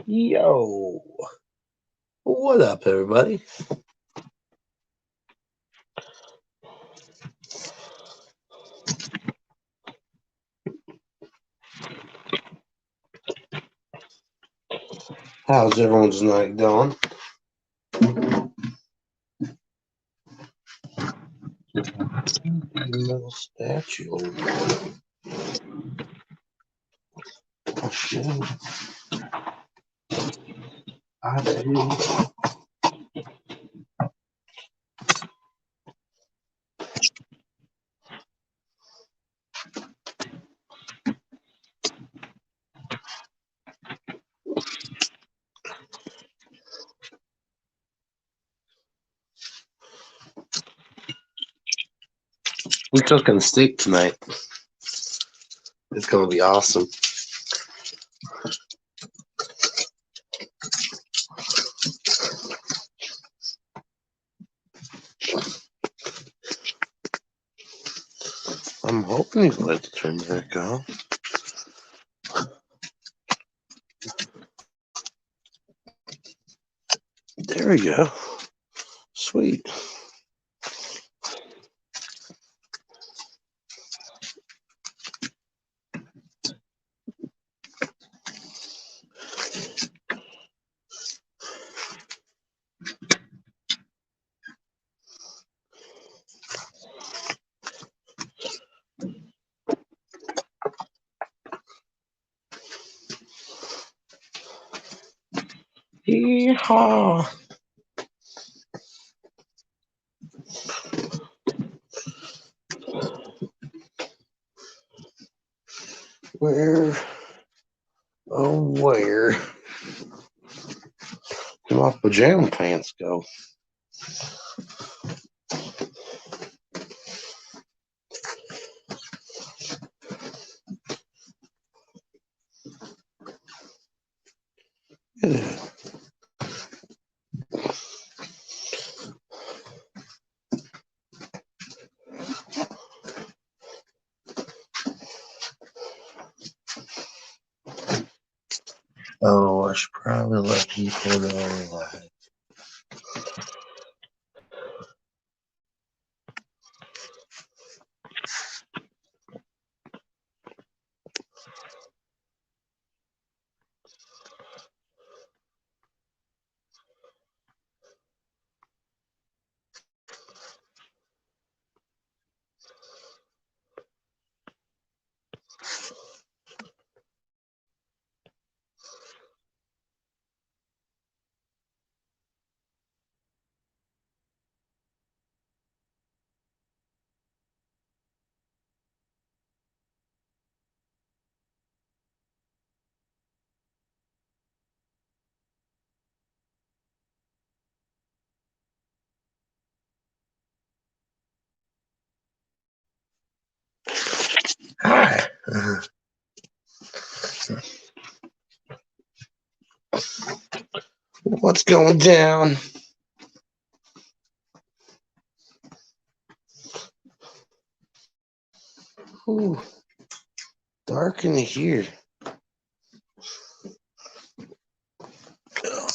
Yo, what up, everybody? How's everyone's night going? Little statue. Oh shit! I do. We cooking steak tonight. It's gonna be awesome. I'm hoping you let the turn back on. There we go. Sweet. Yeehaw! Where? Oh, where? Did my pajama pants go? Oh, I should probably let people know that. Hi. What's going down? Ooh, dark in here.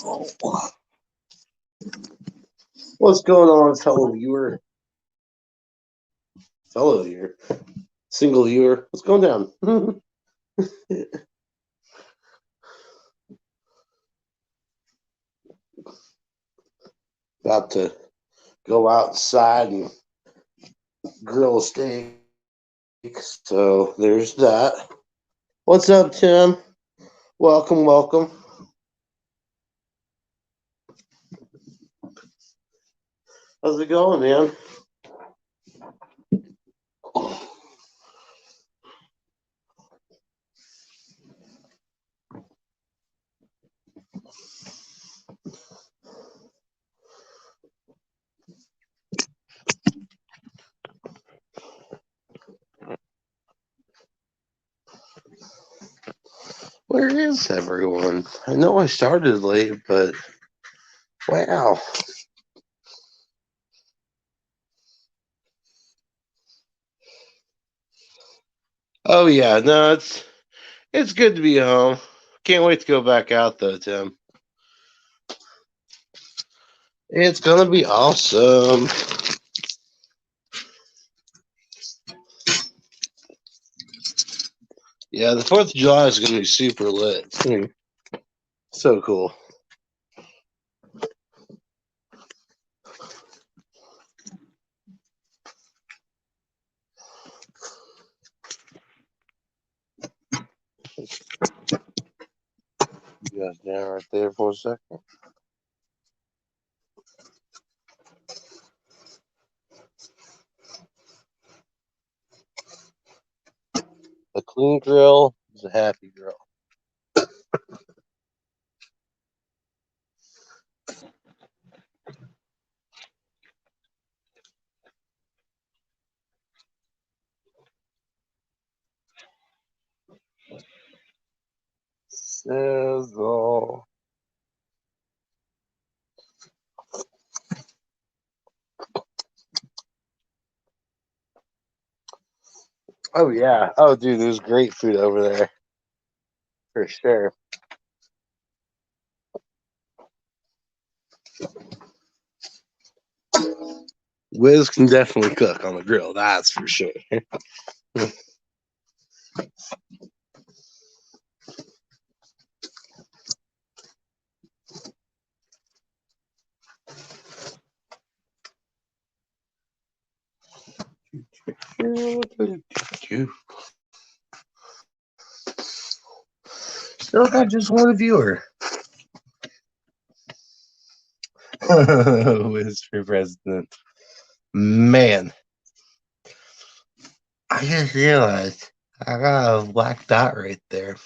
Oh. What's going on, fellow viewer? Fellow viewer. Single viewer. What's going down? About to go outside and grill a steak. So there's that. What's up, Tim? Welcome, welcome. How's it going, man? Where is everyone? I know I started late, but wow. Oh yeah, no, it's good to be home. Can't wait to go back out though, Tim. It's gonna be awesome. Yeah, the 4th of July is gonna be super lit. It's gonna be so cool. You guys down right there for a second. A clean grill is a happy grill. Sizzle. Oh yeah. Oh dude, there's great food over there. For sure. Wiz can definitely cook on the grill, that's for sure. Still got just one viewer. Wiz for president. Man, I just realized I got a black dot right there.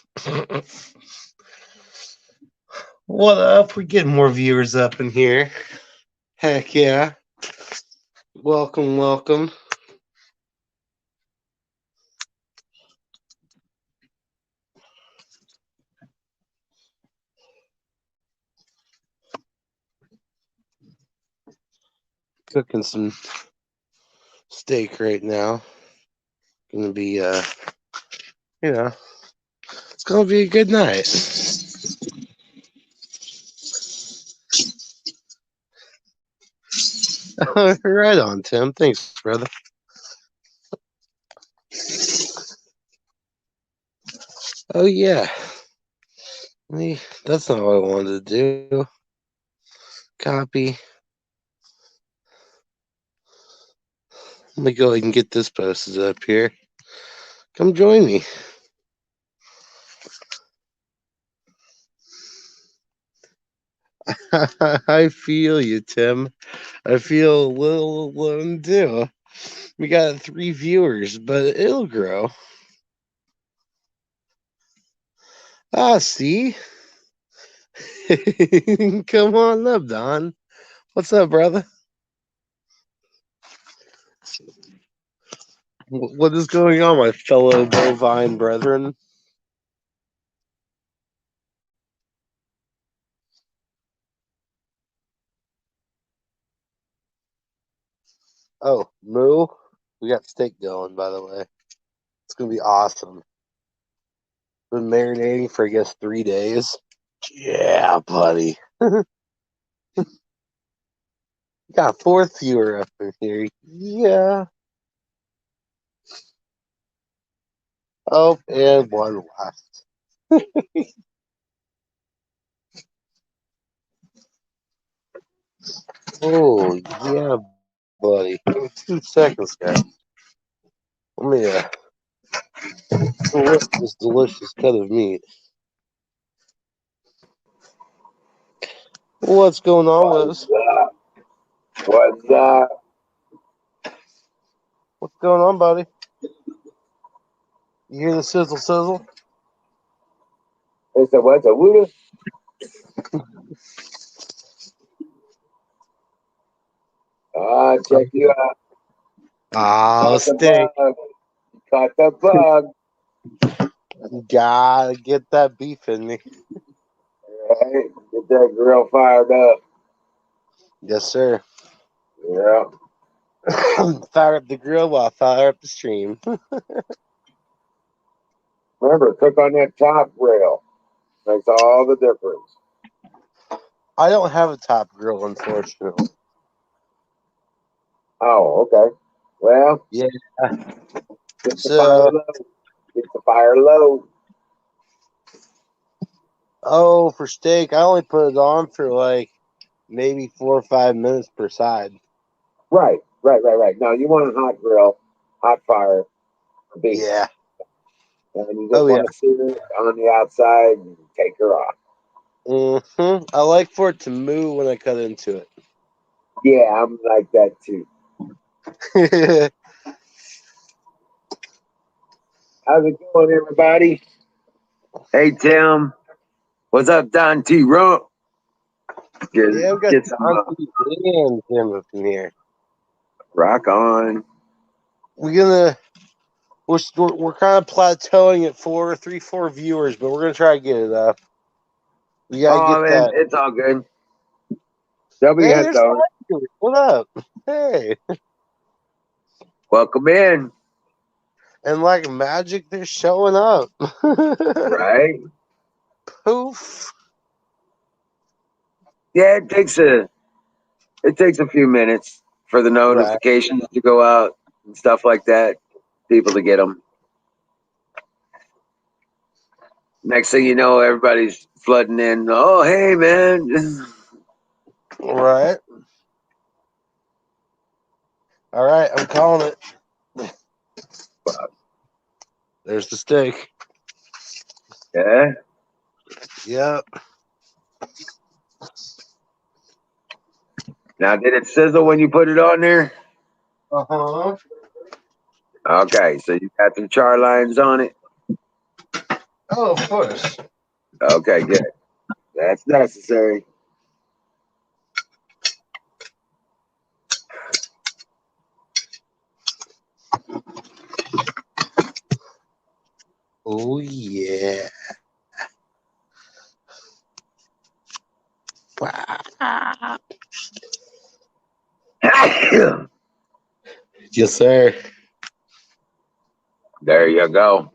What up? We're getting more viewers up in here. Heck yeah. Welcome, welcome. Cooking some steak right now. Gonna be it's gonna be a good night. Right on, Tim. Thanks, brother. Oh yeah. That's not what I wanted to do. Copy. Let me go ahead and get this posted up here. Come join me. I feel you, Tim. I feel a little alone too. We got 3 viewers, but it'll grow. Ah, see? Come on up, Don. What's up, brother? What is going on, my fellow bovine brethren? Oh, Moo, we got steak going, by the way. It's going to be awesome. Been marinating for, I guess, 3 days. Yeah, buddy. Got a 4th viewer up in here. Yeah. Oh, and one left. Oh, yeah, buddy. 2 seconds, guys. Let me lift this delicious cut of meat. What's going on, Liz? What's up? What's going on, buddy? You hear the sizzle sizzle? It's a what's a wooter? Check you out. Oh, steak. Caught the bug. Gotta get that beef in me. Right? Get that grill fired up. Yes, sir. Yeah. Fire up the grill while I fire up the stream. Remember, cook on that top grill. Makes all the difference. I don't have a top grill, unfortunately. Oh, okay. Well, Yeah. get the fire So, low. Get the fire low. for steak, I only put it on for like maybe 4 or 5 minutes per side. Right. No, you want a hot grill, hot fire for beef. Yeah. And you Oh just yeah. want to sear it on the outside and take her off. I like for it to move when I cut into it. Yeah, I'm like that too. How's it going, everybody? Hey, Tim. What's up, Don T. Rump? Yeah, we got Get some Dante and Jim up in here. rock on. We're kind of plateauing at 4 viewers, but we're gonna try to get it up. We gotta Oh, get man, that. it's all good. They'll be Hey, hit, there's though. Tiger. What up? Hey, Welcome in. and like magic, they're showing up. Right? Poof. Yeah, it takes a few minutes for the Right. notifications to go out and stuff like that. People to get them. Next thing you know, everybody's flooding in. Oh, hey, man. Right. All right. I'm calling it. There's the steak. Yeah. Yep. Now, did it sizzle when you put it on there? Uh-huh. Okay, so you got some char lines on it. Oh, of course. Okay, good. That's necessary. Oh yeah. Yes, sir. There you go.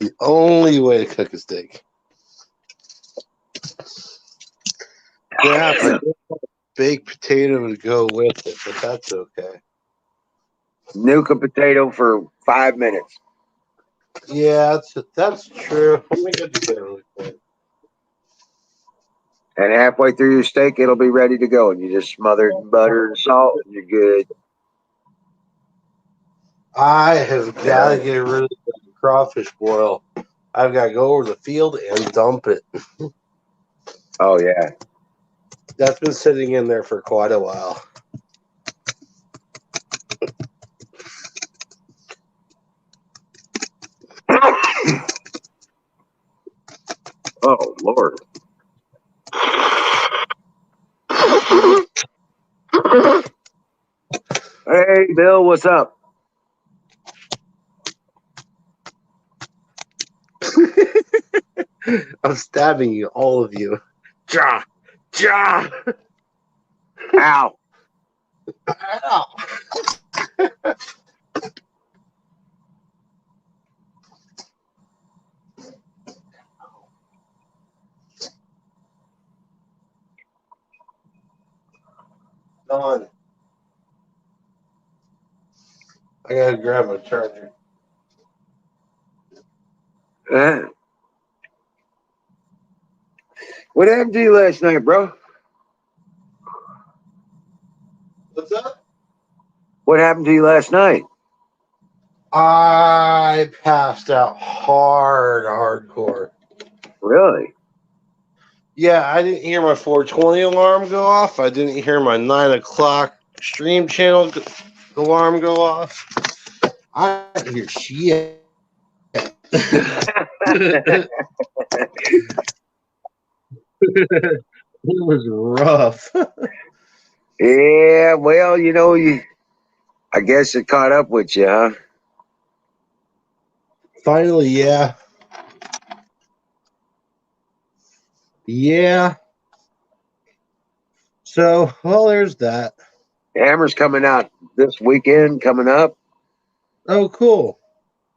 The only way to cook a steak. Yeah, if I get a baked potato to go with it, but that's okay. Nuke a potato for 5 minutes. Yeah, that's true. Let me get together really quick. And halfway through your steak, it'll be ready to go. And you just smother it in butter and salt, and you're good. I have got to Yeah. get rid of the crawfish boil. I've got to go over the field and dump it. Oh, yeah. That's been sitting in there for quite a while. Oh, Lord. Hey, Bill, what's up? I'm stabbing you, all of you. Ja, ja. Ow. Ow. Done. I gotta grab my charger. Uh, what happened to you last night, bro? What's up? What happened to you last night? I passed out hardcore. Really? Yeah, I didn't hear my 420 alarm go off. I didn't hear my 9 o'clock stream channel alarm go off. I didn't hear shit. It was rough. Yeah, well, I guess it caught up with you, huh? Finally, yeah. Yeah. So, well, there's that. Hammer's coming out this weekend, coming up. Oh, cool.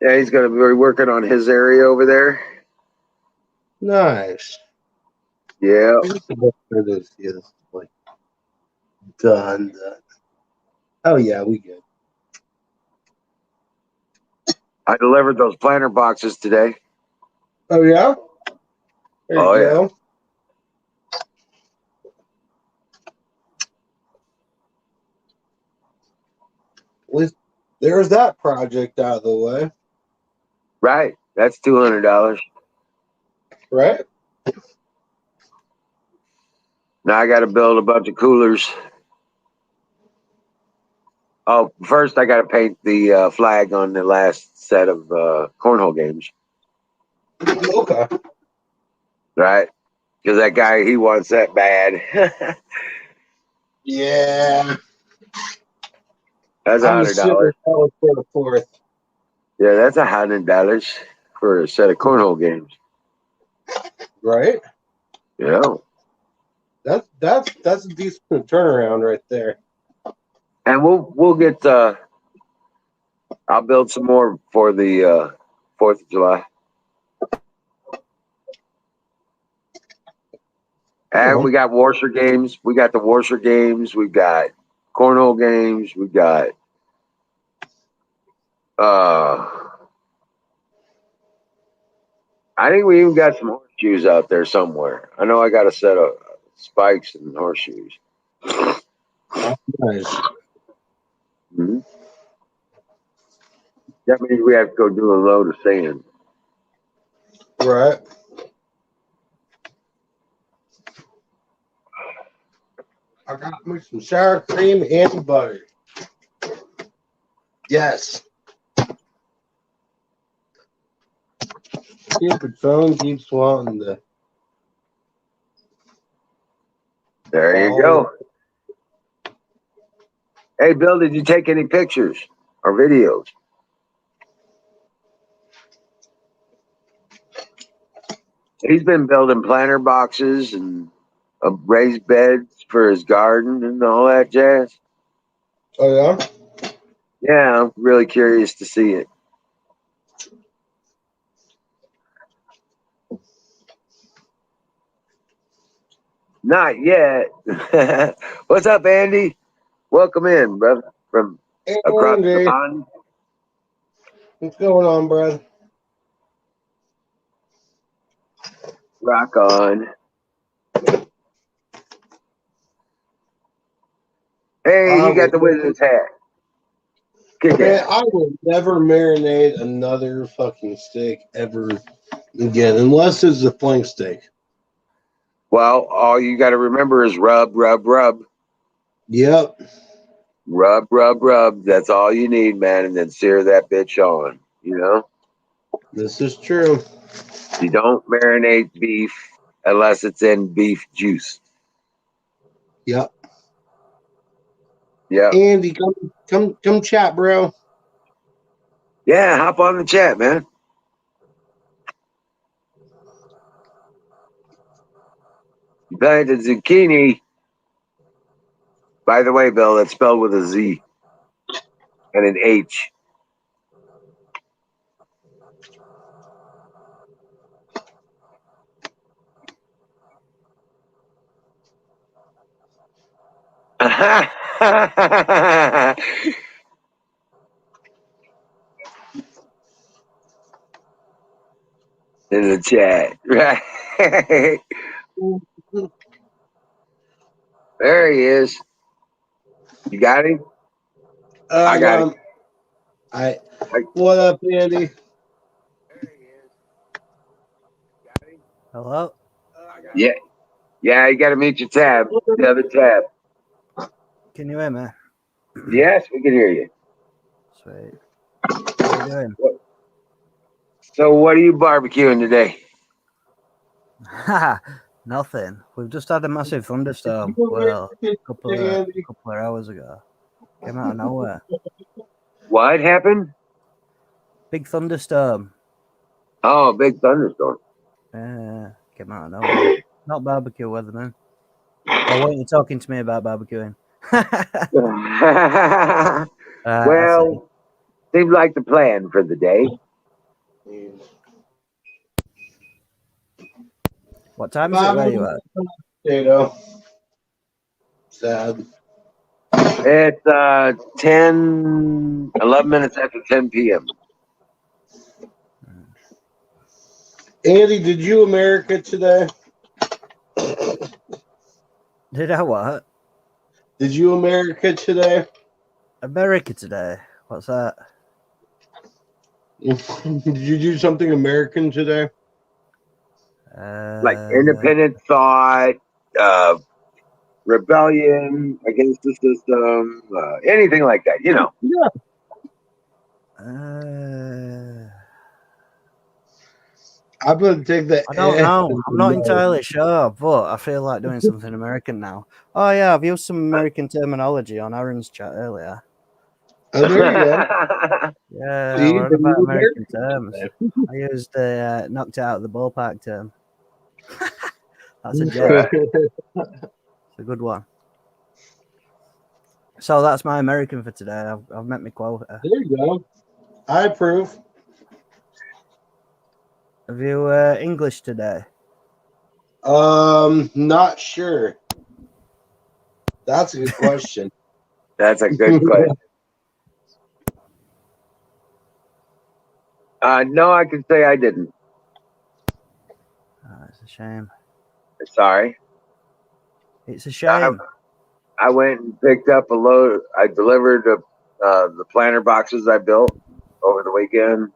Yeah, he's going to be working on his area over there. Nice. Yeah. This is like done. Oh yeah, we good. I delivered those planter boxes today. Oh yeah. There you Yeah. go. At least there's that project out of the way, Right. That's $200. right? Now I got to build a bunch of coolers. Oh, first I got to paint the flag on the last set of cornhole games. Okay. Right. Because that guy, he wants that bad. Yeah. That's I'm assuming $100. that was for the fourth, Yeah, that's $100 for a set of cornhole games. right? Yeah. That's a decent turnaround right there. And we'll get I'll build some more for the 4th of July. And we got washer games. We got the washer games. We got cornhole games. We got I think we even got some horseshoes out there somewhere. I know I got a set of spikes and horseshoes. Nice. Mm-hmm. That means we have to go do a load of sand. Right. I got me some sour cream and butter. Yes. Stupid phone keeps wanting to. There you go. Hey, Bill, did you take any pictures or videos? He's been building planter boxes and raised beds for his garden and all that jazz. Oh yeah. Yeah, I'm really curious to see it. Not yet. What's up, Andy? Welcome in, brother, from Hey, across the Andy, pond. what's going on, bro? Rock on. Hey, I you got will the wizard's hat. Kick Man, ass. I will never marinate another fucking steak ever again, unless it's a flank steak. Well, all you got to remember is rub, rub, rub. Yep. Rub, rub, rub. That's all you need, man. And then sear that bitch on. You know? This is true. You don't marinate beef unless it's in beef juice. Yep. Yep. Andy, come chat, bro. Yeah, hop on the chat, man. You planted zucchini. By the way, Bill, that's spelled with a Z and an H. In the chat. Right. There he is. You got him? I I got got him. him. What up, Andy? Hello? Yeah. Yeah, you got to meet your tab. The other tab. Can you hear me? Yes, we can hear you. Sweet. How you doing? So, what are you barbecuing today? Nothing. We've just had a massive thunderstorm. Well, a couple of hours ago. Came out of nowhere. What happened? Big thunderstorm. Oh, big thunderstorm. Came out of nowhere. Not barbecue weather, man. Or weren't you talking to me about barbecuing? Well, seems like the plan for the day. What time is it where you at? Potato. Sad. It's 11 minutes after 10 p.m. Andy, did you America today? Did I what? Did you America today? America today. What's that? Did you do something American today? Like independent thought, rebellion against the system, anything like that, you know. Yeah. I'm gonna take the. I don't know. I'm not entirely sure, but I feel like doing something American now. Oh yeah, I've used some American terminology on Aaron's chat earlier. Oh, there you go. Yeah, See, we're on about American terms. I used the knocked out of the ballpark term. That's a gem. It's a good one. So that's my American for today. I've met my quota. There you go. I approve. Have you English today? Not sure. That's a good question. That's a good question. No, I can say I didn't. Oh, it's a shame. Sorry. It's a shame. I went and picked up a load. I delivered the planter boxes I built over the weekend,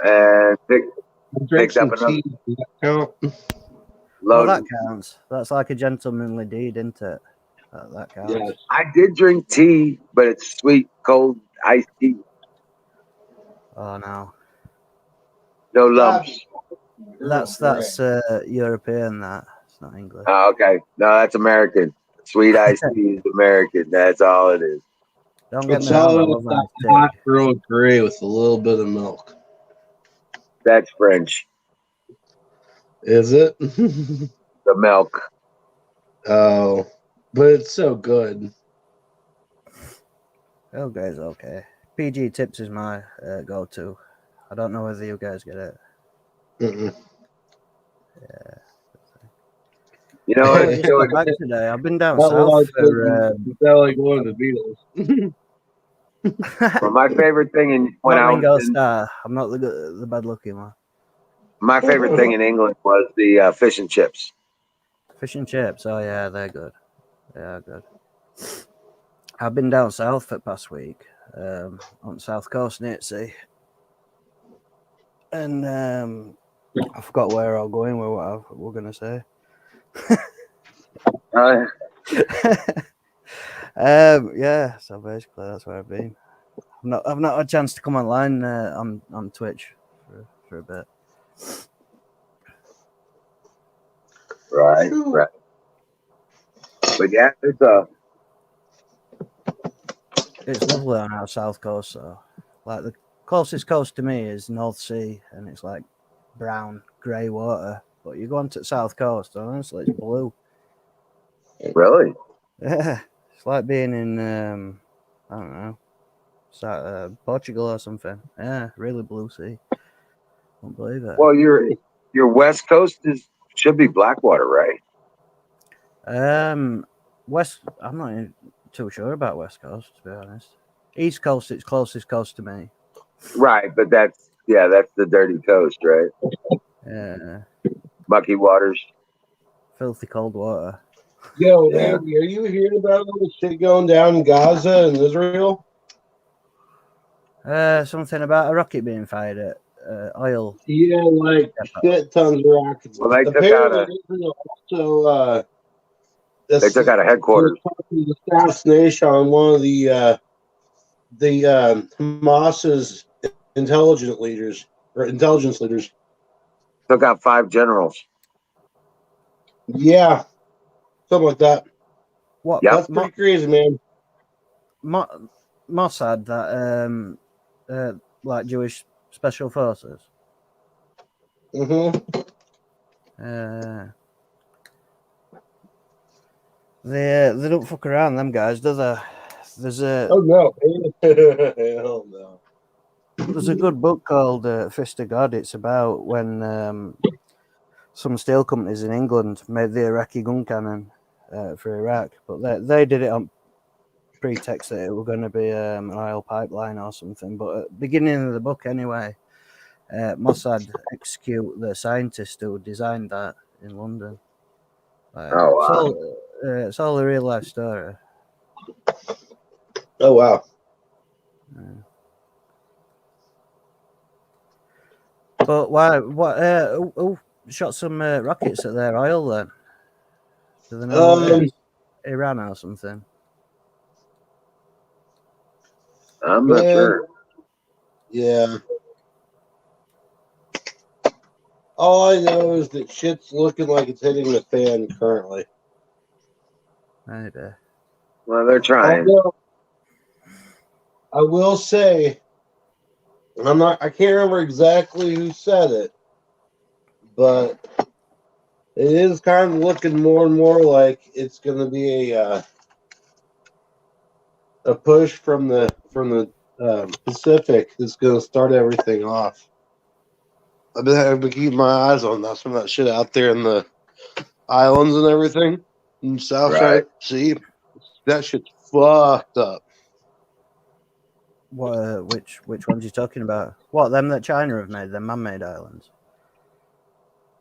and picked up another Count. Well, load. that counts. That's like a gentlemanly deed, isn't it? That counts. Yes. I did drink tea, but it's sweet, cold iced tea. Oh no, No lumps. that's European. That it's not English. Oh, okay. No, that's American. Sweet iced tea is American. That's all it is. Don't get It's me wrong. I all love that iced hot tea. Earl Grey with a little bit of milk. That's French. Is it? The milk. Oh, but it's so good. Earl Grey's okay. PG Tips is my go-to. I don't know whether you guys get it. Mm-mm. Yeah. You know, I just got back today. I've been down Not south like for. like one of the Beatles. well, my favorite thing when Not I was Ringo in, Starr. I'm not the bad-looking one. my favorite thing in England was the fish and chips. Fish and chips. Oh yeah, they're good. They are good. I've been down south for the past week, on the south coast near sea, and I forgot where I'm going with what we're gonna say. Yeah, so basically that's where I've been. I've not had a chance to come online on Twitch for a bit. Right. But yeah, It's lovely on our south coast. So, like the closest coast to me is North Sea, and it's like brown, grey water. But you go onto the south coast, honestly, it's blue. really. Yeah, it's like being in I don't know, Portugal or something. Yeah, really blue sea. Don't believe it. Well, your west coast should be Blackwater, right? West. I'm not even too sure about West Coast, to be honest. East Coast, it's closest coast to me. Right, but that's the dirty coast, right? Yeah, Mucky waters. filthy cold water. Yo, Yeah. Andy, are you hearing about all the shit going down in Gaza and Israel? Something about a rocket being fired at oil. Yeah, like shit tons of rockets. Well, they Apparently, Israel also took out a headquarters. assassination on one of the Hamas's intelligence leaders. Took out 5 generals. Yeah, something like that. What? Yep. That's pretty crazy, man. Mossad, that like Jewish special forces. Mm-hmm. They don't fuck around, them guys, do they? There's a Oh no, hell no. There's a good book called Fist of God. It's about when some steel companies in England made the Iraqi gun cannon for Iraq, but they did it on pretext that it was going to be an oil pipeline or something. But at the beginning of the book, anyway, Mossad execute the scientist who designed that in London. Oh, wow. It's all a real life story. Oh wow. But why? What? Who shot some rockets at their oil then? Do they know what it is? Iran or something? I'm not sure. Yeah. All I know is that shit's looking like it's hitting the fan currently. Maybe. Well, they're trying. Although, I will say, I can't remember exactly who said it, but it is kind of looking more and more like it's going to be a push from the Pacific that's going to start everything off. I've been keeping my eyes on that, some of that shit out there in the islands and everything in the South Right. China Sea. That shit's fucked up. What? Which ones are you talking about? What? Them that China have made? Them man-made islands?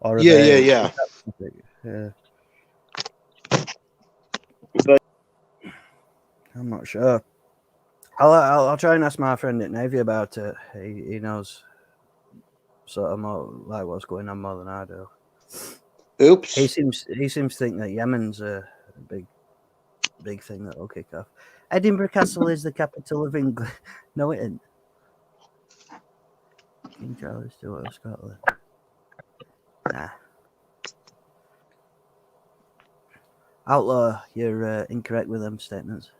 Or are they? Yeah. Yeah. I'm not sure. I'll try and ask my friend at Navy about it. He knows sort of more like what's going on more than I do. Oops. He seems to think that Yemen's a big thing that will kick off. Edinburgh Castle is the capital of England. No, it isn't. King Charles Stuart of Scotland. Nah. Outlaw, you're incorrect with them statements.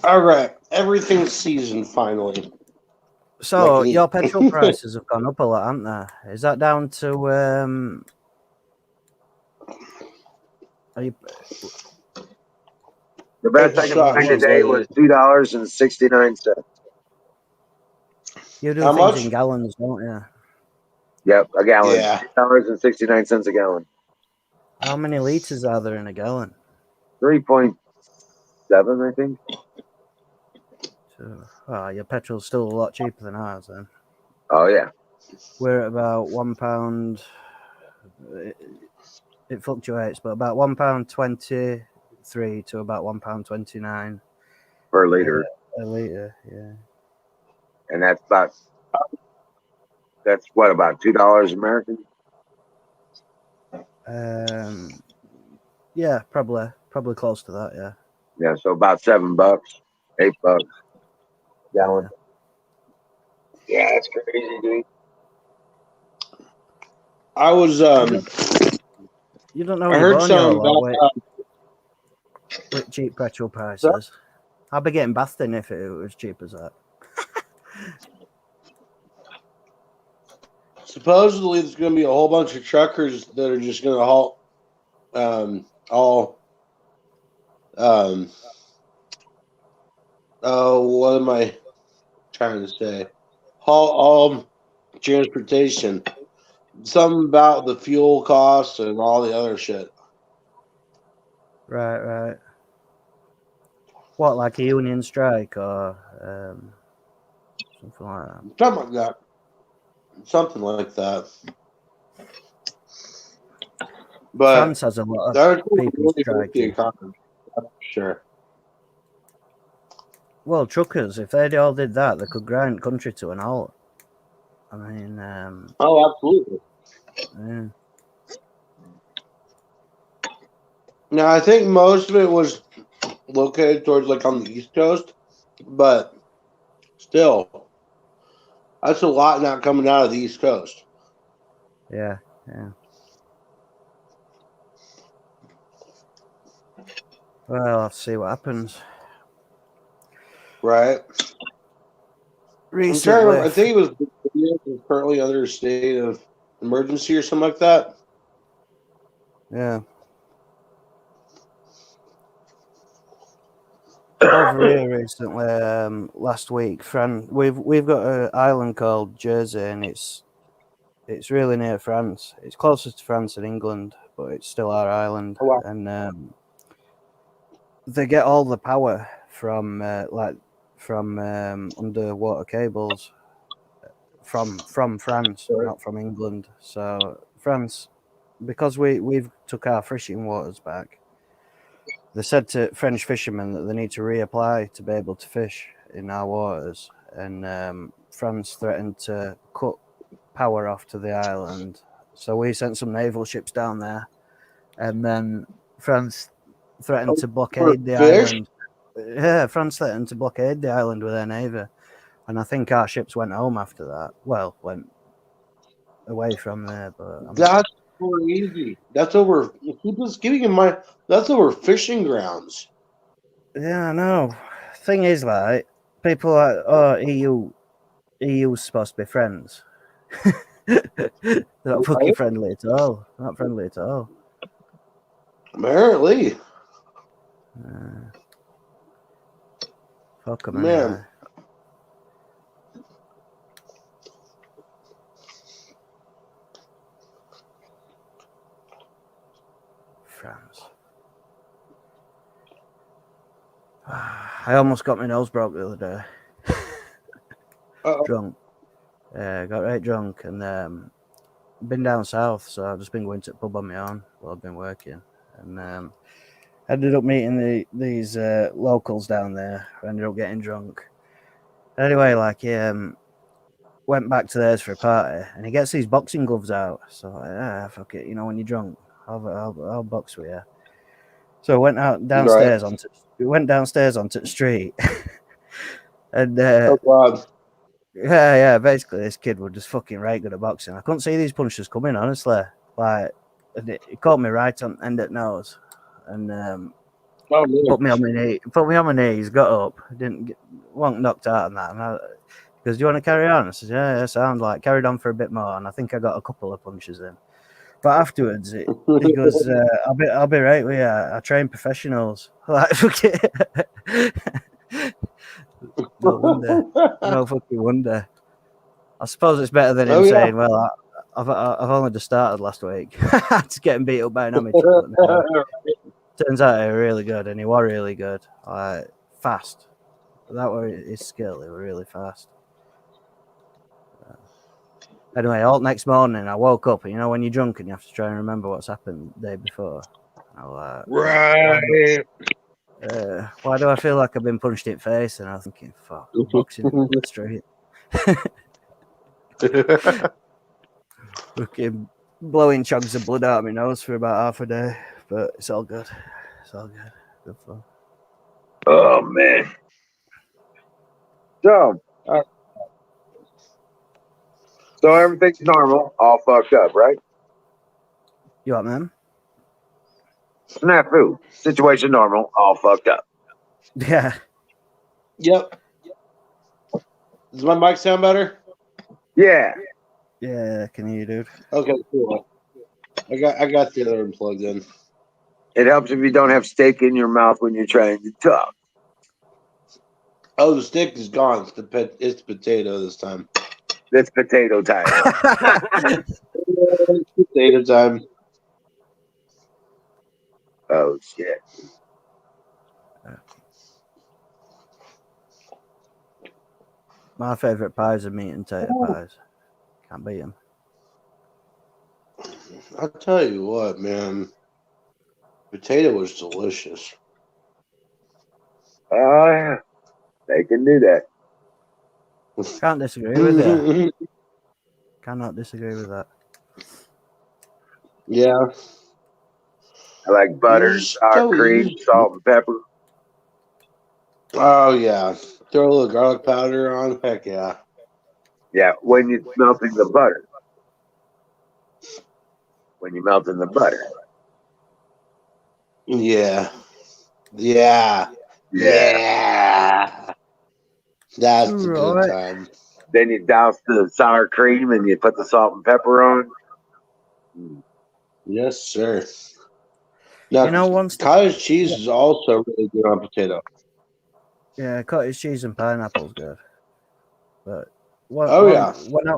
All right, everything's seasoned finally. So your petrol prices have gone up a lot, haven't they? Is that down to are you? The best I could find today was $2.69. You do How things much? in gallons, don't you? Yep, a gallon. Yeah. $2.69 a gallon. How many liters are there in a gallon? 3.7, I think. So, your petrol's still a lot cheaper than ours then. Oh yeah. We're at about £1. It fluctuates, but about £1.23 to about £1.29 Per liter. a liter. Yeah. And that's what, about $2 American? Yeah, probably close to that. Yeah. Yeah, so about $7, $8 gallon. Yeah, that's crazy, dude. I was You don't know I your heard something about with cheap petrol prices. I'd be getting bathed in if it was cheap as that. supposedly there's going to be a whole bunch of truckers that are just going to halt what am I trying to say? Halt all transportation. Something about the fuel costs and all the other shit. Right. What, like a union strike or something like that? Something like that. But France has a lot of people striking. Sure. Well, truckers, if they all did that, they could grind country to an halt. I mean, oh, absolutely. Yeah. Now, I think most of it was located towards like on the East Coast, but still, that's a lot not coming out of the East Coast. Yeah. Well, I'll see what happens. Right. Recently, I think it was currently under a state of emergency or something like that. Yeah. over here recently, last week, we've got an island called Jersey, and it's really near France. It's closest to France and England, but it's still our island. Oh, wow. And they get all the power from underwater cables from France, not from England. So France, because we've took our fishing waters back, they said to French fishermen that they need to reapply to be able to fish in our waters, and France threatened to cut power off to the island. So we sent some naval ships down there, and then France threatened to blockade the fish? island. Yeah, France threatened to blockade the island with their navy, and I think our ships went home after that. Well, went away from there, but That's crazy. That's over. Keeping in mind, that's over fishing grounds. yeah, I know. Thing is, like, people are, oh, EU's supposed to be friends. They're not fucking friendly at all. Not friendly at all. Apparently, Fuck them man. anyway. France. I almost got my nose broke the other day. Uh-oh. Drunk. Got right drunk and been down south, so I've just been going to the pub on my own while I've been working. And ended up meeting these locals down there. I ended up getting drunk. Anyway, like he went back to theirs for a party, and he gets these boxing gloves out. So fuck it, when you're drunk, I'll box with you. So I went downstairs onto the street, and Oh God. yeah, basically this kid was just fucking right good at boxing. I couldn't see these punches coming, honestly. Like, and it caught me right on end at nose, and Oh, man. put me on my knees, got up, wasn't knocked out on that. And he goes, "Do you want to carry on?" I said, "Yeah, sound like." Carried on for a bit more, and I think I got a couple of punches in. But afterwards, he goes, "I'll be right with you. I train professionals." Like, fuck it. No fucking wonder. I suppose it's better than him saying, "Well, I've only just started last week." Just getting beat up by an amateur. But no, turns out he was really good, and he was really good. Like, fast. That was his skill. He was really fast. Anyway, all next morning, I woke up, and when you're drunk and you have to try and remember what's happened the day before. I was Right. why do I feel like I've been punched in the face? And I was thinking, fuck, boxing in the street. Fucking blowing chugs of blood out of my nose for about half a day, but it's all good. It's all good. Good fun. Oh man. So everything's normal, all fucked up, right? You what, man? Snafu. Situation normal, all fucked up. Yeah. Yep. Does my mic sound better? Yeah. Yeah, can you, dude? Okay, cool. I got the other one plugged in. It helps if you don't have steak in your mouth when you're trying to talk. Oh, the stick is gone. It's potato this time. It's potato time. It's potato time. Oh shit. My favourite pies are meat and tater pies. Can't beat them. I'll tell you what, man. Potato was delicious. Oh yeah. They can do that. Can't disagree with you. Cannot disagree with that. Yeah. I like butter, sour cream, salt, and pepper. Oh yeah. Throw a little garlic powder on. Heck yeah. Yeah, when you're melting the butter. When you're melting the butter. Yeah. Yeah. Yeah. That's a good time. Then you douse the sour cream and you put the salt and pepper on. Yes, sir. Now, once cottage cheese is also really good on potato. Yeah, cottage cheese and pineapple's good. But what Oh one yeah.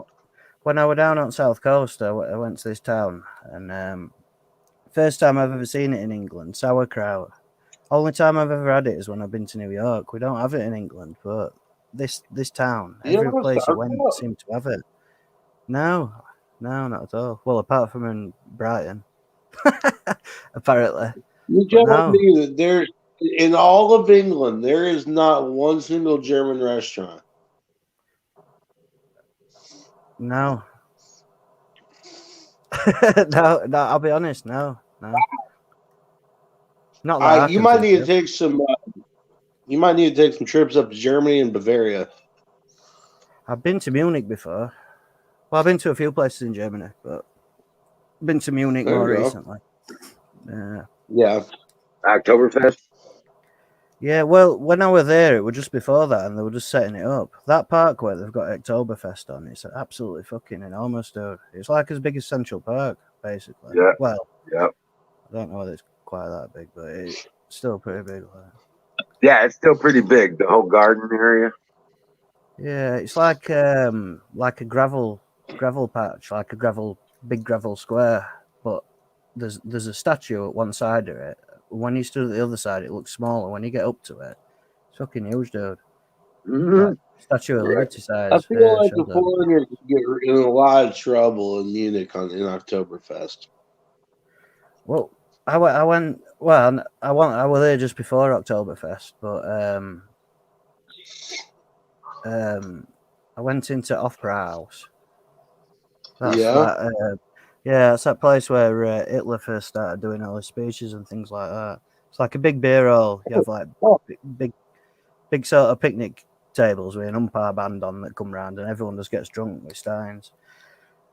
when I was down on South Coast, I went to this town, and first time I've ever seen it in England, sauerkraut. Only time I've ever had it is when I've been to New York. We don't have it in England, but this town, You every don't have place you went sauerkraut? seemed to have it. No, no, not at all. Well, apart from in Brighton, apparently. You But telling no, me that there's in all of England there is not one single German restaurant? no, no. I'll be honest. No, no, not that I You can might think need to of. take some. You might need to take some trips up to Germany and Bavaria. I've been to Munich before. Well, I've been to a few places in Germany, but I've been to Munich There more you go. recently. Uh, Yeah. Oktoberfest. yeah, well, when I was there, it was just before that, and they were just setting it up. That park where they've got Oktoberfest on, it's absolutely fucking enormous, dude. It's like as big as Central Park, basically. Yeah, Well, yeah, I don't know whether it's quite that big, but it's still pretty big. yeah. It's still pretty big. The whole garden area. Yeah, it's like a gravel patch, like a big gravel square, but there's a statue at one side of it. When you stood at the other side, it looks smaller. When you get up to it, it's fucking huge, dude. Mm-hmm. Like Statue of Right. Liberty I size. feel like the Shoulder. foreigners get in a lot of trouble in Munich in Oktoberfest. Well, I went. Well, I was there just before Oktoberfest, but um, I went into Opera House. That's Yeah. like, yeah, it's that place where Hitler first started doing all his speeches and things like that. It's like a big beer hall. You have like Oh. big sort of picnic tables with an umpire band on that come round, and everyone just gets drunk with steins.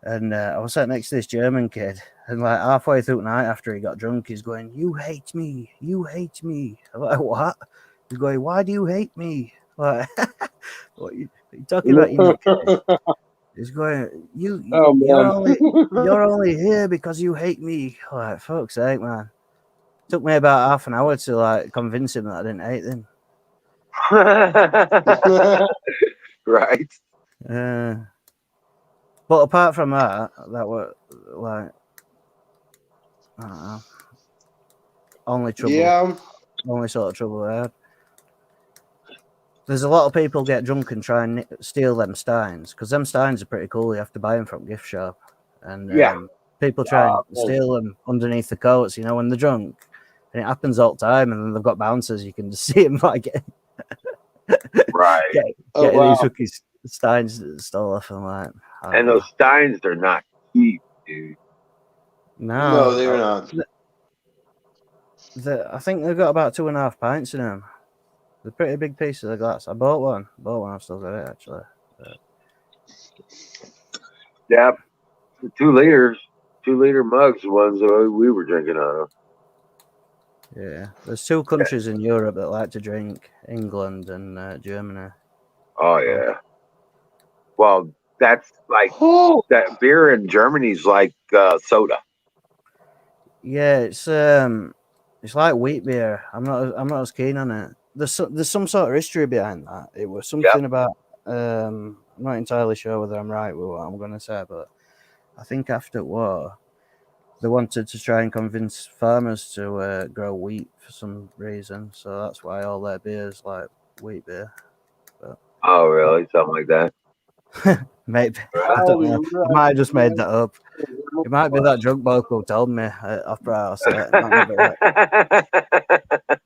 And I was sat next to this German kid, and like halfway through the night after he got drunk, he's going, "You hate me, you hate me." I'm like, what? He's going, "Why do you hate me?" Like, what are you talking about, you knuckhead? He's going, Oh man. you're only here because you hate me. Like, fuck's sake, man. Took me about half an hour to like convince him that I didn't hate him. Right. Uh, but apart from that, that were like, I don't know, only trouble, Yeah. only sort of trouble I had. There's a lot of people get drunk and try and steal them steins because them steins are pretty cool. You have to buy them from gift shop, and Yeah. people try and steal them underneath the coats. You know, when they're drunk, and it happens all the time. And then they've got bouncers. You can just see them like Right. Oh getting these wow. fucking steins stole off. I'm like, I don't And know. those steins are not cheap, dude. No, they're No, not. I think they've got about 2.5 pints in them. They're pretty big pieces of glass. I bought one. I've still got it actually. Yeah. The 2 liters, 2 liter mugs, the ones that we were drinking out of. Yeah, there's two countries in Europe that like to drink: England and Germany. Oh yeah. Well, that's like Oh. that beer in Germany's like soda. Yeah, it's like wheat beer. I'm not as keen on it. There's some sort of history behind that. It was Yep. something about I'm not entirely sure whether I'm right with what I'm going to say, but I think after war they wanted to try and convince farmers to grow wheat for some reason. So that's why all their beers like wheat beer. But Oh really? Something like that. maybe I don't Probably know. I might have just made that up. It might be that drunk bloke who told me off house. It might not be right.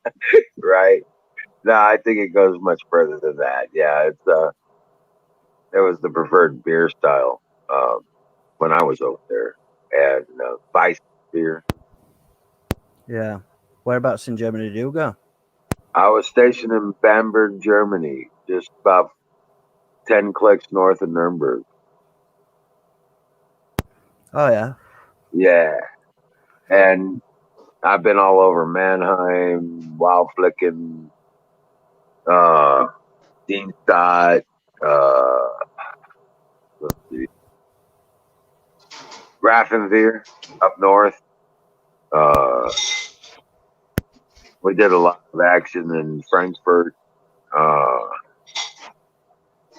Right. No, I think it goes much further than that. Yeah, it was the preferred beer style when I was over there, and Weiss beer. Yeah. Whereabouts in Germany do you go? I was stationed in Bamberg, Germany, just about 10 clicks north of Nuremberg. Oh yeah. Yeah, and I've been all over Mannheim, Wildflicken, uh, Dienstadt, uh, let's see, Grafenwehr up north. Uh, we did a lot of action in Frankfurt.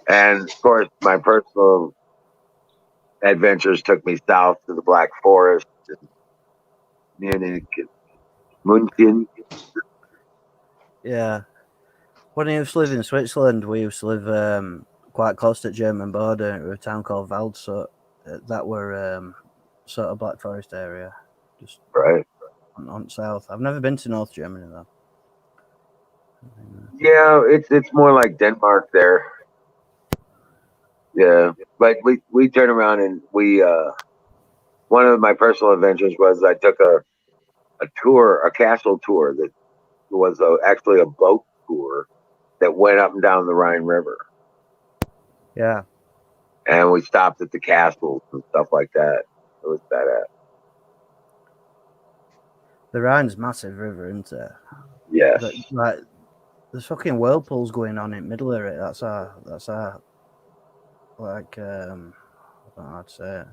And of course, my personal adventures took me south to the Black Forest and Munich and München. Yeah. When I used to live in Switzerland, we used to live quite close to the German border in a town called Waldshut. That were sort of Black Forest area, just Right. on south. I've never been to North Germany though. Yeah, it's more like Denmark there. Yeah, but we turn around and we one of my personal adventures was I took a tour, a castle tour that was actually a boat tour that went up and down the Rhine River, Yeah, and we stopped at the castles and stuff like that. It was badass. the Rhine's massive river, isn't it? Yes. But like, there's fucking whirlpools going on in the middle of it. That's our like I don't know how to say it.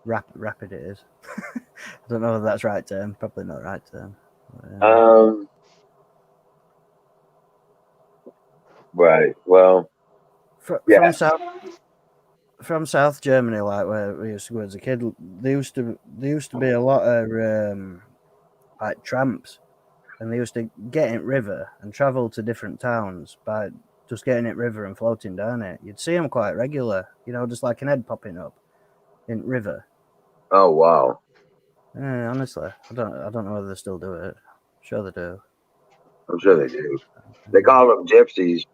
Rapid it is. I don't know whether that's right term. Probably not right term. But, Right. Well. Yeah. from South Germany, like where we used to go as a kid, there used to be a lot of like tramps, and they used to get in river and travel to different towns by just getting it river and floating down it. You'd see them quite regular, just like an head popping up in river. Oh wow. Honestly, I don't know whether they still do it. Sure they do. I'm sure they do. They call them gypsies.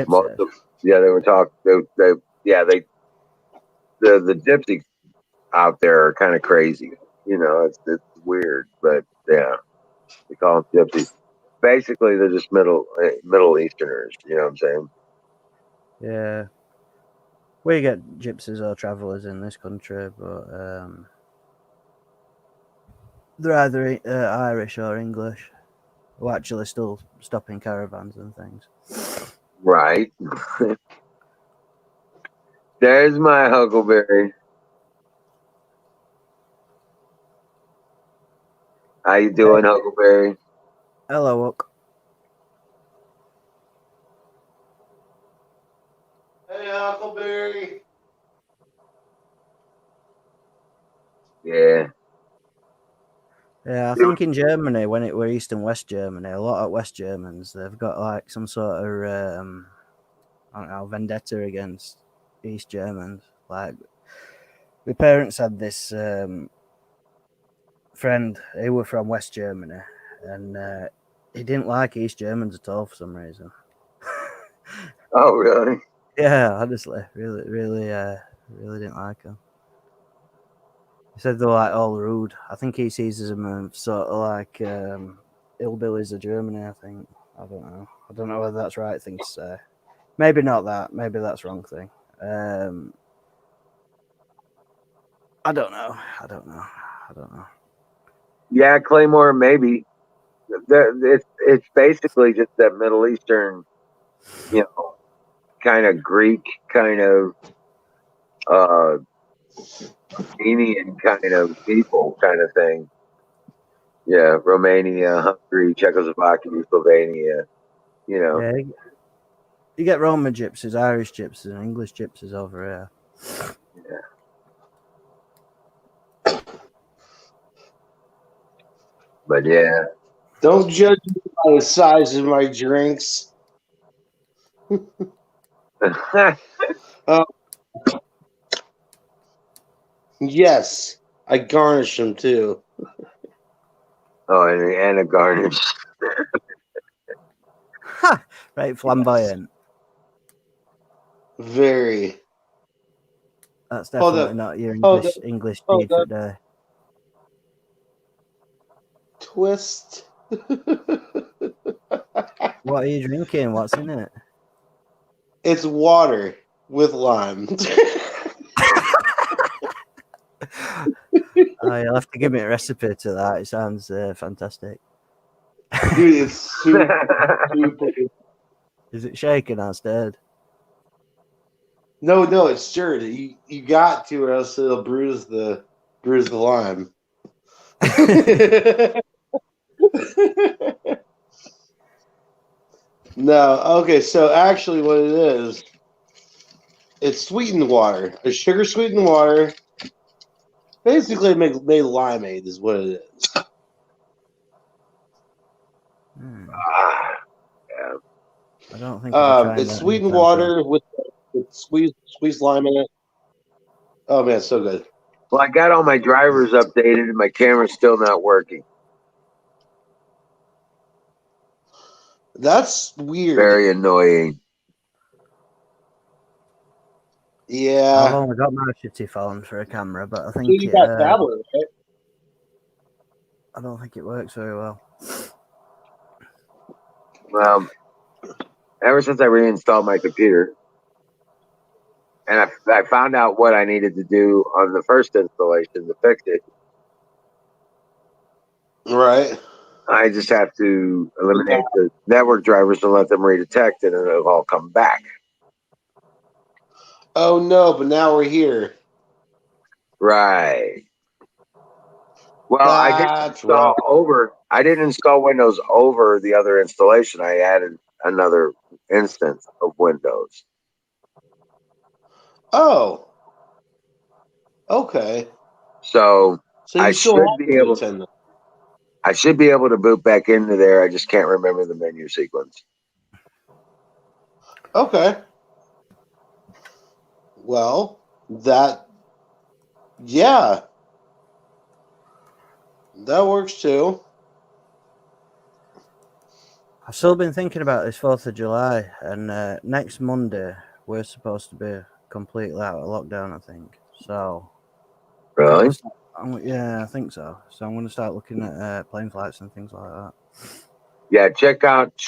Most Gypsies. of, yeah, they were talking. Yeah, the gypsy out there are kind of crazy. It's weird, but yeah, they call them gypsies. Basically, they're just Middle Easterners. You know what I'm saying? Yeah. We get gypsies or travellers in this country, but they're either Irish or English, who actually still stop in caravans and things. Right. There's my huckleberry. How you doing, Huckleberry? Hello, Hook. Hey, Huckleberry. Yeah. Yeah, I think in Germany, when it were East and West Germany, a lot of West Germans, they've got like some sort of, I don't know, vendetta against East Germans. Like, my parents had this friend who were from West Germany, and he didn't like East Germans at all for some reason. Oh, really? Yeah, honestly, really didn't like them. He said they were like all rude. I think he sees them as sort of like hillbillies of Germany. I think. I don't know whether that's right thing to say. Maybe not that. Maybe that's wrong thing. I don't know. I don't know. Yeah, Claymore, maybe. It's basically just that Middle Eastern, kind of Greek, kind of uh, Indian kind of people, kind of thing. Yeah, Romania, Hungary, Czechoslovakia, Slovenia. You know. Yeah, you get Roman gypsies, Irish gypsies, and English gypsies over here. Yeah. But yeah. Don't judge me by the size of my drinks. Yes, I garnish them too. Oh, and a garnish. Right, flamboyant. Very. That's Hold definitely up. not your Hold English Hold deed for up. day. Twist. What are you drinking? What's in it? It's water with lime. Oh, you'll have to give me a recipe to that. It sounds fantastic. Dude, it's super. Is it shaken or stirred? No, it's stirred. You got to, or else it'll bruise the lime. No, okay, so actually what it is, it's sweetened water. A sugar sweetened water. Basically made limeade is what it is. Ah, yeah. I don't think I've tried It's that sweetened anytime soon. water with squeezed lime in it. Oh man, it's so good. Well, I got all my drivers updated and my camera's still not working. That's weird. Very annoying. I've Yeah. only got my shitty phone for a camera, but I So think you got tablet, right? I don't think it works very well. Well, ever since I reinstalled my computer and I found out what I needed to do on the first installation to fix it, Right. I just have to eliminate the network drivers and let them redetect it, and it'll all come back. Oh no, but now we're here. Right. Well, That's right. I didn't install Windows over the other installation. I added another instance of Windows. Oh. Okay. So So you I still should have be Windows able 10 then. I should be able to boot back into there. I just can't remember the menu sequence. Okay. Well, yeah, that works too. I've still been thinking about this 4th of July, and next Monday we're supposed to be completely out of lockdown, I think. So, Really? yeah, I think so. So I'm going to start looking at plane flights and things like that. Yeah, check out the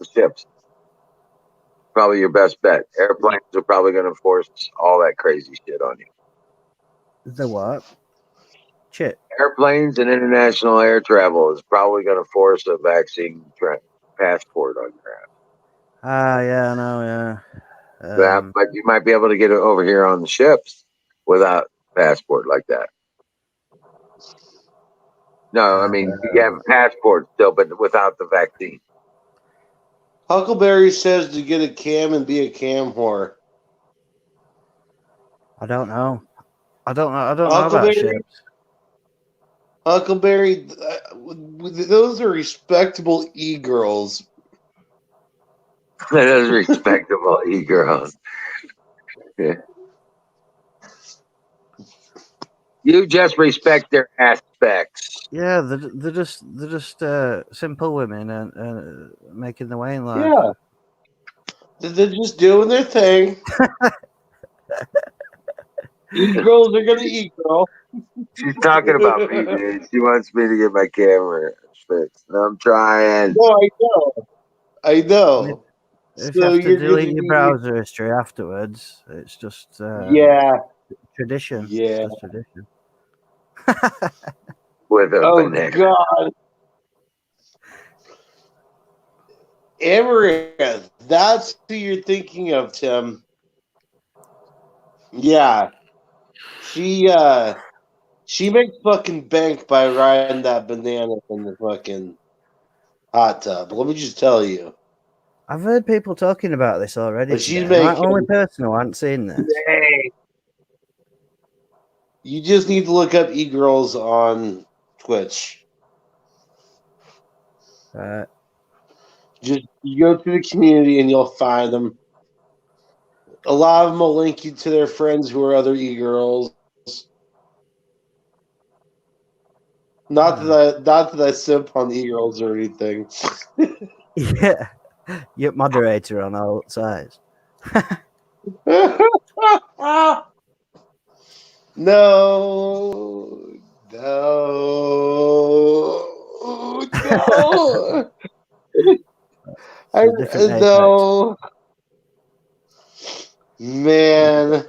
ships. Probably your best bet. Airplanes are probably going to force all that crazy shit on you. The what? Chip. Airplanes and international air travel is probably going to force a vaccine passport on your ass. Ah, yeah, I know, yeah. But you might be able to get it over here on the ships without passport like that. No, I mean you have a passport still, but without the vaccine. Huckleberry says to get a cam and be a cam whore. I don't know. I don't know about Huckleberry, ships. Huckleberry, those are respectable e-girls. That is respectable, e-girls. Yeah. You just respect their aspects. Yeah, they're just simple women and making their way in life. Yeah, they're just doing their thing. E-girls are gonna e-girl. She's talking about me, dude. She wants me to get my camera fixed. I'm trying. No, I know. I know. If you So have to you're delete gonna your be. browser history afterwards, it's just Yeah. tradition. Yeah. It's just tradition. With a Oh banana. God. Amaranth. That's who you're thinking of, Tim. Yeah. She makes fucking bank by riding that banana in the fucking hot tub. Let me just tell you. I've heard people talking about this already But she's today. Am I the making. only person who hasn't seen this? Hey. You just need to look up e-girls on Twitch. Just you go to the community and you'll find them. A lot of them will link you to their friends who are other e-girls. Not that I simp on e-girls or anything. Yeah, you're moderator on all sides. No, no. It's a different Apex. No. Man,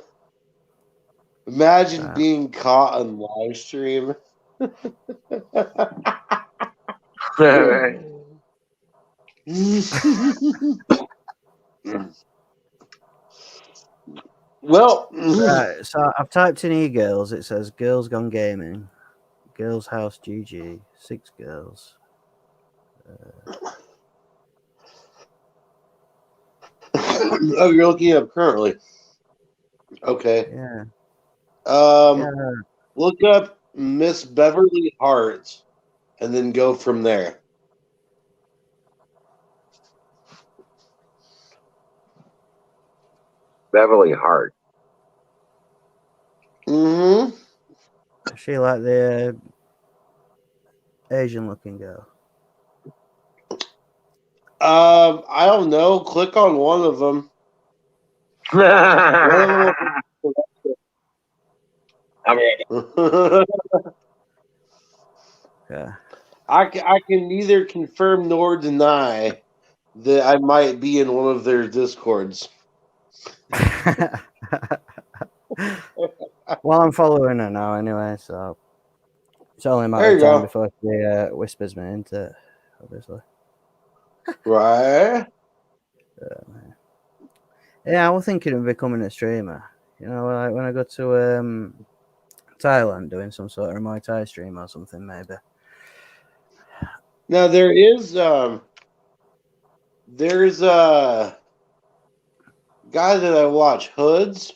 imagine being caught on live stream. Well, Right, so I've typed in e-girls. It says girls gone gaming, girls house GG, 6 girls. Oh, you're looking up currently. Okay. Yeah. Um, Yeah. look up Miss Beverly Hart, and then go from there. Beverly Hart. Mm-hmm. Is she like the Asian looking girl? I don't know. Click on one of them. One of I mean, them. Yeah. I can neither confirm nor deny that I might be in one of their discords. Well, I'm following her now anyway, so it's only a matter There of you time go. before she whispers me into it, obviously. Right. Yeah, I was thinking of becoming a streamer. You know, like when I go to Thailand, doing some sort of Muay Thai stream or something, maybe. Now there's a guy that I watch, Hoods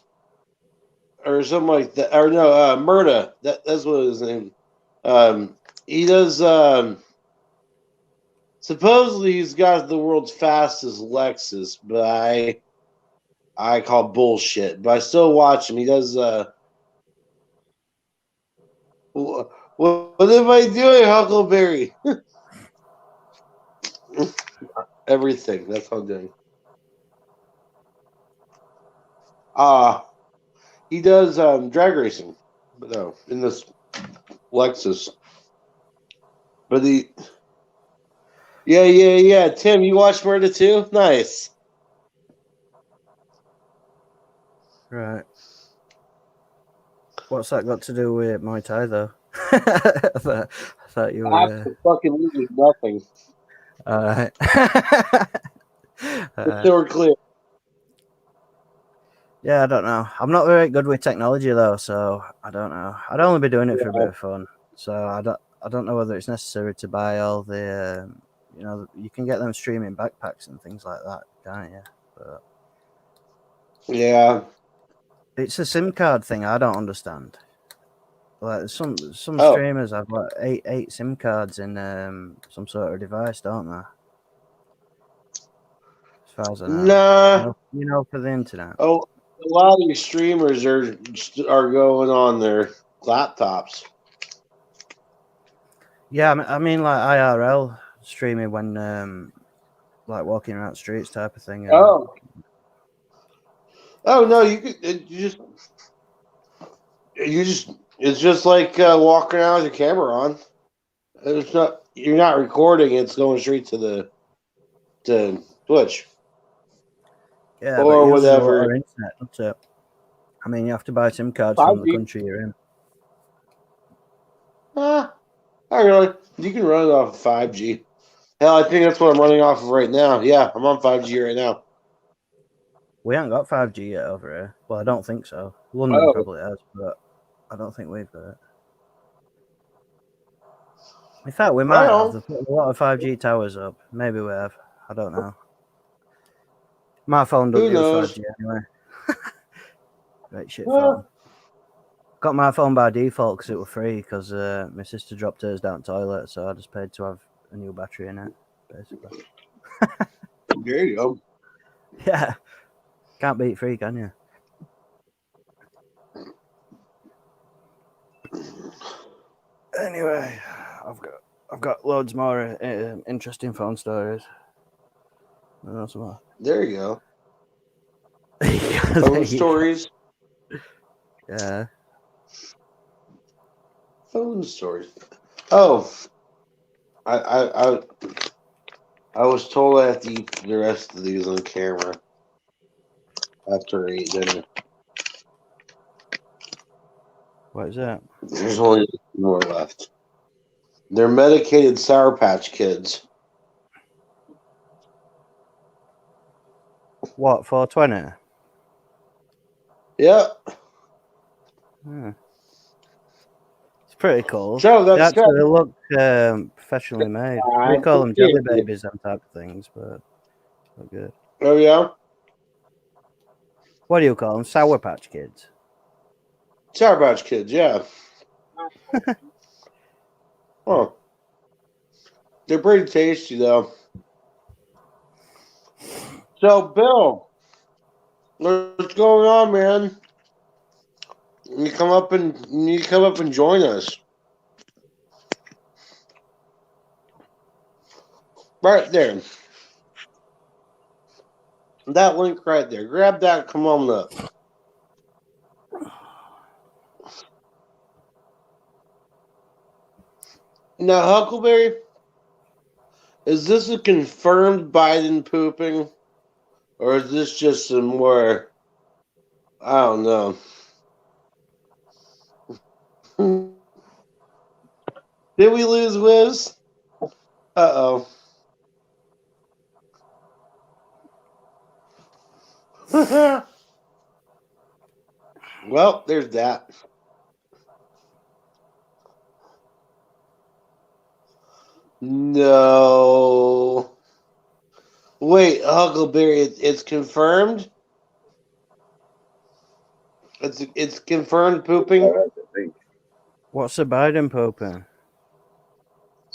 or something like that, or no, Murda. That's what his name. He does. Supposedly he's got the world's fastest Lexus, but I call bullshit. But I still watch him. He does. What am I doing, Huckleberry? Everything. That's what I'm doing. He does drag racing, but no, in this Lexus. But yeah. Tim, you watch Murder too? Nice. Right. What's that got to do with Muay Thai, though? I thought you were. Fucking nothing. All right. Just so we're clear. Yeah, I don't know. I'm not very good with technology though, so I don't know. I'd only be doing it for a bit of fun, so I don't know whether it's necessary to buy all the. You know, you can get them streaming backpacks and things like that, can't you? But Yeah. it's a SIM card thing. I don't understand. Like some Oh. streamers have like eight SIM cards in some sort of device, don't they? As far as I know. Nah. You know, for the internet. Oh, a lot of these streamers are going on their laptops. Yeah, I mean like IRL streaming when like walking around streets type of thing. And Oh no, you just it's just like walking around with your camera on. It's not you're not recording. It's going straight to Twitch yeah, but it or uses a lot whatever. of internet, doesn't it? I mean, you have to buy SIM cards from the 5G. country you're in. Not really. You can run it off of 5G. Hell, I think that's what I'm running off of right now. Yeah, I'm on 5G right now. We haven't got 5G yet over here. Well, I don't think so. London Oh, probably has, but I don't think we've got it. In fact, we right might have. on. They've put a lot of 5G towers up. Maybe we have. I don't know. My phone doesn't Who use knows? 5G anyway. Great shit phone. Well, Got my phone by default because it was free because my sister dropped hers down the toilet, so I just paid to have a new battery in it, basically. there you go. Yeah. Can't beat free, can you? Anyway, I've got loads more interesting phone stories. There you go. Phone Phone stories. Yeah. Phone stories. Oh, I was told I have to eat the rest of these on camera after I eat dinner. What is that? There's only more left. They're medicated Sour Patch Kids. What, 420? Yep. Hmm. It's pretty cool. So They that's actually look professionally made. We call them jelly babies and type of things, but they're good. Oh yeah. What do you call them? Sour Patch Kids. Sour Patch Kids, yeah. Oh, they're pretty tasty though. So, Bill, what's going on, man? You come up and join us. Right there. That link right there. Grab that. Come on up. Now, Huckleberry, is this a confirmed Biden pooping? Or is this just some more, I don't know. Did we lose Wiz? Uh-oh. Well, there's that. No. Wait, Huckleberry, it's confirmed? It's confirmed pooping? What's the Biden pooping?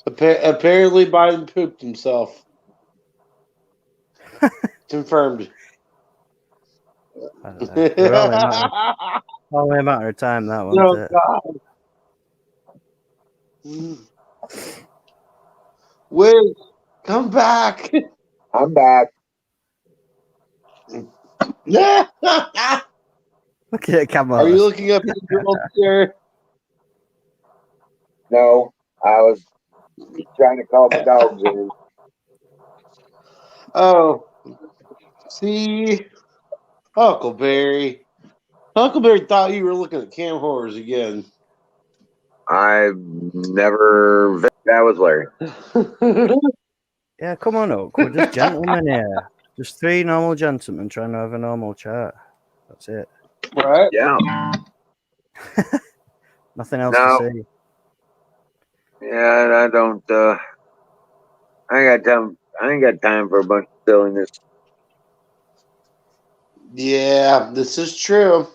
Apparently Biden pooped himself. Confirmed. I don't know. It was only a matter of time, that one. No, God. Wait, come back. I'm back. Yeah. Look at it, come on. Are you looking up your girl, sir? No, I was trying to call my dogs in. Oh, see, Huckleberry. Huckleberry thought you were looking at cam horrors again. I've never. That was Larry. Yeah, come on, Oak. We're just gentlemen here. Just three normal gentlemen trying to have a normal chat. That's it. Right? Yeah. Nothing else No. to say. Yeah, I don't. I ain't got time. I ain't got time for a bunch of silliness. Yeah, this is true.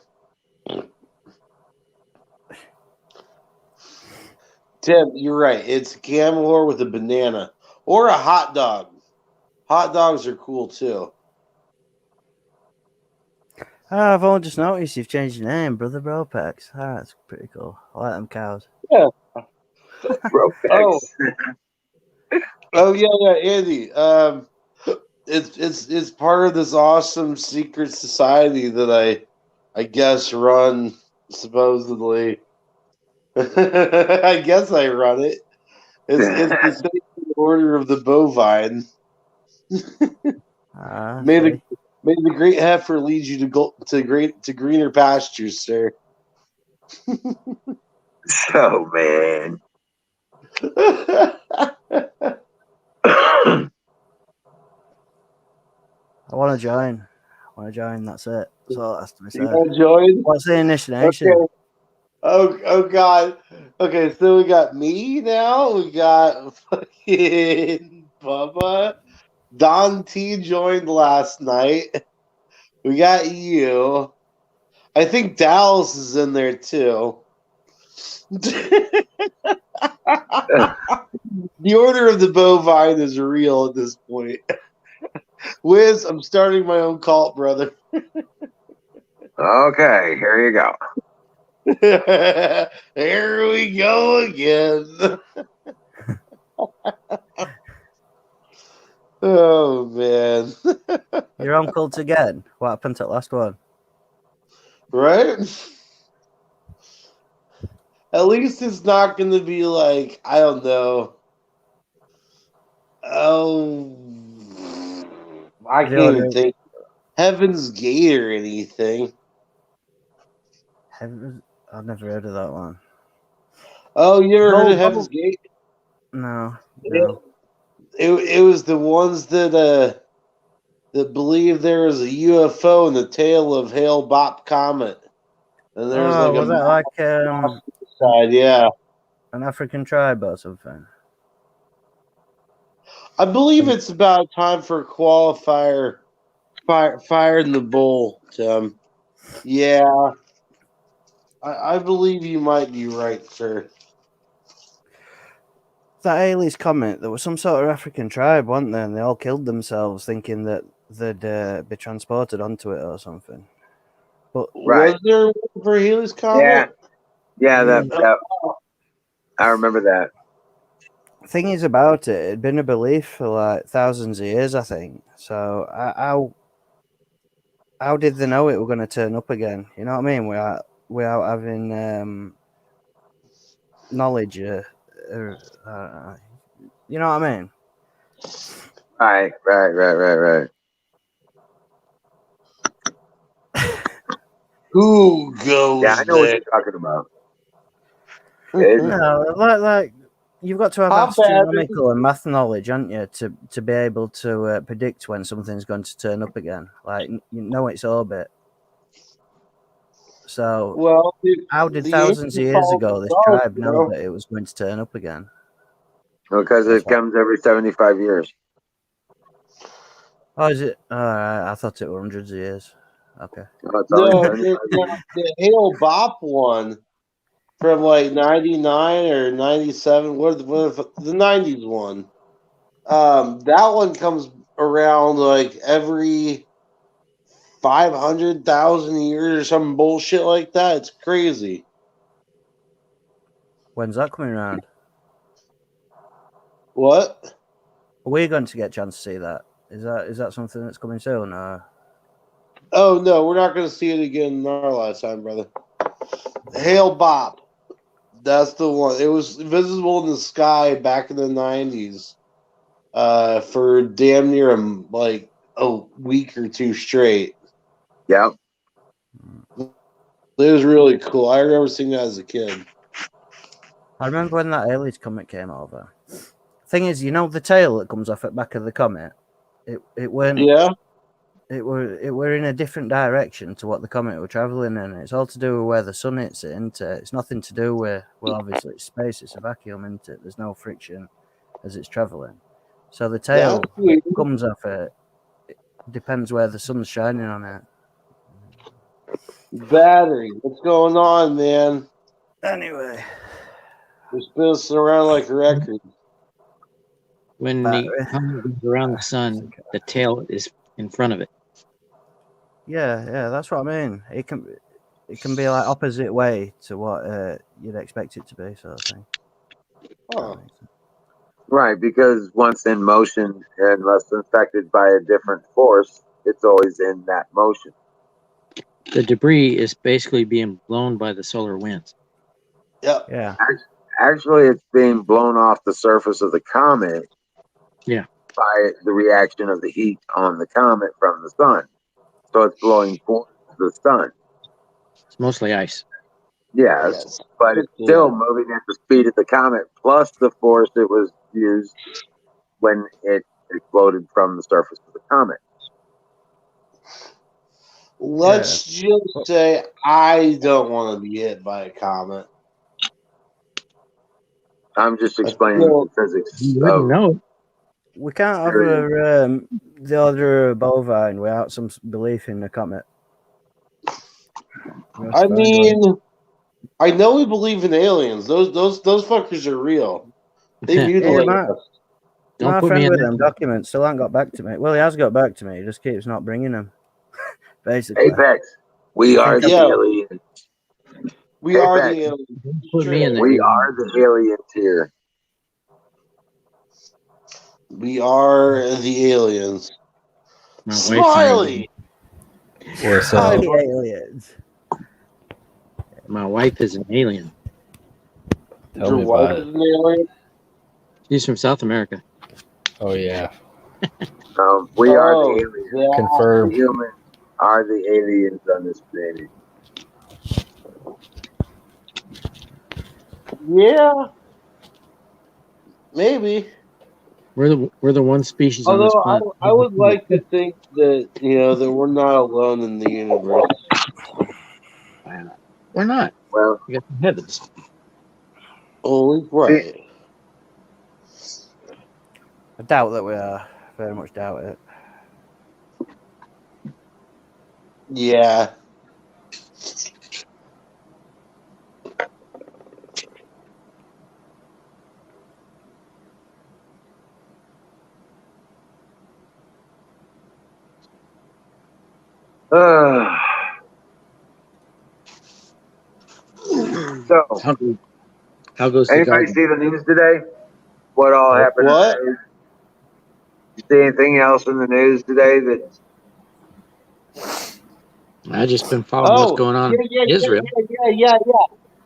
Tim, you're right. It's a cam horror with a banana or a hot dog. Hot dogs are cool too. I've only just noticed you've changed your name, Brother Bropex. That's pretty cool. I like them cows. Yeah. Bro, Oh yeah, Andy. It's part of this awesome secret society that I guess run supposedly. I guess I run it. It's the Sacred Order of the Bovine. May the great heifer lead you to greener pastures, sir. So man. I want to join. That's it. That's all that has to be You said. want to join? What's the initiation? Okay. Oh God. Okay, so we got me now. We got fucking Bubba. Don T joined last night. We got you. I think Dallas is in there too. The Order of the Bovine is real at this point. Wiz, I'm starting my own cult, brother. Okay, here you go. Here we go again. Oh man. You're on cult again. What happened to the last one? Right? At least it's not going to be like, I don't know. Oh, I can't even think. Heaven's Gate or anything. I've never heard of that one. Oh, you ever heard of Heaven's Gate? No. It was the ones that believed there was a UFO in the tail of Hale Bopp Comet. And there was was that like side, yeah. An African tribe or something? I believe it's about time for a qualifier fire in the bowl, Tim. Yeah, I believe you might be right, sir. That Ailey's comment, there was some sort of African tribe, weren't there? And they all killed themselves thinking that they'd be transported onto it or something. But Right. Was there one for Haley's Yeah. comment? Yeah. That I remember that. thing is about it, it'd been a belief for like thousands of years, I think. So how did they know it were going to turn up again? You know what I mean? Without having knowledge. You know what I mean? Right. Who Yeah, I goes know what there? you're talking about. It, No, like you've got to have How bad is astronomical and math knowledge, haven't you, to be able to predict when something's going to turn up again? Like you know its orbit. So Well, how did the thousands of ancient years called the ago this stars, tribe know bro. that it was going to turn up again? because That's it what. comes every 75 years. Oh, is it? All right, I thought it were hundreds of years. Okay. Oh, it's always No, 75 years. the Hale Bop one from like '99 or '97. What the '90s one? That one comes around like every 500,000 years or some bullshit like that. It's crazy. When's that coming around? What? Are we going to get a chance to see that? Is that something that's coming soon? Or? Oh no, we're not going to see it again in our lifetime, brother. Hale Bop. That's the one. It was visible in the sky back in the '90s, for damn near like a week or two straight. Yep. It was really cool. I remember seeing that as a kid. I remember when that aliens comet came over. Thing is, you know the tail that comes off at back of the comet. It weren't. Yeah, It were in a different direction to what the comet were traveling in. It's all to do with where the sun hits it, isn't it? It's nothing to do with, well, obviously it's space. It's a vacuum, isn't it? There's no friction as it's traveling. So the that's tail that weird. comes off it depends where the sun's shining on it. Battery. What's going on, man? Anyway, We're spinning around like a record. When the battery. comet goes around the sun, the tail is in front of it. Yeah, that's what I mean. It can be like opposite way to what you'd expect it to be, sort of thing. Huh. Right, because once in motion, unless affected by a different force, it's always in that motion. The debris is basically being blown by the solar winds. Yep. Yeah. Actually, it's being blown off the surface of the comet. Yeah. By the reaction of the heat on the comet from the sun. So it's blowing towards the sun. It's mostly ice. Yes, but it's still moving at the speed of the comet plus the force it was used when it exploded from the surface of the comet. Let's just say I don't want to be hit by a comet. I'm just explaining the physics. You wouldn't know. We can't have the order of bovine without some belief in the comet. I mean, I know we believe in aliens. Those fuckers are real. They mutilate us. Don't my put friend me in with that. them documents still hasn't got back to me. Well, he has got back to me. He just keeps not bringing them. Basically. Apex, we are the aliens. We are the aliens. Put me in We are the aliens here. We are the aliens. My Smiley. What's up? Aliens. My wife is an alien. Tell me about it. An alien? She's from South America. Oh yeah. We are the aliens. Yeah. Confirmed. The humans are the aliens on this planet. Yeah. Maybe. We're the one species on this Although planet. I would like to think that that we're not alone in the universe. We're not. Well, we got the heavens. Oh, right. I doubt that we are. Very much doubt it. Yeah. So, How goes the anybody garden? see the news today? What all happened What? in the news? You see anything else in the news today that I just been following what's going on in Israel. Yeah.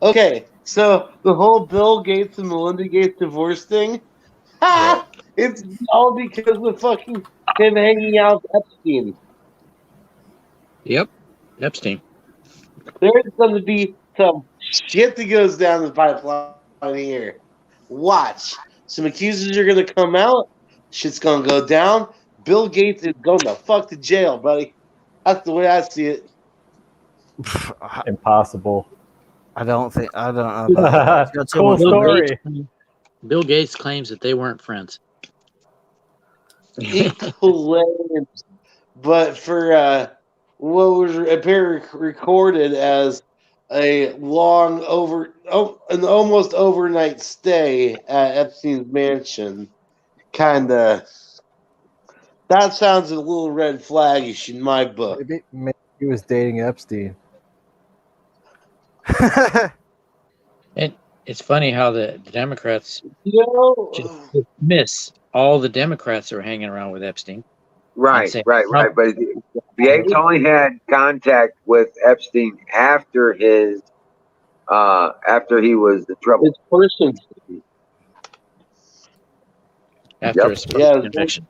Okay, so the whole Bill Gates and Melinda Gates divorce thing, it's all because of fucking him hanging out with Epstein. Yep, Epstein. There's going to be some shit that goes down the pipeline here. Watch. Some accusers are going to come out. Shit's going to go down. Bill Gates is going to fuck to jail, buddy. That's the way I see it. Impossible. I don't know about that. He's got too Cool much Bill money. story. Gates, Bill Gates claims that they weren't friends. It's hilarious. But for what was apparently recorded as a an almost overnight stay at Epstein's mansion, kind of that sounds a little red flaggish in my book. Maybe he was dating Epstein. And it's funny how the Democrats You just know, dismiss all the Democrats that were hanging around with Epstein. right. But Yates only had contact with Epstein after he was in trouble. it's person. After Yep. his Yeah, conviction.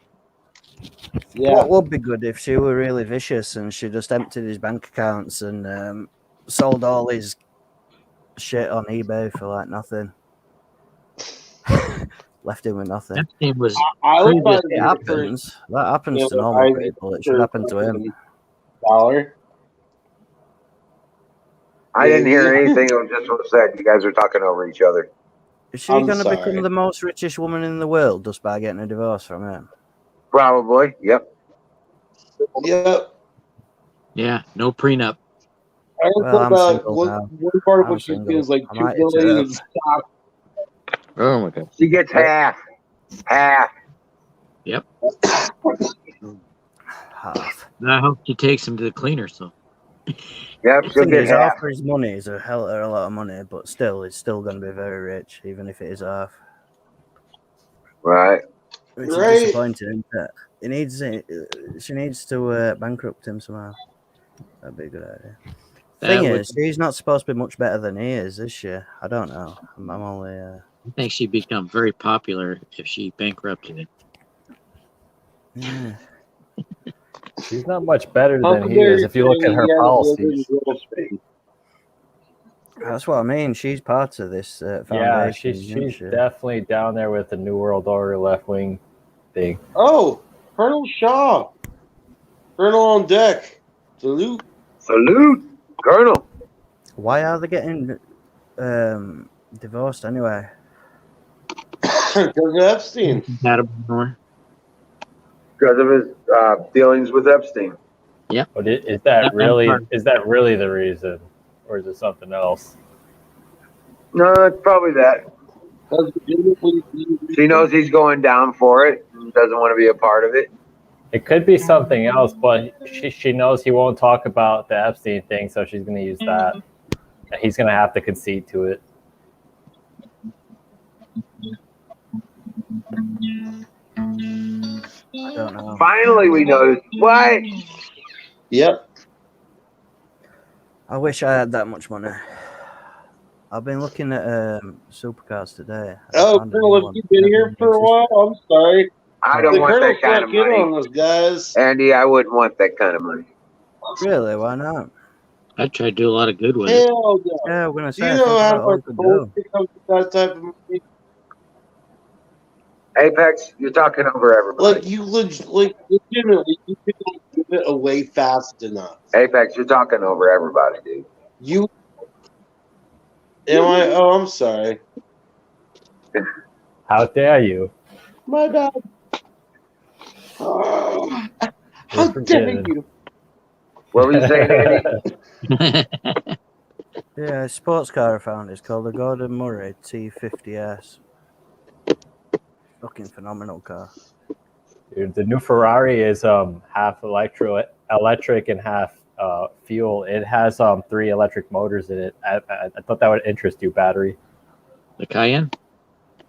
yeah. What would be good if she were really vicious and she just emptied his bank accounts and sold all his shit on eBay for like nothing. Left him with nothing. Epstein was I would buy It happens. That happens you to know, normal I- people. It should happen to him. dollar. I didn't hear anything. It was just what said. You guys are talking over each other. Is she I'm going to sorry. become the most richest woman in the world just by getting a divorce from him? Probably. Yep. Yep. yeah, no prenup. I Well, don't I'm know about single one now. part of I'm what she single. is like I $2 might hit billion her in stock. Oh my god. She gets half. Half. Yep. Half. I hope she takes him to the cleaner. So Yep. The She'll thing get is, half. half for his money is a lot of money, but still, he's still going to be very rich, even if it is half. Right. Which is Right. disappointing, isn't it? She needs to bankrupt him somehow. That'd be a good idea. Thing is, she's not supposed to be much better than he is she? I don't know. I'm only. I think she'd become very popular if she bankrupted him. Yeah. She's not much better than he is if you look at her policies. That's what I mean. She's part of this foundation. Yeah, isn't she's she? definitely down there with the New World Order left wing thing. Oh, Colonel Shaw. Colonel on deck. Salute. Salute, Colonel. Why are they getting divorced anyway? Because of Epstein. Compatible. Because of his dealings with Epstein. But is that really the reason, or is it something else? No, it's probably that. She knows he's going down for it and doesn't want to be a part of it. It could be something else, but she knows he won't talk about the Epstein thing, so she's going to use that. And he's going to have to concede to it. I don't know. Finally, we noticed. What? Yep. I wish I had that much money. I've been looking at supercars today. Oh, Colonel, have you been here for a while? I'm sorry. I don't want that kind of money. On us, guys. Andy, I wouldn't want that kind of money. Really? Why not? I try to do a lot of good with it. Hell no. Yeah, we're gonna Do say. you know how much could gold do. comes with that type of money? Apex, you're talking over everybody. Like, legitimately, you couldn't give it away fast enough. Apex, you're talking over everybody, dude. You. Am I? Oh, I'm sorry. How dare you? My bad. Oh, how dare you? What were you saying, Andy? Yeah, a sports car I found. It's called the Gordon Murray T50S. Fucking phenomenal car. Dude, the new Ferrari is half electric and half fuel. It has 3 electric motors in it. I thought that would interest you, battery. The Cayenne?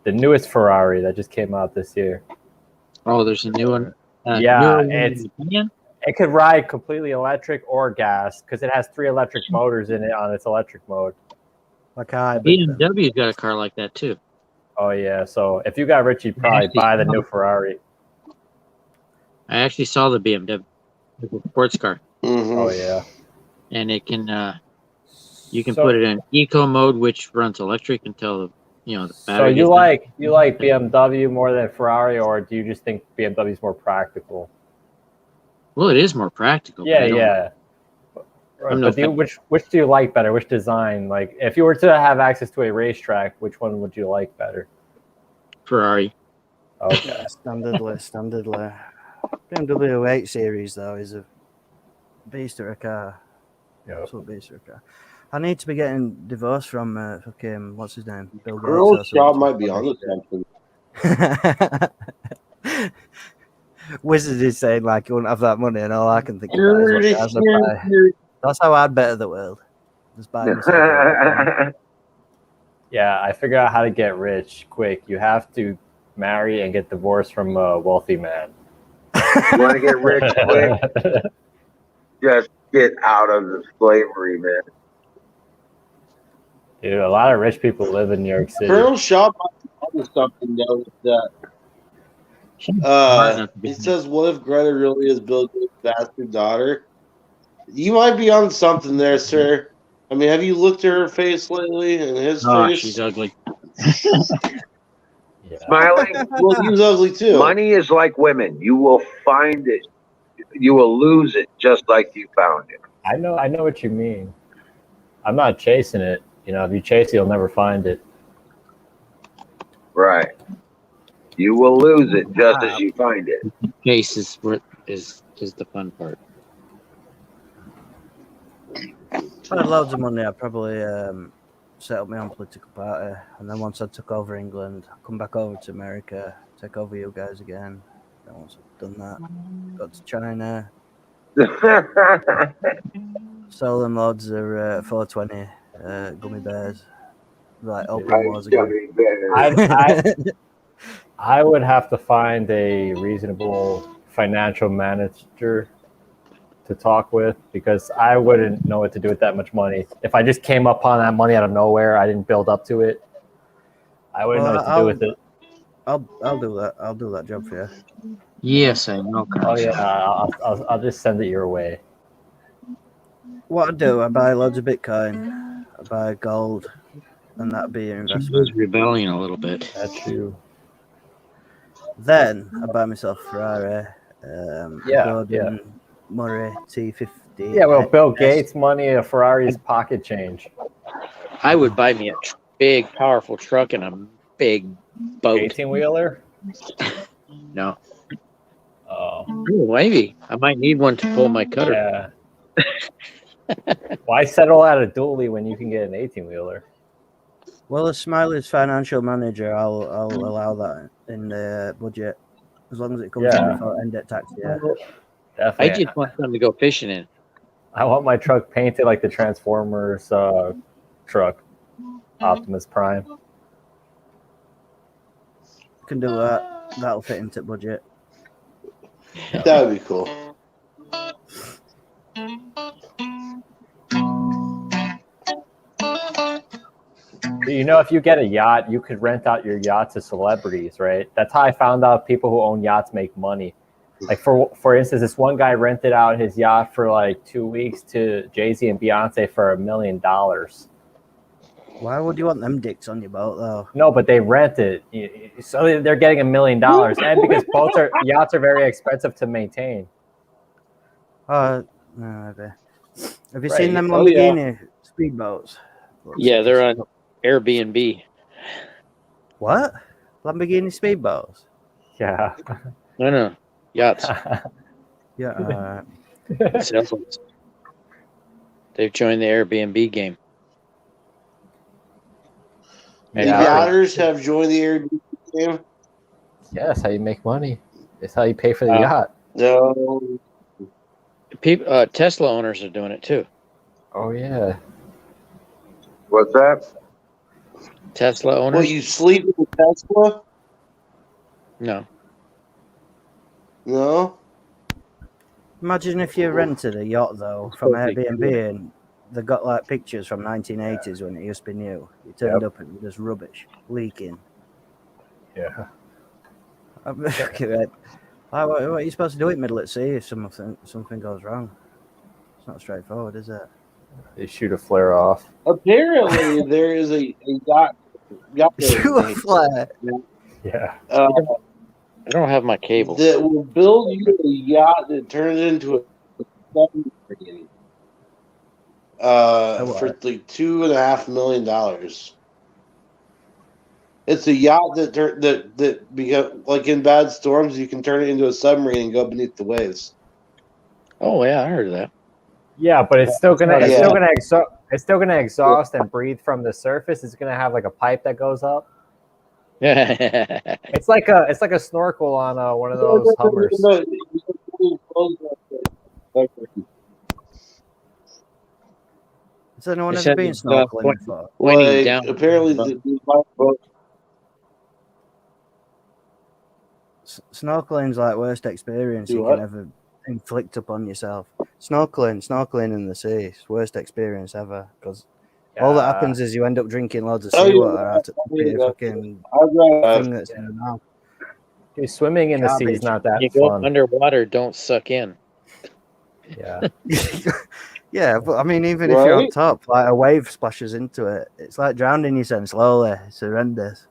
The newest Ferrari that just came out this year. Oh, there's a new one. Yeah, newer one it's- than the Cayenne? It could ride completely electric or gas because it has 3 electric motors in it on its electric mode. Like a hybrid. then. BMW's got a car like that too. Oh yeah, so if you got rich, you'd probably Actually, buy the new Ferrari. I actually saw the BMW, the sports car, Mhm. Oh yeah. and it can you can So- put it in eco mode, which runs electric until the So battery. you gets like BMW more than Ferrari, or do you just think BMW is more practical? done. Well, it is more practical. but Yeah, I don't- yeah. I'm no But which do you like better? Which design? Like, if you were to have access to a racetrack, which one would you like better? Ferrari. Okay. Standardly. BMW 8 Series, though, is a beast of a car. Yep. Absolute beast of a car. I need to be getting divorced from fucking, what's his name? Bill Gates. Earl or Shaw something. might be on the something. Wizard is saying like you wouldn't have that money, and all I can think about is what cars I buy. That's how I'd better the world. Just buy myself. a- Yeah, I figured out how to get rich quick. You have to marry and get divorced from a wealthy man. You want to get rich quick? Just get out of the slavery, man. Dude, a lot of rich people live in New York City. Colonel Shaw might be on to something though with that. He says, "What if Greta really is Bill Gates' bastard daughter?" You might be on something there, sir. I mean, have you looked at her face lately and his Oh, face? she's ugly. Yeah. Smiling, Well, he was ugly too. money is like women. You will find it. You will lose it just like you found it. I know what you mean. I'm not chasing it. You know, if you chase it, you'll never find it. Right. You will lose it just as you find it. Case is what is the fun part. If I had loads of money, I'd probably set up my own political party, and then once I took over England, come back over to America, take over you guys again. Then once I've done that, go to China, sell them loads of 420 gummy bears, like open wars again. I would have to find a reasonable financial manager to talk with because I wouldn't know what to do with that much money. If I just came upon that money out of nowhere, I didn't build up to it. I wouldn't know what to do with it. I'll do that. I'll do that job for you. Yes, I know. Oh yeah, I'll just send it your way. What I do, I buy loads of Bitcoin, I buy gold, and that'd be your She investment. was rebelling a little bit. That's you. Then I buy myself a Ferrari, Yeah, Gordon Murray T50. Yeah, well, Bill S. Gates' money, a Ferrari's pocket change. I would buy me a big, powerful truck and a big boat. 18-wheeler? No. Oh, Ooh, maybe. I might need one to pull my cutter. yeah. Why settle at a dually when you can get an 18-wheeler? Well, as Smiley's financial manager, I'll allow that in the budget as long as it comes in before end of tax year. I Definitely. just want something to go fishing in. I want my truck painted like the Transformers truck, Optimus Prime. Can do that. That'll fit into budget. That would be cool. You know, if you get a yacht, you could rent out your yacht to celebrities, right? That's how I found out people who own yachts make money. Like for instance, this one guy rented out his yacht for like 2 weeks to Jay-Z and Beyonce for $1 million. Why would you want them dicks on your boat, though? No, but they rent it, so they're getting $1 million, and because yachts are very expensive to maintain. No, maybe. Have you Right. seen them Oh, yeah. Lamborghini speedboats? Yeah, they're on Airbnb. What? Lamborghini speedboats? Yeah. No. Yachts. Yeah. Sailboats. They've joined the Airbnb game. The Yeah. yachters have joined the Airbnb game. Yeah, that's how you make money. It's how you pay for the Wow. yacht. No. People, Tesla owners are doing it too. Oh yeah. What's that? Tesla owners? What, you sleep in a Tesla? No. No. Imagine if you rented a yacht though from Airbnb and they got like pictures from 1980s when it used to be new. You turned up and it was rubbish, leaking. Yeah. What are you supposed to do in middle at sea if something goes wrong? It's not straightforward, is it? They shoot a flare off. Apparently, there is a yacht. Shoot a flare. Yeah. I don't have my cable. That will build you a yacht that turns into a submarine. For like $2.5 million. It's a yacht that because like in bad storms you can turn it into a submarine and go beneath the waves. Oh yeah, I heard of that. Yeah, but it's still gonna Yeah. it's still gonna exhaust and breathe from the surface. It's gonna have like a pipe that goes up. Yeah. It's like a snorkel on one of those Hummers. Has anyone It ever said been it's, snorkeling pointing- before? pointing Like down. apparently Snorkeling's like worst experience Do you what? can ever inflict upon yourself. Snorkeling in the sea, it's worst experience ever because all that happens is you end up drinking loads of seawater out of the fucking thing that's in the mouth. Dude, swimming in the sea is Garbage. not that You go fun. underwater, don't suck in. Yeah. Yeah, but I mean, even if you're on Right? top, like a wave splashes into it, it's like drowning yourself slowly. It's horrendous.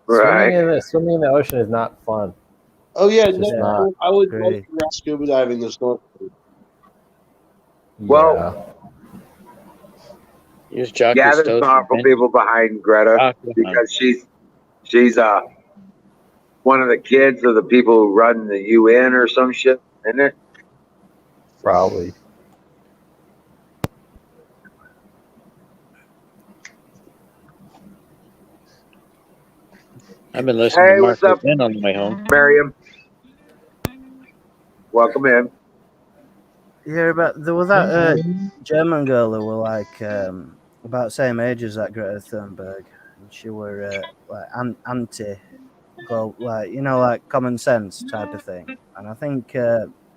Right. Swimming in the ocean is not fun. Oh yeah, It's just not. I would Great. love to go scuba diving this snorkel. Well, Use Jocko gather Stove's thoughtful invention. people behind Greta because she's one of the kids of the people who run the UN or some shit, isn't it? Probably. I've been listening Hey, to Mark what's up, Levin on the way home. Miriam? Welcome in. Yeah, but there was that German girl who were like about same age as that Greta Thunberg, and she were like anti, like like common sense type of thing. And I think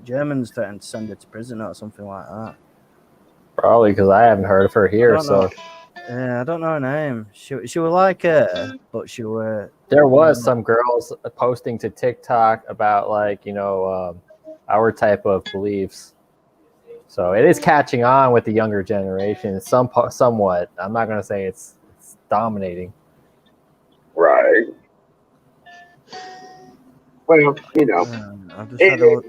Germans threatened to send her to prison or something like that. Probably because I haven't heard of her I here. don't So know. Yeah, I don't know her name. She were like her, but she were. there was some girls posting to TikTok about like our type of beliefs. So it is catching on with the younger generation, somewhat. I'm not gonna say it's dominating. Right. Well, I've just had a look.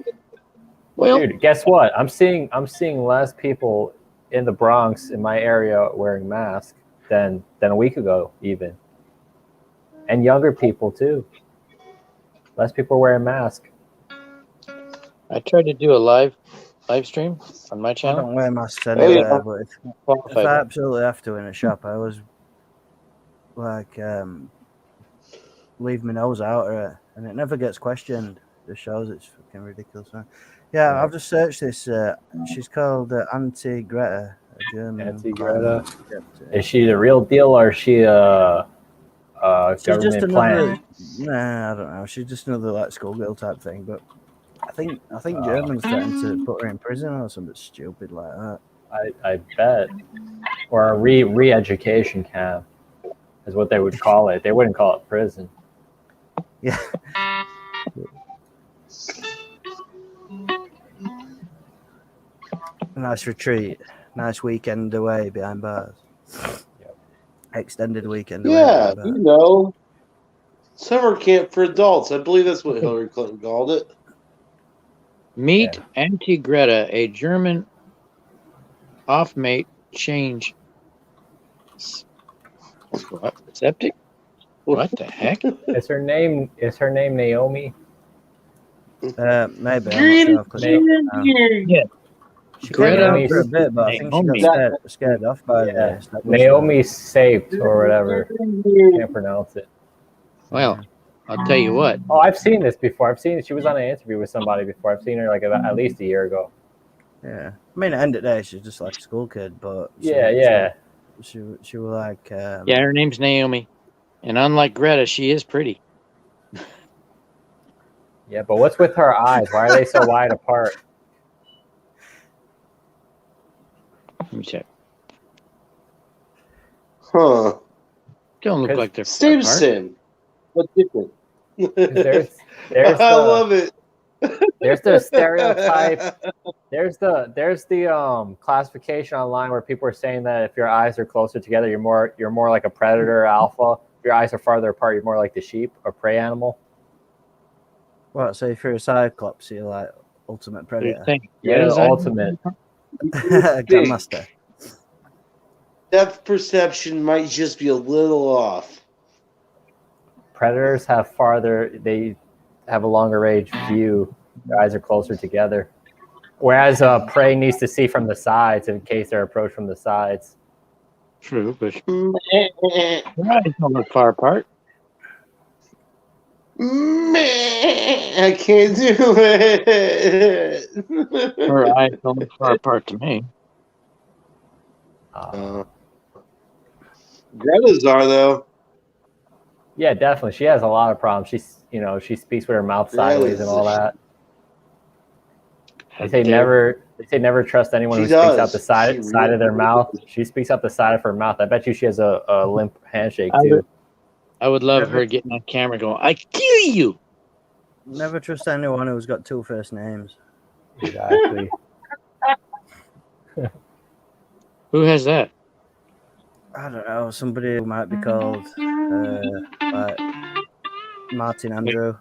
Well, Dude, guess what? I'm seeing less people in the Bronx in my area wearing masks than a week ago, even, and younger people too. Less people wearing masks. I tried to do a live stream on my I channel. don't wear masks yeah. anywhere, but if I Qualified. absolutely have to in a shop, I always like leave my nose out of it, and it never gets questioned. It shows it's fucking ridiculous. Man. Yeah, I've just searched this. She's called Auntie Greta, a German. Auntie Greta. climate Is she the real deal, or is she a She's just government another. plant? Nah, I don't know. She's just another like schoolgirl type thing. But I think Germans threatened to put her in prison or something stupid like that. I bet, or a re-education camp is what they would call it. They wouldn't call it prison. Yeah. Nice retreat, nice weekend away behind bars. Yep. Extended weekend away. Yeah, behind bars. summer camp for adults. I believe that's what Hillary Clinton called it. Meet Auntie Greta, a German off-mate change. What? Septic? What the heck? Is her name Naomi? Maybe. I'm not sure. Yeah. She came Greta around for a bit, but I think she Naomi. got scared off by the establishment. Naomi Saped or whatever. Can't pronounce it. Well, I'll tell you what. Oh, I've seen this before. She was on an interview with somebody before. I've seen her like at least a year ago. Yeah, I mean, at the end of the day, she's just like a school kid, but Yeah. she was like, Yeah, her name's Naomi, and unlike Greta, she is pretty. Yeah, but what's with her eyes? Why are they so wide apart? Let me check. Huh. Don't look 'Cause- like they're Same, apart. same. But different. 'Cause there's I love it. there's the stereotype. There's the classification online where people are saying that if your eyes are closer together, you're more like a predator or alpha. If your eyes are farther apart, you're more like the sheep or prey animal. what? So if you're a cyclops, you're like ultimate Do you predator, think Yeah, Greta's the eyes- ultimate. grandmaster. Depth perception might just be a little off. Predators they have a longer range view. Their eyes are closer together. Whereas prey needs to see from the sides in case they're approached from the sides. True, but her eyes don't look far apart. I can't do it. Her eyes don't look far apart to me. Greta's are though. Yeah, definitely. She has a lot of problems. She speaks with her mouth sideways and all that. They say never trust anyone She who speaks out does. the side She side of their really mouth. does. She speaks out the side of her mouth. I bet you she has a limp handshake too. I would love her getting on camera going, "I kill you." Never trust anyone who's got two first names. Exactly. Who has that? I don't know. Somebody who might be called like Martin Andrew.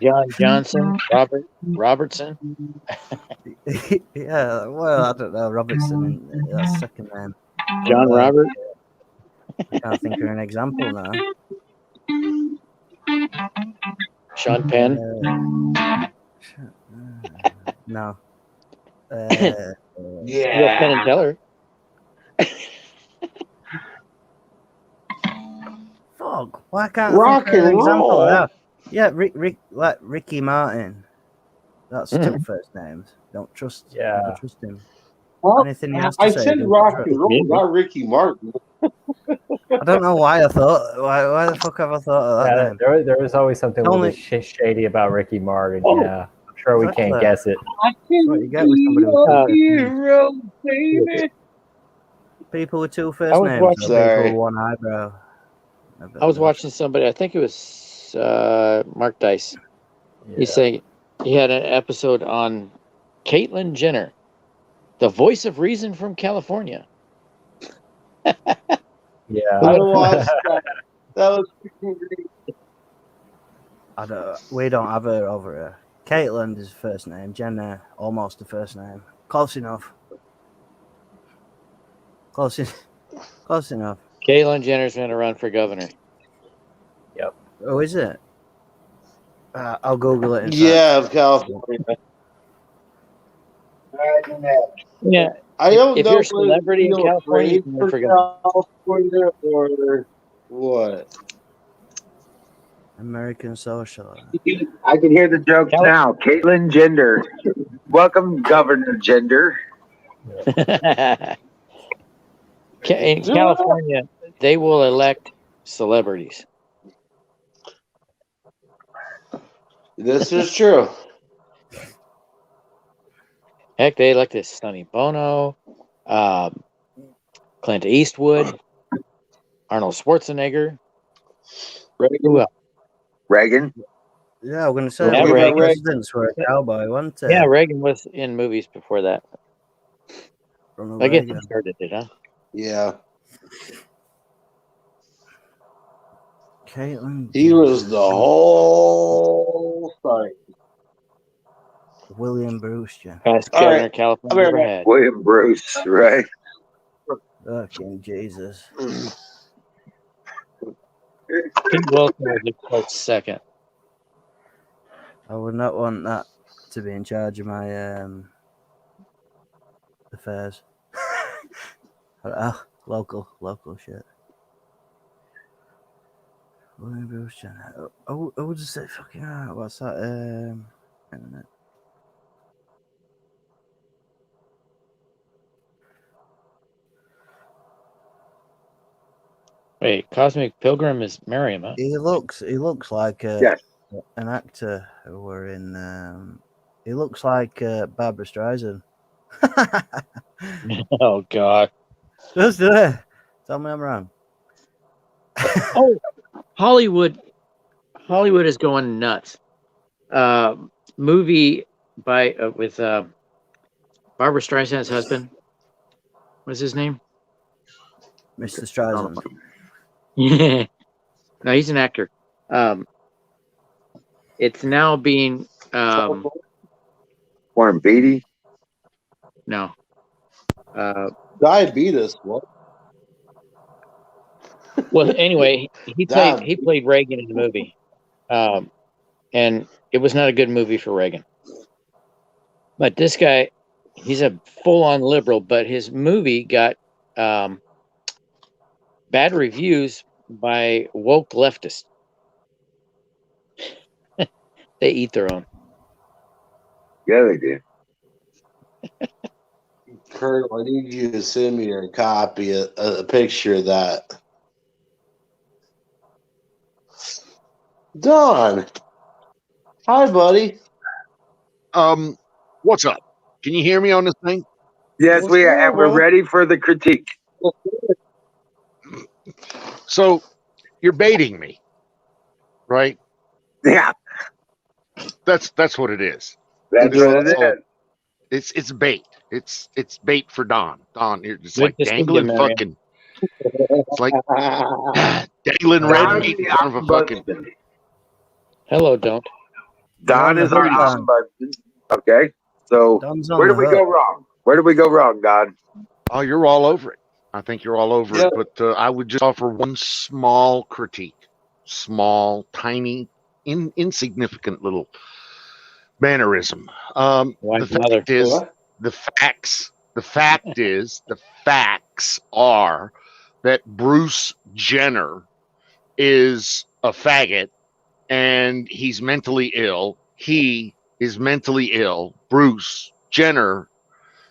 John Johnson, Robertson. Yeah, well, I don't know. Robertson, that's second name. John But, Robert. I can't think of an example now. Sean Penn. No. Yeah, Penn and Teller. Fuck! Why can't Rock I think of an and example roll. now? Yeah, like Ricky Martin. That's two first names. Don't trust. Yeah. Never trust him. Well, Anything he has to I say, said don't rock trust. and roll, not Ricky Martin. I don't know why I thought. Why the fuck have I thought of that Yeah, name? there was always something a little Only- bit shady about Ricky Martin. Oh. Yeah, I'm sure we can't Exactly. guess it. I can What you get with somebody with two first names. hero, baby. People with two I first was names, watching- or people Sorry. with one eyebrow. I was watching somebody. I think it was Mark Dice. Yeah. He's saying he had an episode on Caitlyn Jenner, the voice of reason from California. Yeah. I watched that. That was freaking great. We don't have her over here. Caitlin is first name. Jenna, almost the first name. Close enough. Close enough. Caitlyn Jenner's going to run for governor. Oh, is it? I'll Google it. In Yeah, fact. of California. Yeah, I don't if know you're a celebrity in if you feel California, you great can run for for governor. California or what. American Social. I can hear the jokes now. Caitlyn Gender. Welcome, Governor Gender. In California, they will elect celebrities. This is true. Heck, they elected Sonny Bono, Clint Eastwood, Arnold Schwarzenegger. Who else? Reagan. Yeah, I'm gonna say Yeah, one of the Reagan. presidents were a cowboy, wasn't it? Yeah, Reagan was in movies before that. Ronald I guess Reagan. he started it, huh? Yeah. Caitlin. He was the whole thing. William Bruce, Jen. Best All governor right. California ever had. William Bruce, right? Fucking Jesus. Pete Wilson was a close second. I would not want that to be in charge of my affairs. Local shit. William Bruce, Jen. I would just say fucking what's that? Wait a minute. Wait, Cosmic Pilgrim is Miriam, huh? He looks like Yes. an actor who were in. He looks like Barbara Streisand. Oh God. Just do it. Tell me I'm wrong. Oh, Hollywood is going nuts. Movie by with Barbara Streisand's husband. What's his name? Mr. Streisand. Yeah. No, he's an actor. It's now being Warren Beatty. no. Diabetes. What? Well, anyway, he Damn. played Reagan in the movie, and it was not a good movie for Reagan. But this guy, he's a full-on liberal, but his movie got bad reviews by woke leftists. They eat their own. Yeah, they did. Kurt, I need you to send me a copy, a picture of that. Don. Hi, buddy. What's up? Can you hear me on this thing? Yes, What's we are, going and on, we're bro? ready for the critique. So you're baiting me, right? Yeah, That's what it is. that's what it So is. it's bait. It's bait for Don. Don, it's Good like to see you, dangling Marion. fucking. It's like dangling red Don meat is in front of a fucking. ombudsman. Hello, don't. Don You're is on our the hook, Don. ombudsman. Okay, so Don's on where the did we hook. go wrong? Where did we go wrong, Don? Oh, you're all over it. I think you're all over it. But I would just offer one small critique, small, tiny, insignificant little mannerism. Why The bother? fact is, What? the facts are that Bruce Jenner is a faggot and he's mentally ill. He is mentally ill. Bruce Jenner,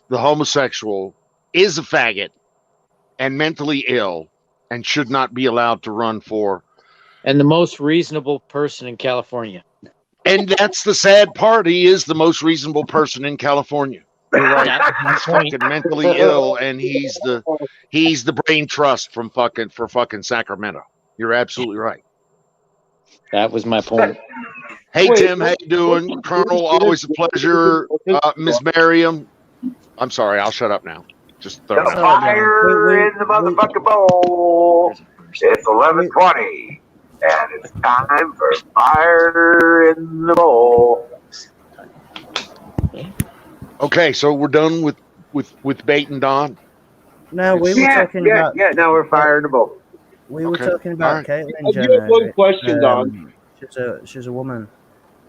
the homosexual, is a faggot and mentally ill and should not be allowed to run for. And the most reasonable person in California. And that's the sad part. He is the most reasonable person in California. You're right. He's fucking mentally ill, and he's the brain trust for fucking Sacramento. You're absolutely right. That was my point. Hey Wait, Tim, how you doing? Colonel, always a pleasure. Miss Miriam, I'm sorry, I'll shut up now. Just The throw it out. fire in the motherfucking bowl. It's 11:20, and it's time for fire in the bowl. Okay, so we're done with bait and Don. No, we were talking about. Now we're fire in the bowl. We were Okay, talking about alright. Caitlyn I do Jenner. have one question, Don. She's a woman.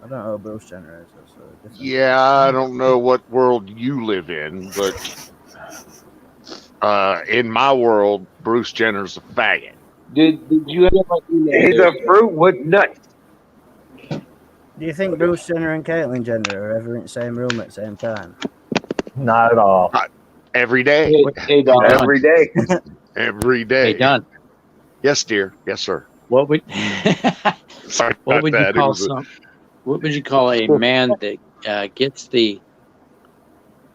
I don't know who Bruce Jenner is. That's different. Yeah, I don't know what world you live in, but in my world, Bruce Jenner's a faggot. Did you have my email? He's a fruit with nuts. Do you think Bruce Jenner and Caitlyn Jenner are ever in the same room at the same time? Not at all. Every day. Hey, Don. Every day. Every day. Hey, Don. Yes, dear. Yes, sir. What would Sorry what about would you that. call what would you call a man that gets the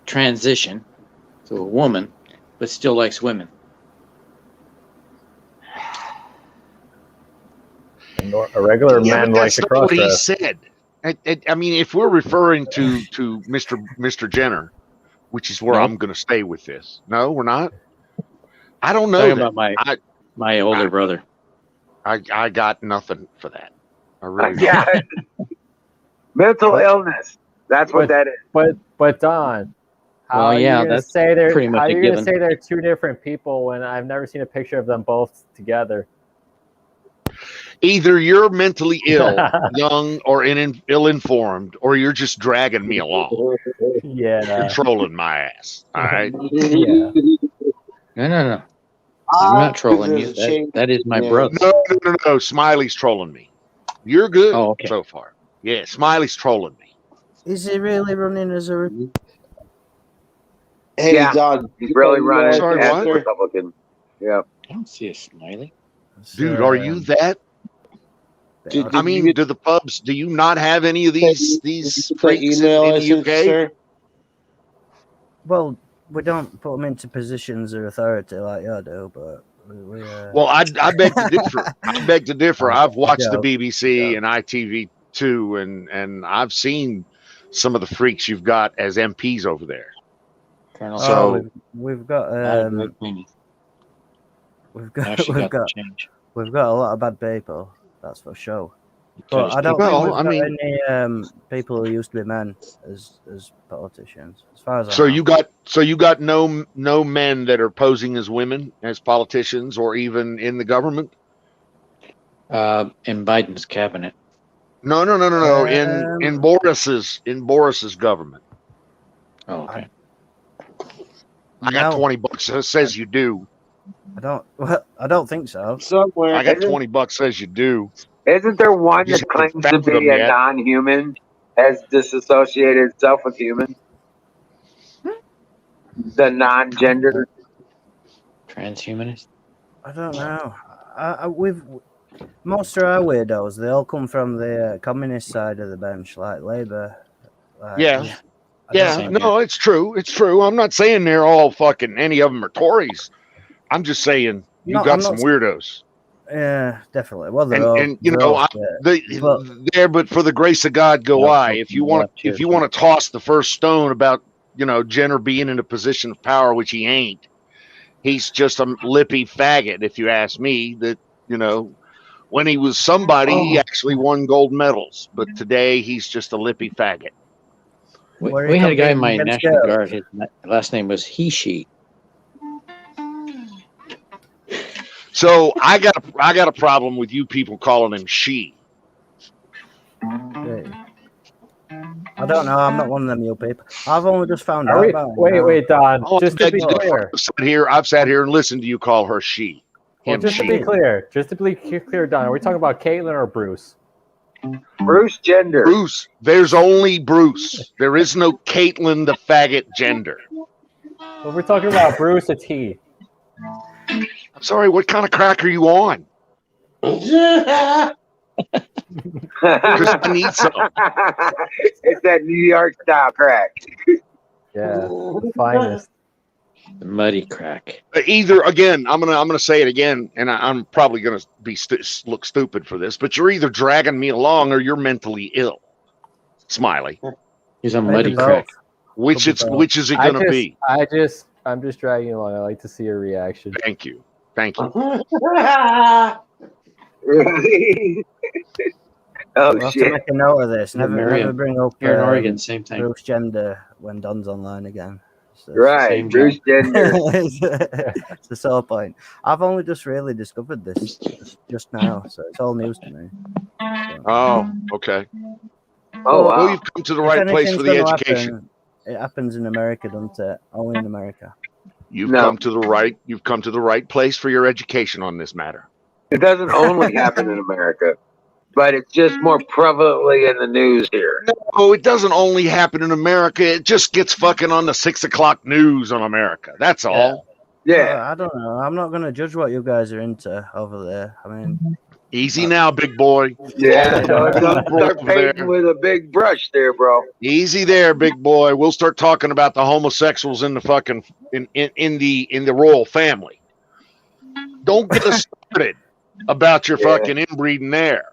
transition to a woman but still likes women? A regular man but likes that's to not what he cross said. I mean, if we're referring to Mr. Jenner, which is where No. I'm going to stay with this. No, we're not. I don't know. Talking that. about my older brother. I got nothing for that. I really don't. Yeah. Mental illness. That's what that is. But Don, how Well, are yeah, you gonna that's say they're pretty much how a are you gonna given. say they're two different people when I've never seen a picture of them both together? Either you're mentally ill, young, or ill-informed, or you're just dragging me along, Yeah. controlling my ass. All right. Yeah. No. I'm not trolling you. That is my brother. No. Smiley's trolling me. You're good Oh, okay. so far. Yeah, Smiley's trolling me. Is he really running as a? Hey, Yeah. Don. He's really running Sorry, as what? a Republican. Yeah. I don't see a smiley. Dude, are you that? I mean, do the pubs? Do you not have any of these freaks in the UK? Well, we don't put them into positions of authority like you do, but we. Well, I beg to differ. I beg to differ. I've watched the joke. BBC and ITV2, and I've seen some of the freaks you've got as MPs over there. Colonel, So we've got we've got a lot of bad people. That's for sure. But I don't think we've got any people who used to be men as politicians, as far as I know. So you got no men that are posing as women as politicians or even in the government? In Biden's cabinet. No. In Boris's government. Oh, okay. I got $20 that says you do. I don't think so. Somewhere. I got $20 says you do. Isn't there one that claims to be a non-human, has disassociated itself with human? The non-gender transhumanist. I don't know. Most of our weirdos, they all come from the communist side of the bench, like Labour. Yeah. No, it's true. It's true. I'm not saying they're all fucking. Any of them are Tories. I'm just saying you got some weirdos. Yeah, definitely. Well, but for the grace of God, go I. If you want to toss the first stone about Jenner being in a position of power, which he ain't, he's just a lippy faggot. If you ask me, that when he was somebody, he actually won gold medals, but today he's just a lippy faggot. We had a guy in my National Guard. His last name was He-She. So I got a problem with you people calling him she. I don't know. I'm not one of them new people. I've only just found out about it. Wait, Don. Just to be clear, I've sat here and listened to you call her she. Well, just to be clear, Don, are we talking about Caitlyn or Bruce? Bruce gender. Bruce. There's only Bruce. There is no Caitlyn the faggot gender. When we're talking about Bruce, it's he. I'm sorry, what kind of crack are you on? Because I need some. It's that New York style crack. Yeah, the finest. The muddy crack. Either again, I'm gonna say it again, and I'm probably gonna be look stupid for this, but you're either dragging me along or you're mentally ill. Smiley. He's a muddy crack. Which is it gonna be? I'm just dragging you along. I like to see your reaction. Thank you. Oh shit! To make a note of this. Never bring up here in Oregon. Same thing. Bruce gender when Don's online again. So right, Bruce gender. It's the sole point. I've only just really discovered this just now, so it's all news to me. So. Oh, okay. Oh, wow. Well, you've come to the right place for the education. It happens in America, doesn't it? Only in America. You've come to the right place for your education on this matter. It doesn't only happen in America, but it's just more prevalently in the news here. No, it doesn't only happen in America. It just gets fucking on the 6 o'clock news on America. That's all. Yeah. I don't know. I'm not going to judge what you guys are into over there. I mean, easy now, big boy. Yeah, don't start painting with a big brush there, bro. Easy there, big boy. We'll start talking about the homosexuals in the fucking in the royal family. Don't get us started about your fucking inbreeding there.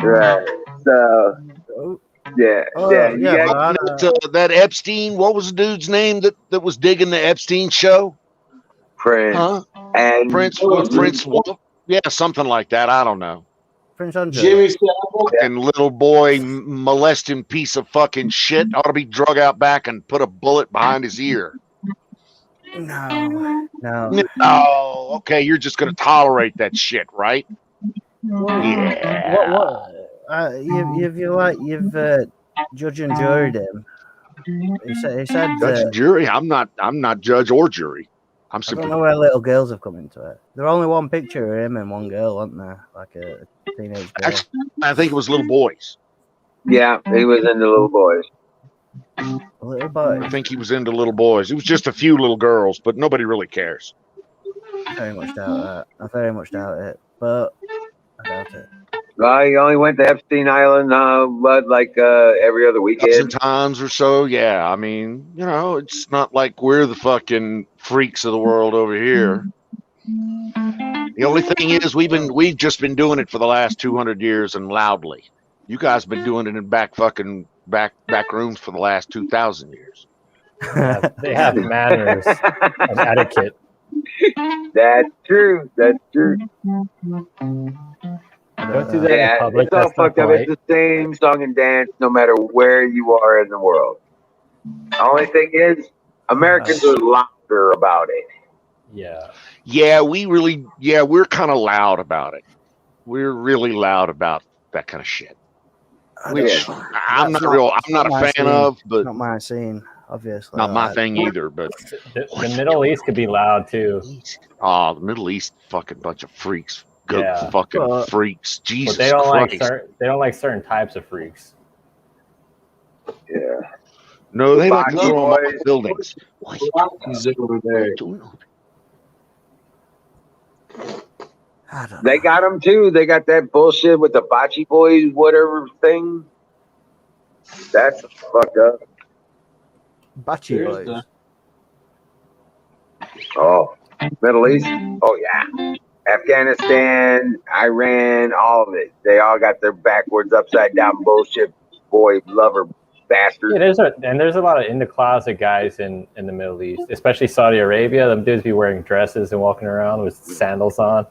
Right. So that Epstein. What was the dude's name that was digging the Epstein show? Prince. Huh? And Prince. Yeah, something like that. I don't know. Prince Andrew. Jimmy Fucking little boy molesting piece of fucking shit ought to be drug out back and put a bullet behind his ear. No. Oh, okay. You're just gonna tolerate that shit, right? Yeah. You've judge and juried him. He said judge and jury. I'm not judge or jury. I don't know where little girls have come into it. There only one picture of him and one girl, wasn't there? Like a teenage girl. Actually, I think it was little boys. Yeah, he was into little boys. Little boys. I think he was into little boys. It was just a few little girls, but nobody really cares. Very much doubt that. I very much doubt it, but I doubt it. You only went to Epstein Island, what, like every other dozen weekend? times or so. Yeah, I mean, it's not like we're the fucking freaks of the world over here. The only thing is, we've just been doing it for the last 200 years and loudly. You guys been doing it in back rooms for the last 2,000 years. Yeah, they have manners and etiquette. That's true. That's true. Don't do that in Yeah, public. it's all That's not fucked up. polite. It's the same song and dance no matter where you are in the world. The only thing is, Americans are louder about it. Yeah. Yeah, we're kind of loud about it. We're really loud about that kind of shit. Which I'm not a fan scene. of, but Not my scene, obviously. not my thing either. But The Middle East could be loud too. Oh, the Middle East, fucking bunch of freaks, Yeah. fucking freaks. Jesus But they don't Christ! they don't like certain types of freaks. Yeah. No, they like to Body throw them off boys. buildings. He's over there. I don't know. They got them too. They got that bullshit with the bocce boys, whatever thing. That's fucked up. Bachi boys. Oh, Middle East. Oh yeah, Afghanistan, Iran, all of it. They all got their backwards, upside down bullshit boy lover bastards. Yeah, there's a lot of in the closet guys in the Middle East, especially Saudi Arabia. Them dudes be wearing dresses and walking around with sandals on.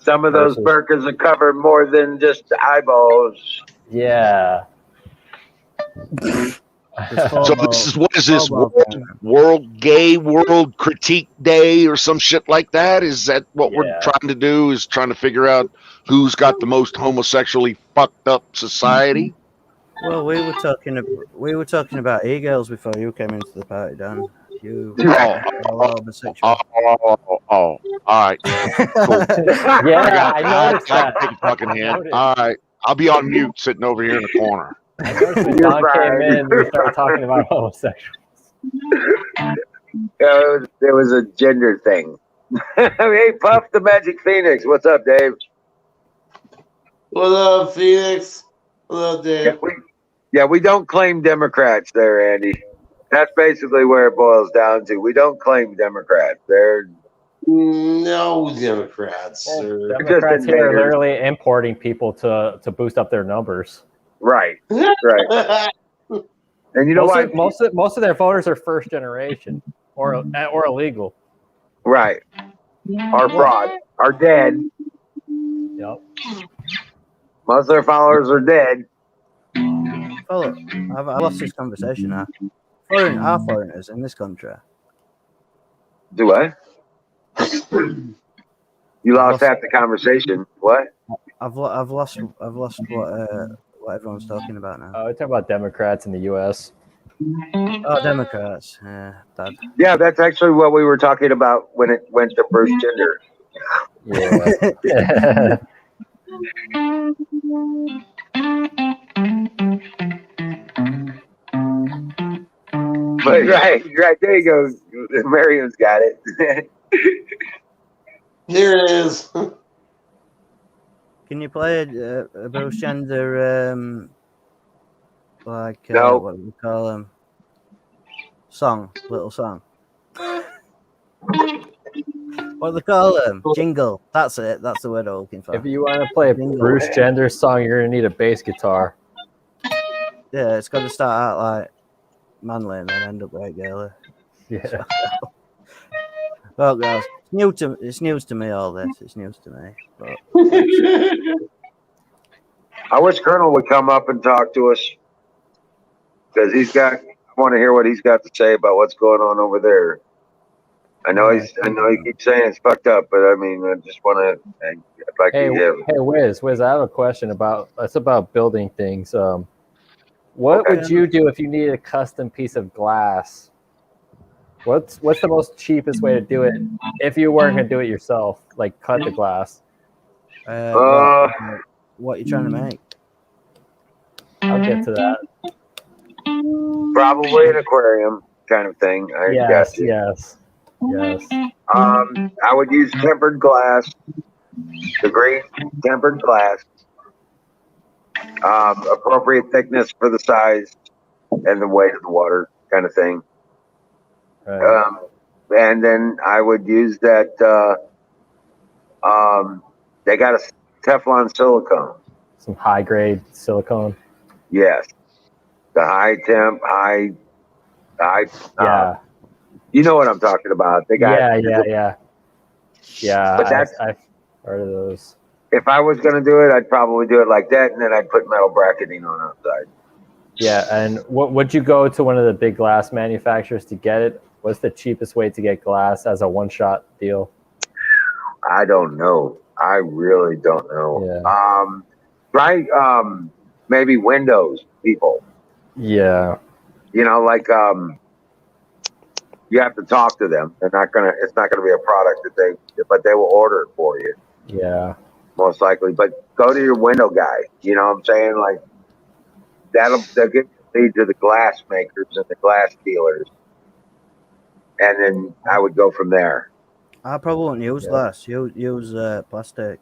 Some of those burkas are covered more than just the eyeballs. Yeah. So what is this world critique day or some shit like that? Is that what we're trying to do? Is trying to figure out who's got the most homosexually fucked up society? Well, we were talking about e-girls before you came into the party, Dan. All right. Cool. Yeah, I noticed that. Take a fucking hand. All right. I'll be on mute sitting over here in the corner. I noticed when Don came in, we started talking about homosexuals. It was a gender thing. Hey, Puff the Magic Phoenix. What's up, Dave? What up, Phoenix? What up, Dave? We don't claim Democrats there, Andy. That's basically where it boils down to. We don't claim Democrats. They're no Democrats. Democrats here are literally importing people to boost up their numbers. Right. Right. And you know what? Most of their voters are first generation or illegal. Right. Are fraud. Are dead. Yep. Most of their followers are dead. Oh, I've lost this conversation now. Are foreigners in this country? Do what? You lost half the conversation. What? I've lost what everyone's talking about now. Oh, we're talking about Democrats in the U.S. Oh, Democrats. Yeah, Dad. Yeah, that's actually what we were talking about when it went to Bruce Gender. Yeah. But right. There you go. Miriam's got it. Here it is. Can you play a Bruce Gender, No. what do we call them? Little song. What do they call them? Jingle. That's it. That's the word I'm looking for. If you want to play a Bruce Gender song, you're going to need a bass guitar. Yeah, it's got to start out like manly and then end up like girly. Yeah. Well, guys, it's news to me, all this. It's news to me. But I wish Colonel would come up and talk to us because I want to hear what he's got to say about what's going on over there. I know he keeps saying it's fucked up, but I mean, I just want to. Hey, Wiz, I have a question about building things. What would you do if you needed a custom piece of glass? What's the most cheapest way to do it if you weren't going to do it yourself, like cut the glass? What are you trying to make? I'll get to that. Probably an aquarium kind of thing. Yes. Yes. I would use tempered glass, the green tempered glass, appropriate thickness for the size and the weight of the water, kind of thing. Right. And then I would use that. They got a Teflon silicone. Some high grade silicone. Yes, the high temp, high. Yeah. You know what I'm talking about. They got. Yeah. But that's I've heard of those. if I was going to do it, I'd probably do it like that, and then I'd put metal bracketing on outside. Yeah, and would you go to one of the big glass manufacturers to get it? What's the cheapest way to get glass as a one-shot deal? I don't know. I really don't know. Yeah. Try maybe Windows people. Yeah. You know, like you have to talk to them. They're not gonna. It's not gonna be a product but they will order it for you Yeah. most likely. But go to your window guy. You know what I'm saying? Like they'll get you lead to the glass makers and the glass dealers, and then I would go from there. I probably won't use glass. Use plastic.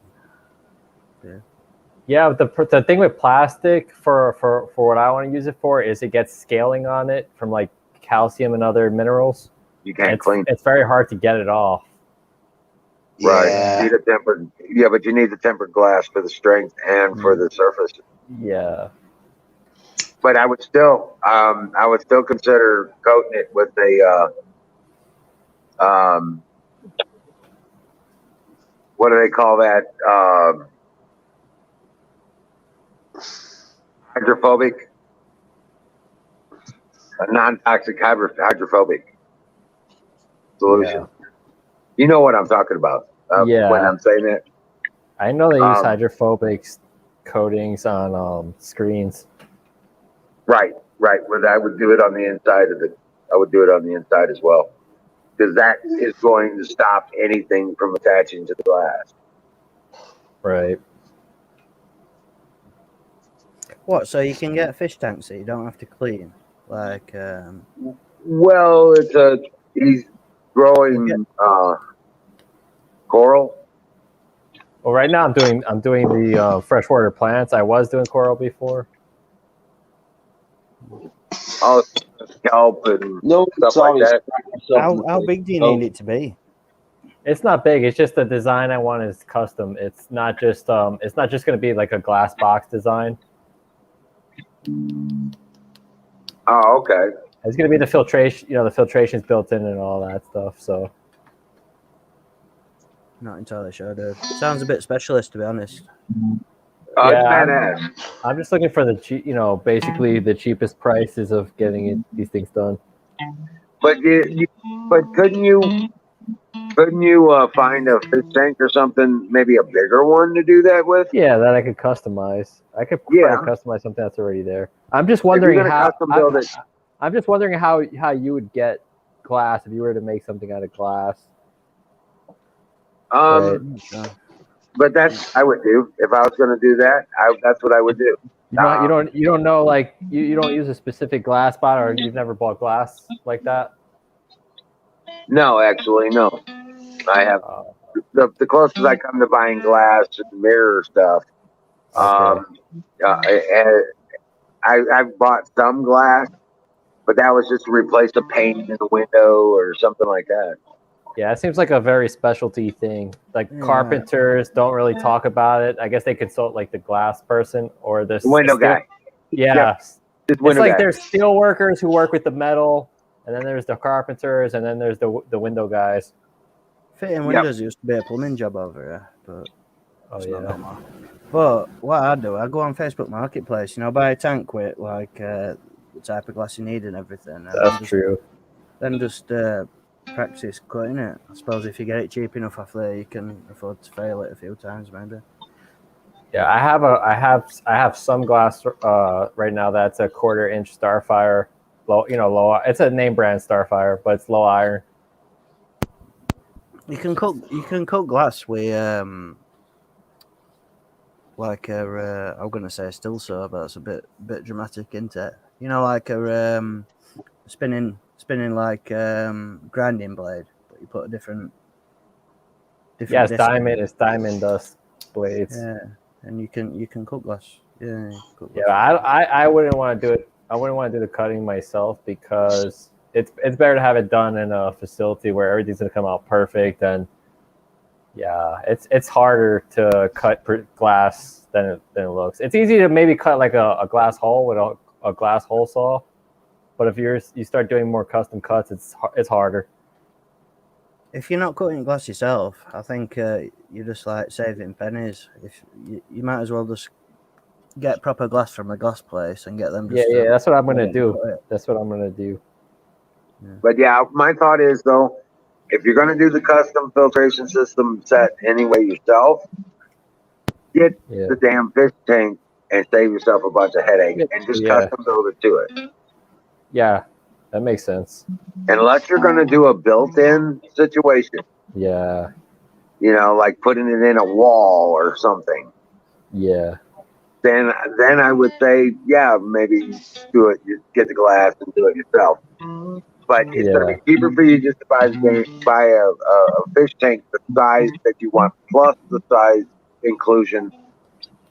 Yeah, the thing with plastic for what I want to use it for is it gets scaling on it from like calcium and other minerals. You can't clean. It's very hard to get it off. Right. Yeah. You need a tempered. Yeah, but you need the tempered glass for the strength and for the surface. Yeah. But I would still consider coating it with a what do they call that? Hydrophobic, a non-toxic hydrophobic solution. Yeah. You know what I'm talking about when I'm saying it. I know they use hydrophobic coatings on screens. Right. Well, I would do it on the inside I would do it on the inside as well, because that is going to stop anything from attaching to the glass. Right. What? So you can get a fish tank so you don't have to clean, like. Well, he's growing coral. Well, right now I'm doing the freshwater plants. I was doing coral before. Oh, kelp and No, stuff like that. How big do you need it to be? It's not big. It's just the design I want is custom. It's not just going to be like a glass box design. Oh, okay. It's going to be the filtration. You know, the filtration's built in and all that stuff. So. Not entirely sure, dude. Sounds a bit specialist, to be honest. It's badass. I'm just looking for basically the cheapest prices of getting these things done. But couldn't you find a fish tank or something, maybe a bigger one to do that with? Yeah, that I could customize. I could customize something that's already there. I'm just wondering how. I'm just wondering how you would get glass if you were to make something out of glass. Right. But that's I would do if I was going to do that. That's what I would do. You don't know, like you don't use a specific glass bot, or you've never bought glass like that. No, actually, no. I have the closest I come to buying glass and mirror stuff. And I've bought some glass, but that was just to replace a pane in the window or something like that. Yeah, it seems like a very specialty thing. Like carpenters don't really talk about it. I guess they consult like the glass person or the window guy. Yeah, yep. It's like there's steel workers who work with the metal, and then there's the carpenters, and then there's the window guys. Fitting windows used to be a plumbing job over here, but it's not no more. But what I do, I go on Facebook Marketplace, buy a tank with like the type of glass you need and everything. And that's true. Then just practice cutting it. I suppose if you get it cheap enough off there, you can afford to fail it a few times, maybe. Yeah, I have some glass right now that's a 1/4 inch Starfire, low. It's a name brand Starfire, but it's low iron. You can coat glass with like I'm gonna say a still saw, but it's a bit dramatic, isn't it? Like a spinning like grinding blade, but you put a different. Yeah, it's disc in diamond. it. It's diamond dust blades. Yeah, and you can cut glass. Yeah, you can cut glass. Yeah, I wouldn't want to do it. I wouldn't want to do the cutting myself because it's better to have it done in a facility where everything's gonna come out perfect. And yeah, it's harder to cut glass than it looks. It's easy to maybe cut like a glass hole with a glass hole saw, but if you start doing more custom cuts, it's harder. If you're not cutting glass yourself, I think you're just like saving pennies. If you might as well just get proper glass from a glass place and get them. Yeah, Just that's what I'm gonna cut do. it. That's what I'm gonna do. But yeah, my thought is though, if you're going to do the custom filtration system set anyway yourself, get Yeah. the damn fish tank and save yourself a bunch of headache and just Yeah. custom build it to it. Yeah, that makes sense. Unless you're going to do a built-in situation, Yeah. you know, like putting it in a wall or something, Yeah. then I would say, yeah, maybe do it. You get the glass and do it yourself. But it's going to be cheaper for you just to buy a fish tank the size that you want, plus the size inclusion.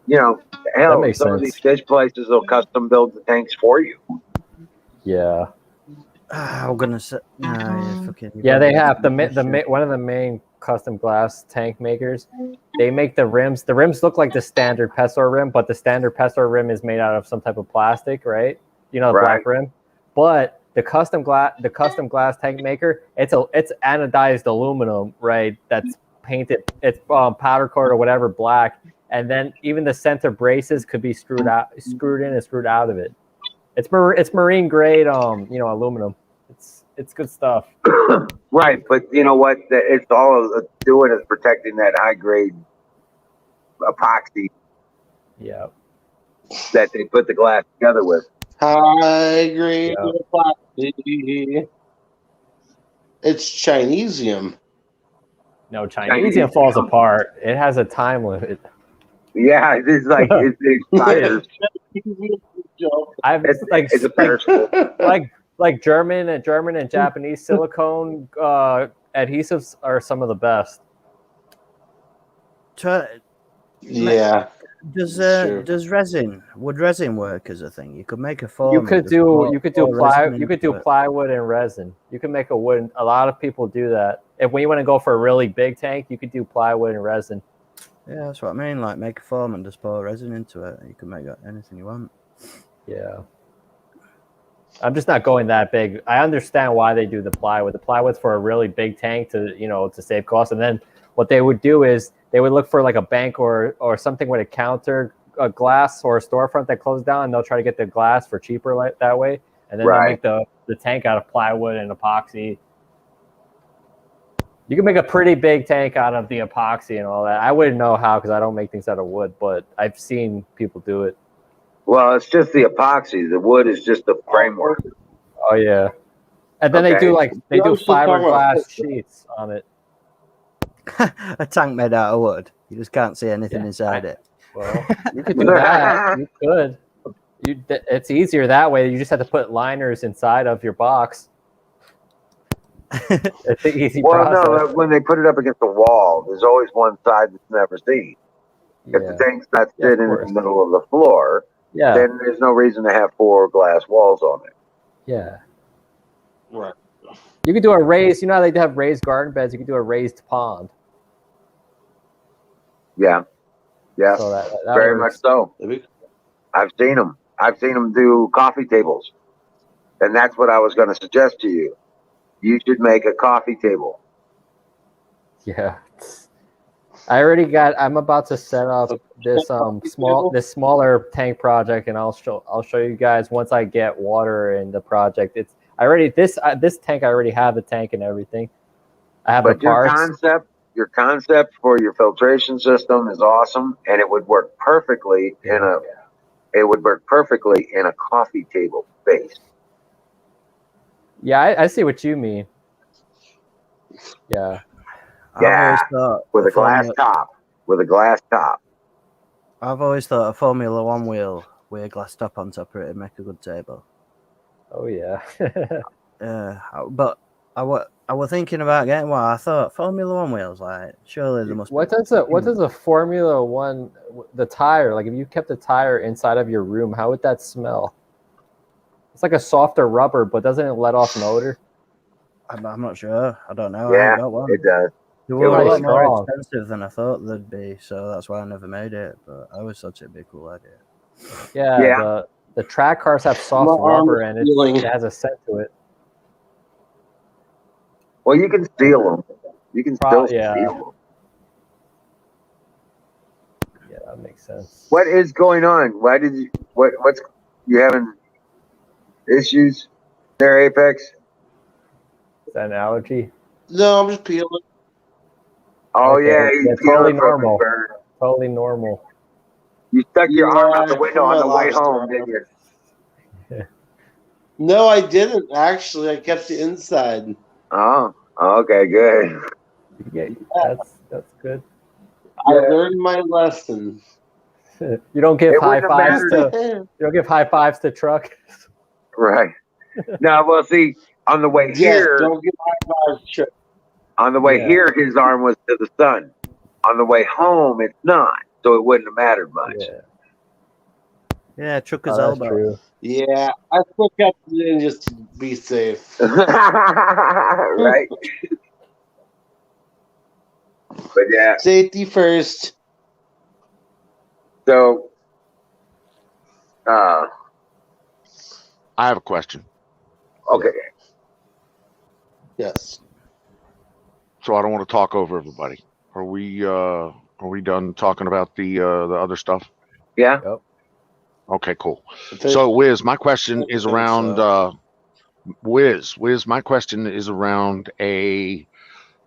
You know, That hell, makes some of these sense. fish places will custom build the tanks for you. Yeah. I'm gonna say, yeah, fucking. Yeah, they have one of the main custom glass tank makers. They make the rims. The rims look like the standard Pesor rim, but the standard Pesor rim is made out of some type of plastic, right? You know, the black rim. But the custom glass tank maker, it's anodized aluminum, right? That's painted. It's powder coat or whatever black, and then even the center braces could be screwed in and screwed out of it. It's marine grade, aluminum. It's good stuff. Right, but you know what? It's all doing is protecting that high grade epoxy. Yeah. That they put the glass together with. High grade epoxy. It's Chinesium. No, Chinesium falls apart. It has a time limit. Yeah, it's like it expires. It's a perishable. like German and Japanese silicone adhesives are some of the best. Yeah. Does would resin work as a thing? You could make a form. You could do plywood and resin. You can make a wood. A lot of people do that. When you want to go for a really big tank, you could do plywood and resin. Yeah, that's what I mean. Like make a form and just pour resin into it. You can make anything you want. Yeah. I'm just not going that big. I understand why they do the plywood. The plywood's for a really big tank to save costs. And then what they would do is they would look for like a bank or something with a counter, a glass or a storefront that closed down, and they'll try to get the glass for cheaper that way. And then they'll make the tank out of plywood and epoxy. You can make a pretty big tank out of the epoxy and all that. I wouldn't know how because I don't make things out of wood, but I've seen people do it. Well, it's just the epoxy. The wood is just the framework. Oh yeah, and then they do fiberglass sheets on it. A tank made out of wood. You just can't see anything inside it. Well, you could do that. You could. It's easier that way. You just have to put liners inside of your box. It's an easy process. Well, no, when they put it up against the wall, there's always one side that's never seen. If the tank's not sitting in the middle of the floor, then there's no reason to have 4 glass walls on it. Yeah. Right. You could do a raised, how they have raised garden beds, you could do a raised pond. Yeah. Yeah. So that very works. much so. I've seen them. I've seen them do coffee tables. And that's what I was going to suggest to you. You should make a coffee table. Yeah. I'm about to set up this smaller tank project, and I'll show you guys once I get water in the project. This tank I already have the tank and everything. I have the parts. Your concept for your filtration system is awesome, and it would work perfectly in a coffee table base. Yeah, I see what you mean. Yeah. Yeah, with a glass top. I've always thought a Formula One wheel with a glass top on top of it would make a good table. Oh yeah. But I I was thinking about getting one. I thought Formula One wheels, like surely there must What be. does a Formula One, the tire, like if you kept the tire inside of your room, how would that smell? It's like a softer rubber, but doesn't it let off an odor? I'm not sure. I don't know. I Yeah, ain't got one. it does. They were a Pretty lot more strong. expensive than I thought they'd be, so that's why I never made it. But I always thought it'd be a cool idea. Yeah. The track cars have soft My arm rubber is and feeling. it has a scent to it. Well, you can steal them. You can still Yeah. steal them. Yeah, that makes sense. What is going on? Why did you? What's you having issues there, Apex? Is that an allergy? No, I'm just peeling. Oh Okay, yeah, he's yeah, peeling totally from his normal. burn. Totally normal. You stuck your arm out the Yeah, window my on the way lobster home, arm. didn't you? No, I didn't actually. I kept it inside. Oh, okay, good. Yeah, that's good. I Yeah. learned my lesson. You don't give It high wouldn't have fives mattered. to you don't give high fives to truck. Right. Now, well, see, on the way Yes, here, don't get high fives. on the way Yeah. here, his arm was to the sun. On the way home, it's not, so it wouldn't have mattered much. Yeah, Yeah, trucker's that's elbow. true. Yeah, I still kept it in just to be safe. Right. But yeah, Safety first. so I have a question. okay. Yes. So I don't want to talk over everybody. Are we done talking about the other stuff? Yeah. Yep. Okay, cool. I think- So Wiz, my question I is think around so. Wiz, my question is around a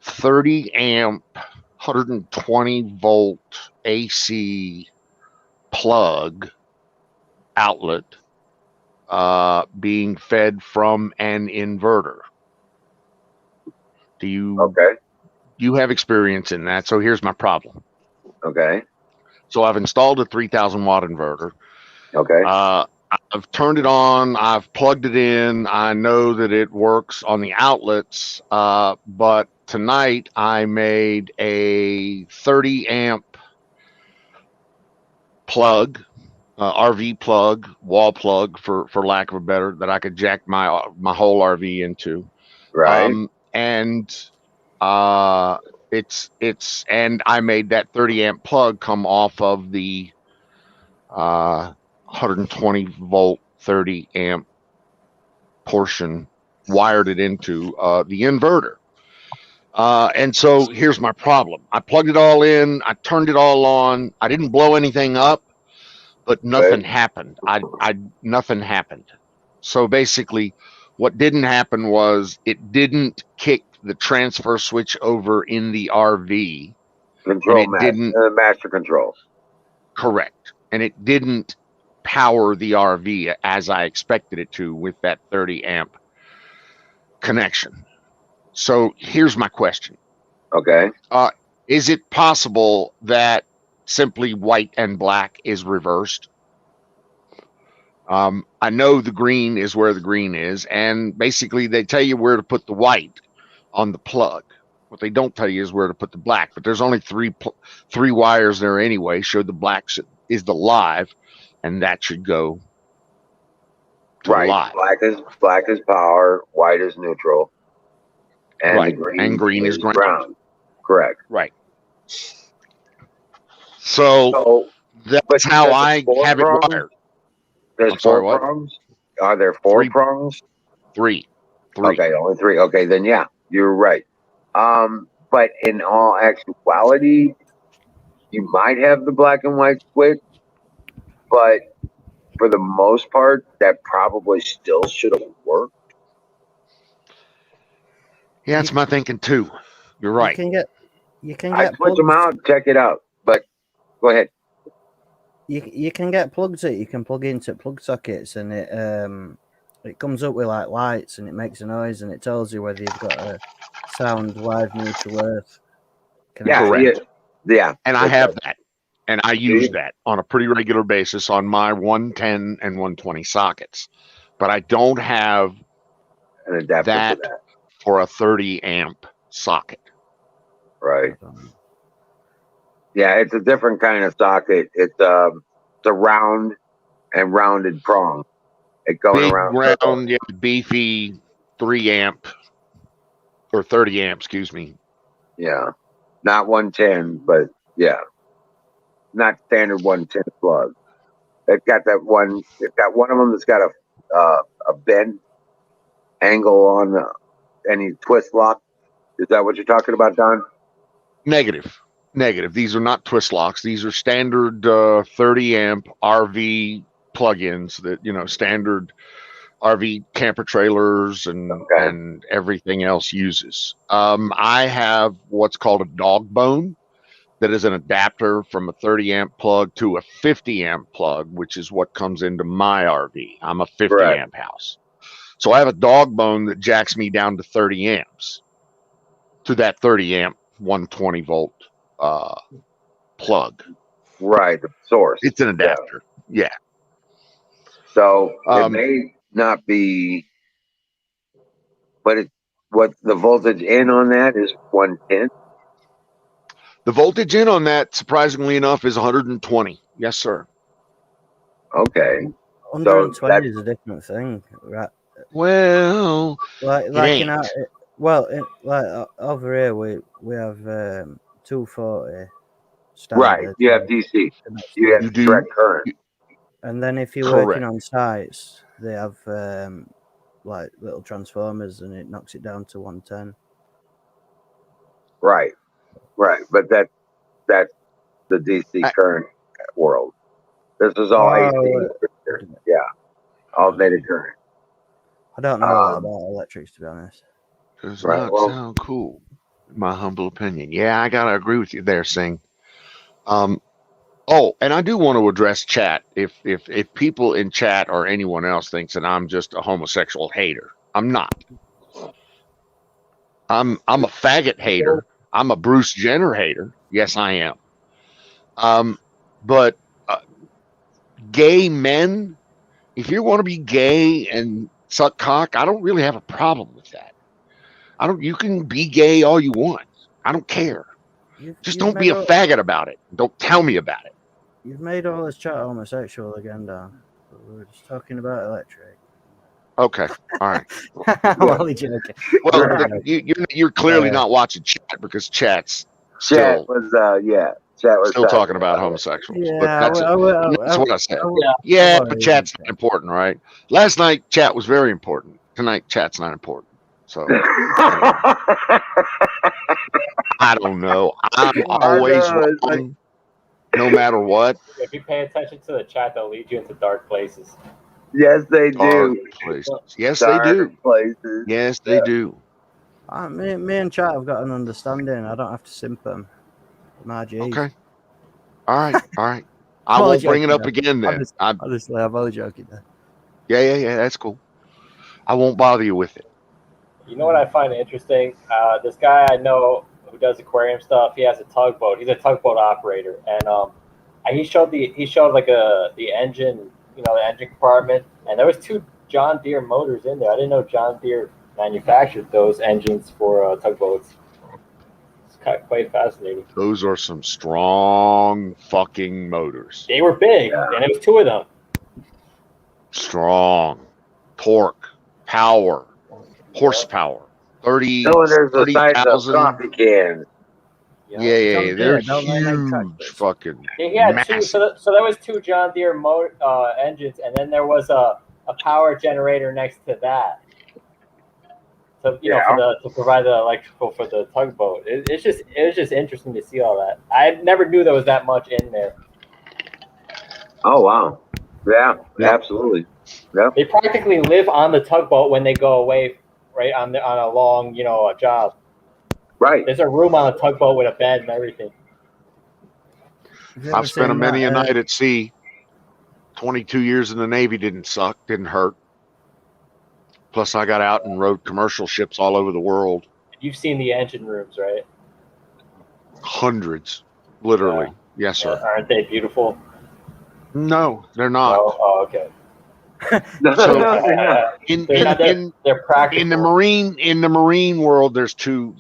30 amp 120 volt AC plug outlet being fed from an inverter. Do you have experience in that? So here's my problem. Okay. So I've installed a 3000 watt inverter. Okay. I've turned it on. I've plugged it in. I know that it works on the outlets. But tonight I made a 30 amp plug, RV plug, wall plug for lack of a better, that I could jack my whole RV into. Right. And and I made that 30 amp plug come off of the 120 volt 30 amp portion, wired it into the inverter. And so here's my problem. I plugged it all in. I turned it all on. I didn't blow anything up, but nothing happened. Nothing happened. So basically, what didn't happen was it didn't kick the transfer switch over in the RV. Control master control. Correct. And it didn't power the RV as I expected it to with that 30 amp connection. So here's my question. Okay. Is it possible that simply white and black is reversed? I know the green is where the green is, and basically they tell you where to put the white on the plug. What they don't tell you is where to put the black, but there's only three wires there anyway. So the black is the live, and that should go to the live. Black is power, white is neutral, and Right. the green is ground. ground. Correct. Right. So that's how I have it wired. There's four prongs. Are there four prongs? Three. Okay, only three. Okay, then yeah, you're right. But in all actuality, you might have the black and white switch, but for the most part, that probably still should have worked. Yeah, that's my thinking too. You're right. You can I get switch them out, check it out. But go ahead. You can get plugs that you can plug into plug sockets, and it comes up with like lights, and it makes a noise, and it tells you whether you've got a sound, live, neutral, earth. Correct. Yeah. And I have that, and I use that on a pretty regular basis on my 110 and 120 sockets, but I don't have an adapter that for a 30 amp socket. Right. Yeah, it's a different kind of socket. It's a round and rounded prong. It going Big, around. round, yeah, beefy 3 amp or 30 amp, excuse me. Yeah, not 110, but yeah, not standard 110 plug. It's got that one. It's got one of them that's got a bent angle on any twist lock. Is that what you're talking about, Don? Negative. These are not twist locks. These are standard 30 amp RV plugins that standard RV camper trailers and everything else uses. I have what's called a dog bone. That is an adapter from a 30 amp plug to a 50 amp plug, which is what comes into my RV. I'm a 50 Correct. amp house. So I have a dog bone that jacks me down to 30 amps to that 30 amp 120 volt plug. Right, the source. It's an adapter. Yeah. So it may not be, but what the voltage in on that is 110. The voltage in on that, surprisingly enough, is 120. Yes, sir. Okay. 120 is a different thing, right? Well, like ain't. Over here we have 240 standard. Right. You have DC. You have direct current. And then if you're Correct. working on sites, they have like little transformers, and it knocks it down to 110. Right. But that's the DC current world. This is all AC. Yeah. Alternating current. I don't know a lot about electrics, to be honest. Does not sound cool, in my humble opinion. Yeah, I gotta agree with you there, Sing. Oh, and I do want to address chat. If people in chat or anyone else thinks that I'm just a homosexual hater, I'm not. I'm a faggot hater. I'm a Bruce Jenner hater. Yes, I am. But gay men, if you want to be gay and suck cock, I don't really have a problem with that. You can be gay all you want. I don't care. Just don't be a faggot about it. Don't tell me about it. You've made all this chat homosexual again, Dan. We were just talking about electric. Okay. All right. I'm only joking. Well, you're clearly not watching chat because chat's still still talking about homosexuals. Yeah, but that's what I said. But chat's not important, right? Last night chat was very important. Tonight chat's not important. So I don't know. I'm always wrong, no matter what. If you pay attention to the chat, they'll lead you into dark places. Yes, they do. Dark places. Yes, they do. Places. Yes, they do. Me and chat have got an understanding. I don't have to simp them. My G. Okay. All right. I won't bring it up again then. Honestly, I'm only joking there. Yeah. That's cool. I won't bother you with it. You know what I find interesting? This guy I know who does aquarium stuff. He has a tugboat. He's a tugboat operator, and he showed like the engine, the engine compartment, and there was 2 John Deere motors in there. I didn't know John Deere manufactured those engines for tugboats. It's quite fascinating. Those are some strong fucking motors. They were big, and it was 2 of them. Strong torque, power, horsepower. 30 cylinders the size of 30,000. coffee cans. Yeah, they're huge, fucking. He had massive. 2. So there was 2 John Deere engines, and then there was a power generator next to that. So to provide the electrical for the tugboat. It was just interesting to see all that. I never knew there was that much in there. Oh wow! Yeah, absolutely. Yeah. They practically live on the tugboat when they go away, right on a long a job. Right. There's a room on a tugboat with a bed and everything. I've spent many a night at sea. 22 years in the Navy didn't hurt. Plus, I got out and rode commercial ships all over the world. You've seen the engine rooms, right? Hundreds, literally. Yes, sir. Aren't they beautiful? No, they're not. Oh, okay. No, So- no, they're not. in They're not in they're practical. in the marine world, there's two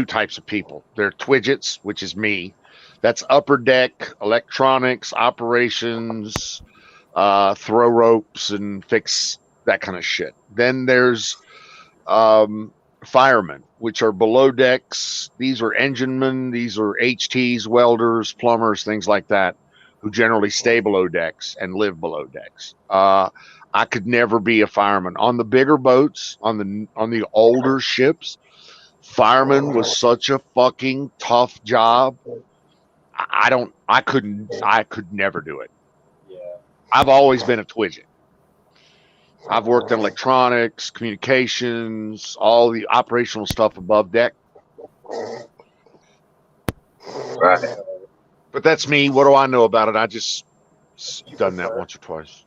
types of people. There are twidgets, which is me. That's upper deck, electronics, operations, throw ropes and fix that kind of shit. Then there's firemen, which are below decks. These are enginemen, these are HTs, welders, plumbers, things like that, who generally stay below decks and live below decks. I could never be a fireman on the bigger boats, on the older ships. Fireman was such a fucking tough job. I could never do it. Yeah. I've always been a twidget. I've worked in electronics, communications, all the operational stuff above deck. Right. But that's me. What do I know about it? I just done that once or twice.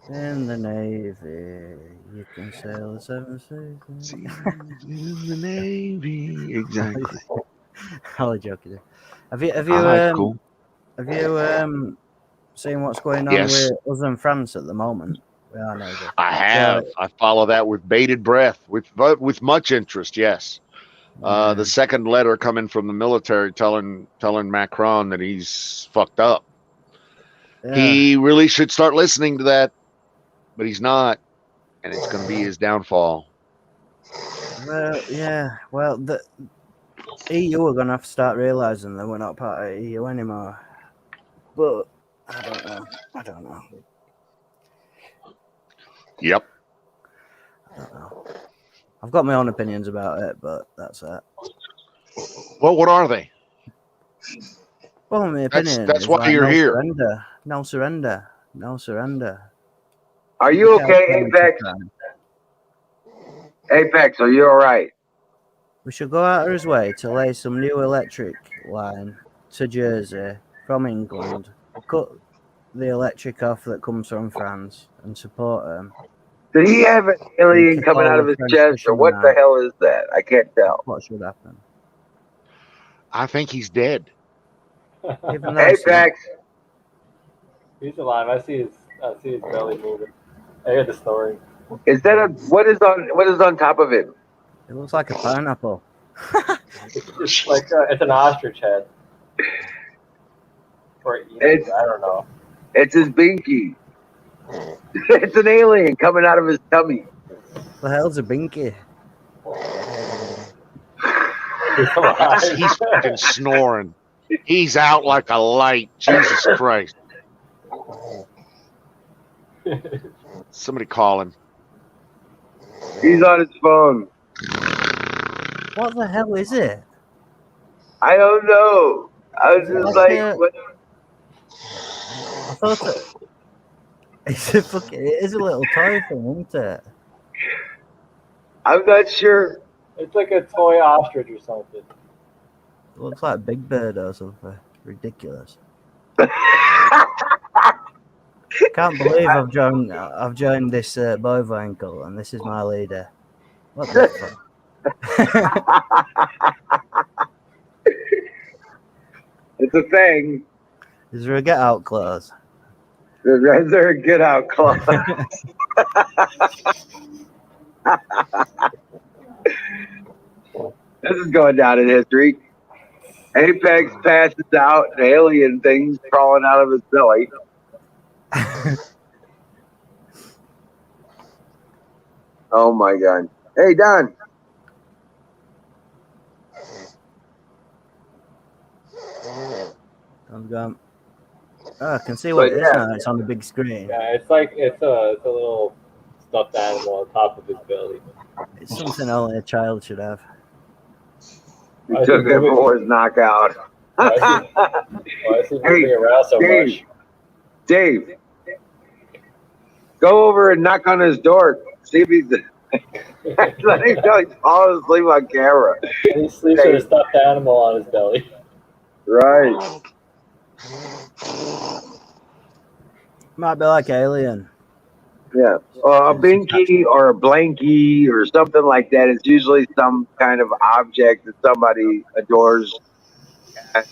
In the Navy, you can sail the seven seas. In the Navy, exactly. I'll joke you. Have you Cool. have you seen what's going on Yes. with us and France at the moment? With our Navy? I have. I follow that with bated breath, with much interest. Yes. The second letter coming from the military telling Macron that he's fucked up. Yeah. He really should start listening to that, but he's not, and it's going to be his downfall. Well, yeah. Well, the EU are going to have to start realizing that we're not part of EU anymore. But I don't know. Yep. I don't know. I've got my own opinions about it, but that's it. Well, what are they? Well, my opinion That's is why like you're no here. surrender, no surrender, no surrender. Are you okay, Apex? Apex, are you all right? We should go out of his way to lay some new electric line to Jersey from England, cut the electric off that comes from France, and support them. Did he have an alien kick coming all out the of his French chest, or what the fishermen out. hell is that? I can't tell. What should happen? I think he's dead. Even though it's not, Apex, He's alive. I see his belly moving. I hear the story. is that what is on top of him? it looks like a pineapple. It's like it's an ostrich head. Or It's- I don't know. It's his binky. It's an alien coming out of his tummy. The hell's a binky? He's alive. He's fucking snoring. He's out like a light. Jesus Christ. Somebody call him. He's on his phone. What the hell is it? I don't know. I was just like, what? I thought it is a little toy thing, isn't it? I'm not sure. It's like a toy ostrich or something. It looks like Big Bird or something. Ridiculous. Can't believe I've joined this bovine cult and this is my leader. What the fuck? It's a thing. Is there a get out clause? Is there a get out clause? This is going down in history. Apex passes out, and alien things crawling out of his belly. Oh my god! Hey Don, I'm going. Oh, I can see what But it is yeah. now. It's on the big screen. Yeah, it's like it's a little stuffed animal on top of his belly. It's something only a child should have. he took it for his knockout. Why is he moving around so Dave. much? Dave, go over and knock on his door. See if he's. Let him know he's falling asleep on camera. He sleeps with a stuffed animal on his belly. Right. Might be like Alien. Yeah. A binky or a blankie or something like that. It's usually some kind of object that somebody adores to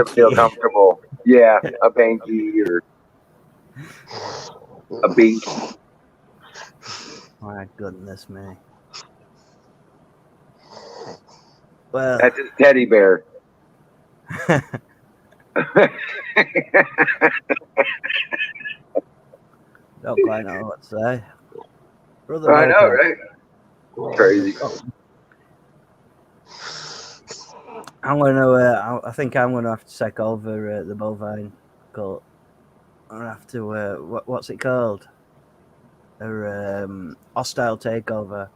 feel Binky. comfortable. Yeah, a banky or a bink. My goodness me. Well, That's his teddy bear. don't quite know what to say. Brother I know, Bacon. right? Crazy. I'm gonna. I think I'm gonna have to take over the bovine cult. I'm gonna have to. What's it called? A hostile takeover.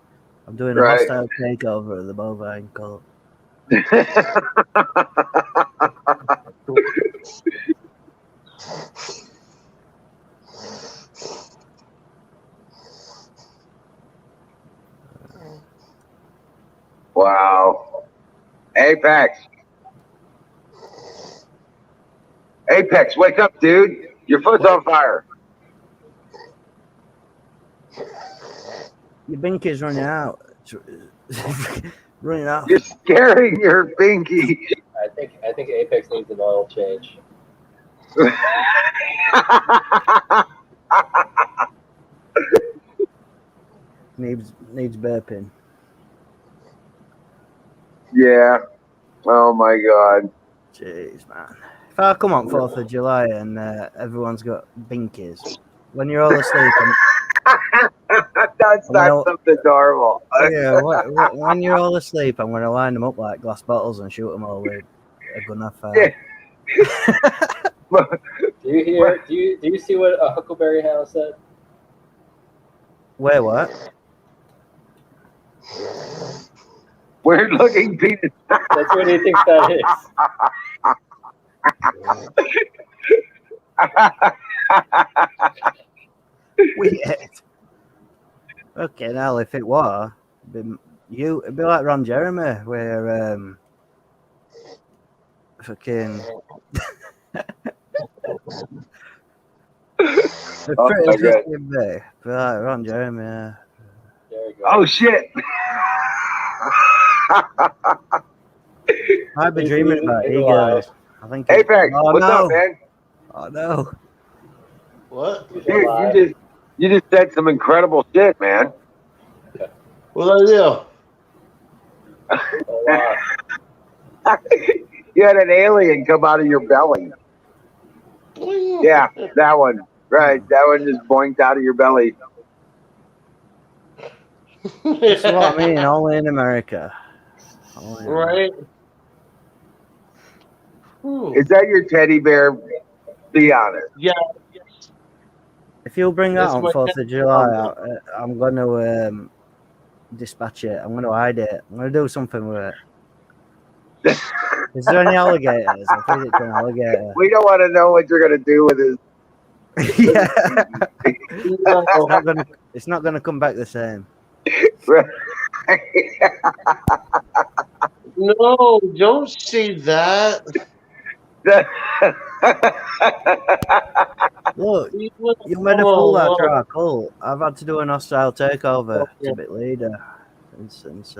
I'm doing a Right. hostile takeover of the bovine cult. Wow. Apex. Apex, wake up, dude. Your foot's on fire. Your binky's running out. Running off. You're scaring your binky. I think Apex needs an oil change. Needs burping. Yeah. Oh my God. Jeez, man. If I come on 4th of July and everyone's got binkies, when you're all asleep, That's I'm not gonna, something normal. yeah, when you're all asleep, I'm going to line them up like glass bottles and shoot them all with a gun I found. Do you hear? Do you see what a Huckleberry Hound said? Where what? Weird looking penis. That's what he thinks that is. Weird. Okay, now if it were, it'd be like Ron Jeremy, where fucking. Oh, Pretty my God. interesting, be like Ron Jeremy. There you go. Oh shit. I'd be dreaming about He's e-girls. I think. Apex, Oh what's no! up, man? Oh no! What? He's Dude, alive. you just said some incredible shit, man. What did I Alive. You had an alien come out of your belly. do? Yeah, that one. Right, that one just boinked out of your belly. That's what I mean. Only in America. Only in America. Right? Ooh. Is that your teddy bear? Be honest. Yeah. If you'll bring that That's on my 4th of July, I'm going to dispatch it. I'm going to hide it. I'm going to do something with it. Is there any alligators? I'll feed it to an alligator. We don't want to know what you're gonna do with his. Yeah. It's not gonna come back the same. No, don't say that. Look, you made a fool out of our cult. I've had to do an hostile takeover to be leader since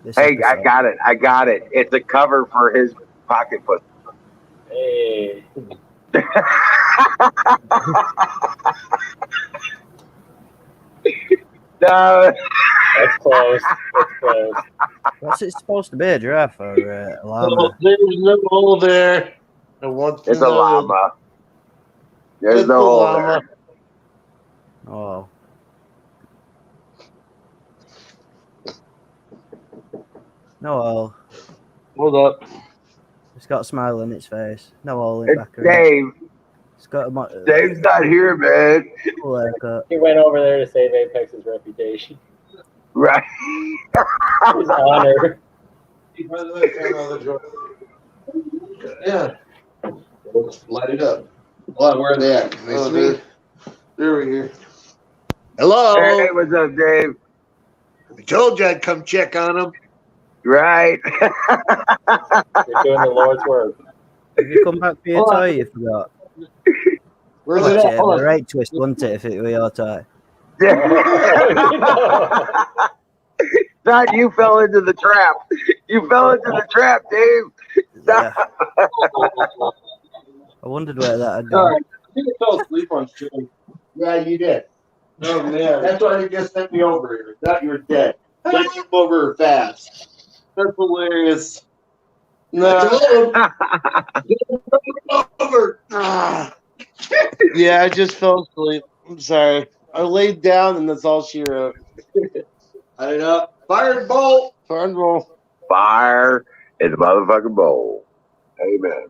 this Hey, episode. I got it. It's a cover for his pocket pussy. Hey. No. That's close. That's close. What's it supposed to be? A giraffe or a llama? There's no hole there. I want to It's a know. llama. There's It's no a hole llama. there. Oh. No hole. Hold up. It's got a smile on its face. No hole in It's back of it. Dave. It's got a Dave's not here, man. cool haircut. He went over there to save Apex's reputation. Right. His honor. Yeah. Light it up. Well, where are they at? Can they see me? They're over here. Hello. Hey, what's up, Dave? I told you I'd come check on him. Right. You're doing the Lord's work. Have you come back for your Hold on. toy? You forgot. Where's Watch it it. at? Hold The on. right twist, wouldn't it, if it were your toy? Son, you fell into the trap. You fell into the trap, Dave. Yeah. I wondered where that had All gone. right. I think I fell asleep on stream. Yeah, you did. Oh man, That's why they just sent me over here. Thought you were dead. They came over fast. that's hilarious. No. Over. Yeah, I just fell asleep. I'm sorry. I laid down and that's all she wrote. I know. Fire and bolt. Fun roll. Fire in the motherfucking bowl. Amen.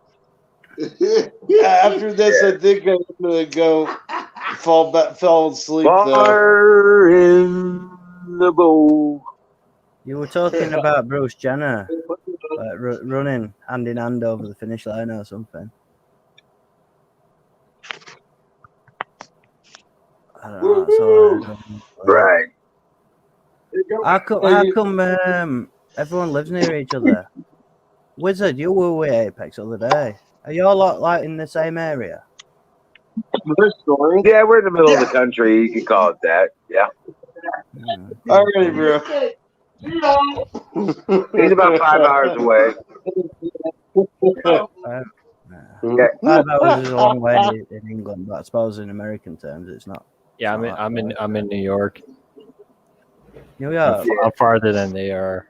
After this, I think I'm gonna go fell asleep though. Fire in the bowl. You were talking about Bruce Jenner running hand in hand over the finish line or something. I don't know. That's all I heard. Right. How come everyone lives near each other? Wizard, you were with Apex the other day. Are you all like in the same area? This story. Yeah, we're in the middle of the country. You can call it that. Yeah. All right, bro. He's about 5 hours away. 5 hours is a long way in England, but I suppose in American terms, it's not. Yeah, I'm in New York. New York. I'm farther than they are.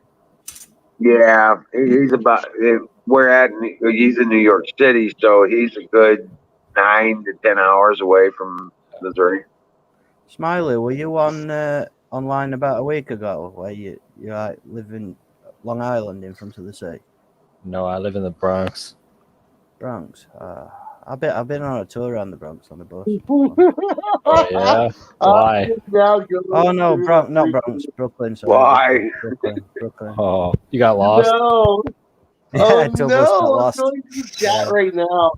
Yeah, he's about. He's in New York City, so he's a good 9 to 10 hours away from Missouri. Smiley, were you on online about a week ago where you like, live in Long Island in front of the sea? No, I live in the Bronx. Bronx. I've been on a tour around the Bronx on the bus. Oh yeah. Why? Oh no, not Bronx, Brooklyn. Sorry. Why? Brooklyn. Oh, you got lost. No. Yeah, Oh two of us got no! I'm lost. going to the chat right now.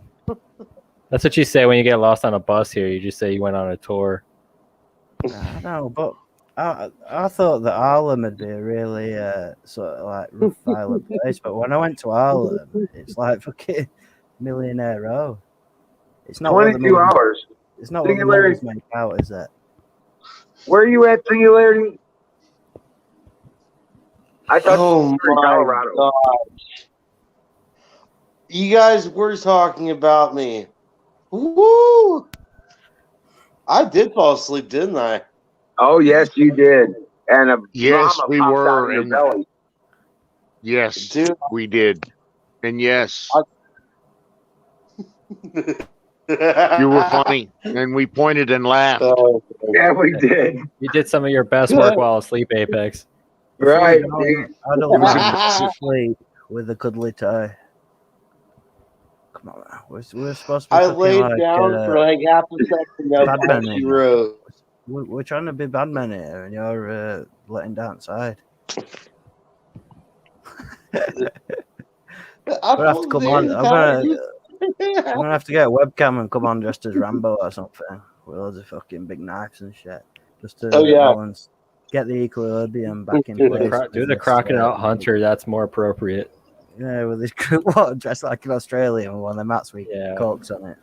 That's what you say when you get lost on a bus here. You just say you went on a tour. I know, but I thought that Harlem would be a really sort of like rough, violent place. But when I went to Harlem, it's like fucking Millionaire Row. It's not 22 hours. It's not what the movies make out, is it? Where are you at, Singularity? I thought Oh you were in my Colorado. gosh! You guys were talking about me. Woo! I did fall asleep, didn't I? Oh yes, you did. And a Yes, drama we popped were, out of your and- belly. Yes, Dude. we did. And yes, you were funny. And we pointed and laughed. Oh, Yeah, we did. You did some of your best work while asleep, Apex. Right. I don't want to sleep with a cuddly tie. Come on, man. We're supposed to be I fucking laid like, down for like half a second. That's all Batman she in wrote. we're trying to be bad men here, and you're letting down side. I'm gonna have to come on. I'm gonna have to get a webcam and come on dressed as Rambo or something with loads of fucking big knives and shit, just to balance, get the equilibrium back in place. Do the crocodile hunter. That's more appropriate. Yeah, with his what dressed like an Australian with one of the mats with corks on it.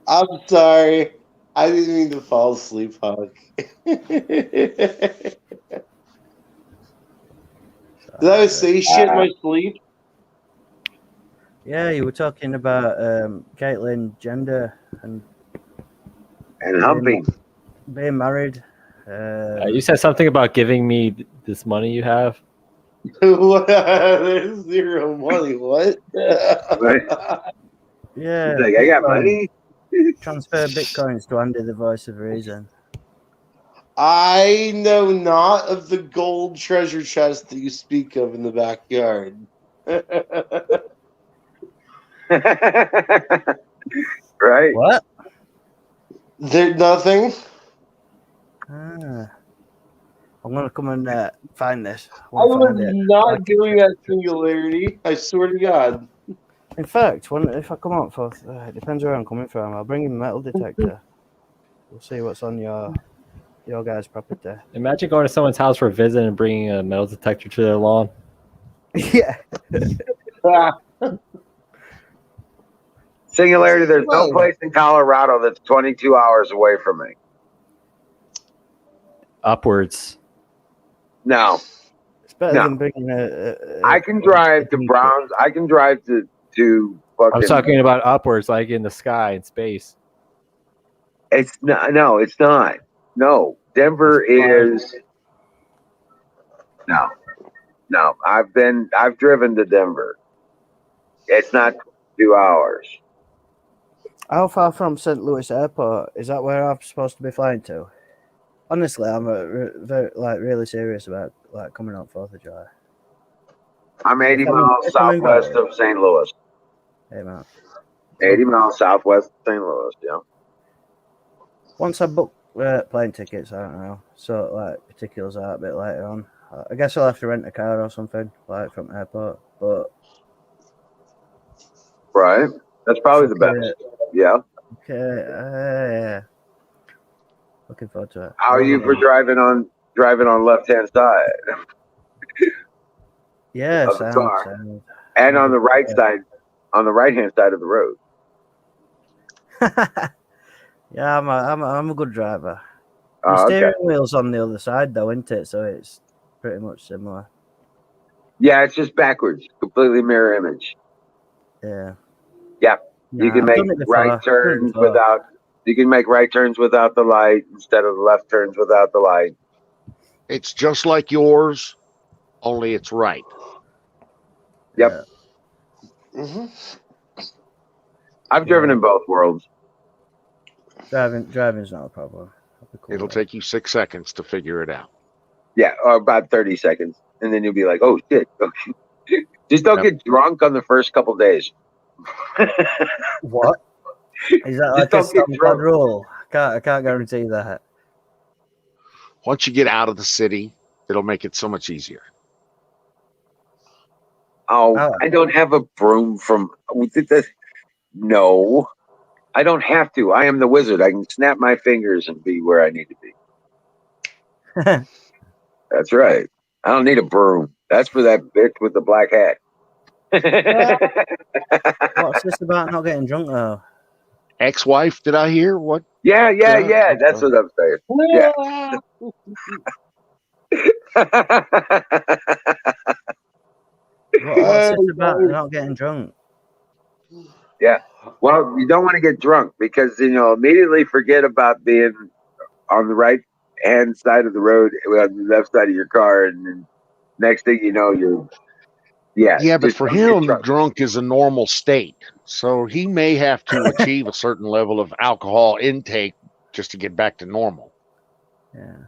I'm sorry. I didn't mean to fall asleep, Hawk. Did I say shit in my sleep? Yeah, you were talking about Caitlyn Jenner and humping. Being married. You said something about giving me this money you have. There's zero money. What? Yeah. He's like, I got money. Transfer bitcoins to Andy, the voice of reason. I know not of the gold treasure chest that you speak of in the backyard. Right. What? There's nothing. I'm gonna come and find this. I was not doing that Singularity. I swear to God. In fact, if I come up for, it depends where I'm coming from. I'll bring in a metal detector. We'll see what's on your guys' property. Imagine going to someone's house for a visit and bringing a metal detector to their lawn. Yeah. Singularity, there's no place in Colorado that's 22 hours away from me. Upwards. No. better No. than bringing I can drive to Browns. I can drive to I fucking. was talking about upwards, like in the sky, in space. It's not. No, it's not. No, Denver is. No, no. I've driven to Denver. It's not 2 hours. How far from St. Louis Airport is that? Where I'm supposed to be flying to? Honestly, I'm very really serious about like coming up 4th of July. I'm 80 If I'm miles southwest of St. Louis. Hey man. 80 miles southwest of St. Louis. Yeah. Once I book plane tickets, I don't know. So like particulars are a bit later on. I guess I'll have to rent a car or something like from airport. But Right. That's probably the best. Yeah. Okay. Yeah. Looking forward to it. How are you for driving on left hand side Yeah, of the car sound. and on the right side, on the right hand side of the road? Yeah, I'm a good driver. The Oh, steering okay. wheel's on the other side though, isn't it? So it's pretty much similar. Yeah, it's just backwards, completely mirror image. Yeah. Yeah. Nah, You can I've make done it before. right turns without. You can make right turns without the light instead of left turns without the light. It's just like yours, only it's right. Yep. Yeah. Mm-hmm. I've driven in both worlds. Driving's not a problem. Cool It'll take you 6 seconds to figure it out. Yeah, or about 30 seconds, and then you'll be like, "Oh shit!" Just don't get drunk on the first couple days. What? Is that like a standard rule? I can't guarantee that. Once you get out of the city, it'll make it so much easier. Oh, I don't have a broom from. No, I don't have to. I am the wizard. I can snap my fingers and be where I need to be. That's right. I don't need a broom. That's for that bitch with the black hat. What's this about not getting drunk though? Ex-wife, did I hear? What? Yeah. That's what I'm saying. Yeah. What's this about not getting drunk? Yeah. Well, you don't want to get drunk because immediately forget about being on the right hand side of the road, on the left side of your car, and then next thing you know, you're. Yeah, but for him, drunk is a normal state. So he may have to achieve a certain level of alcohol intake just to get back to normal. Yeah.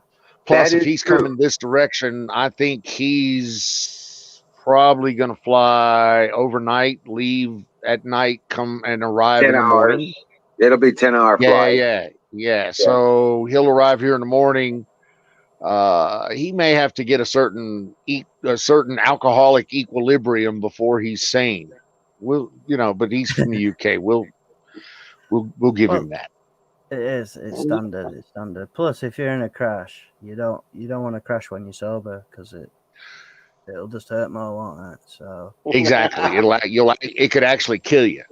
Plus, if he's coming this direction, I think he's probably going to fly overnight, leave at night, come and arrive in the morning. It'll be 10-hour flight. Yeah. So he'll arrive here in the morning. He may have to get a certain alcoholic equilibrium before he's sane. But he's from the UK. We'll give him that. It is. It's standard. It's standard. Plus, if you're in a crash, you don't want to crash when you're sober because it'll just hurt more, won't it? So exactly, it could actually kill you.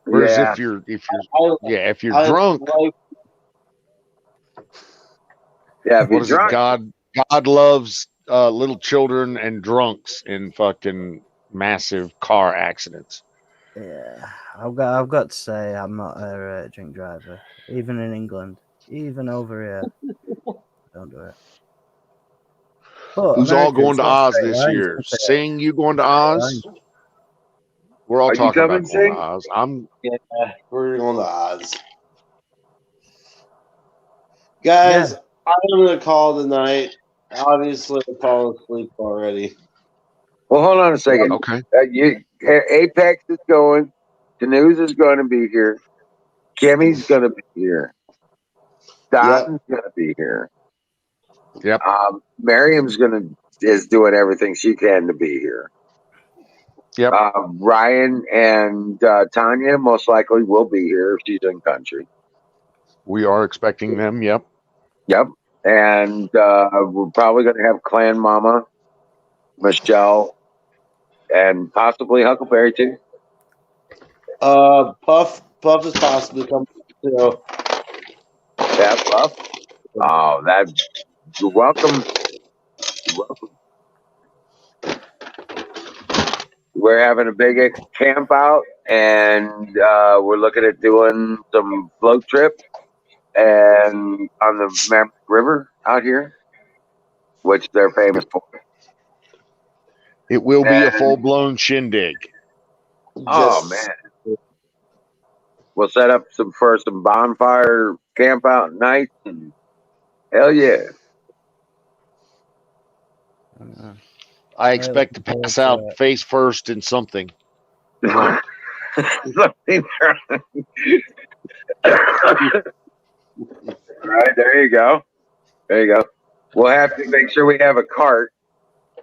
Whereas if you're drunk. Yeah, what is it? God loves little children and drunks in fucking massive car accidents. Yeah, I've got to say I'm not a drink driver, even in England, even over here. Don't do it. But who's all going to Oz this year? Sing, you going to Oz? We're all talking about going to Oz. We're going to Oz. Guys, I'm going to call tonight. Obviously, I fall asleep already. Well, hold on a second. Okay. Apex is going. Danu's is going to be here. Kimmy's going to be here. Don's going to be here. Yep. Miriam's is doing everything she can to be here. Yep. Ryan and Tanya most likely will be here if she's in country. We are expecting them. Yep. Yep. And we're probably going to have Clan Mama, Michelle, and possibly Huckleberry too. Puff is possibly coming too. Yeah, Puff. Oh, you're welcome. You're welcome. we're having a big camp out, and we're looking at doing some float trip and on the Merrimack River out here, which they're famous for. It will be a And- full-blown shindig. Oh man, we'll set up some bonfire camp out nights, and hell yeah. I expect to pass out face first in something. Right, there you go. There you go. We'll have to make sure we have a cart.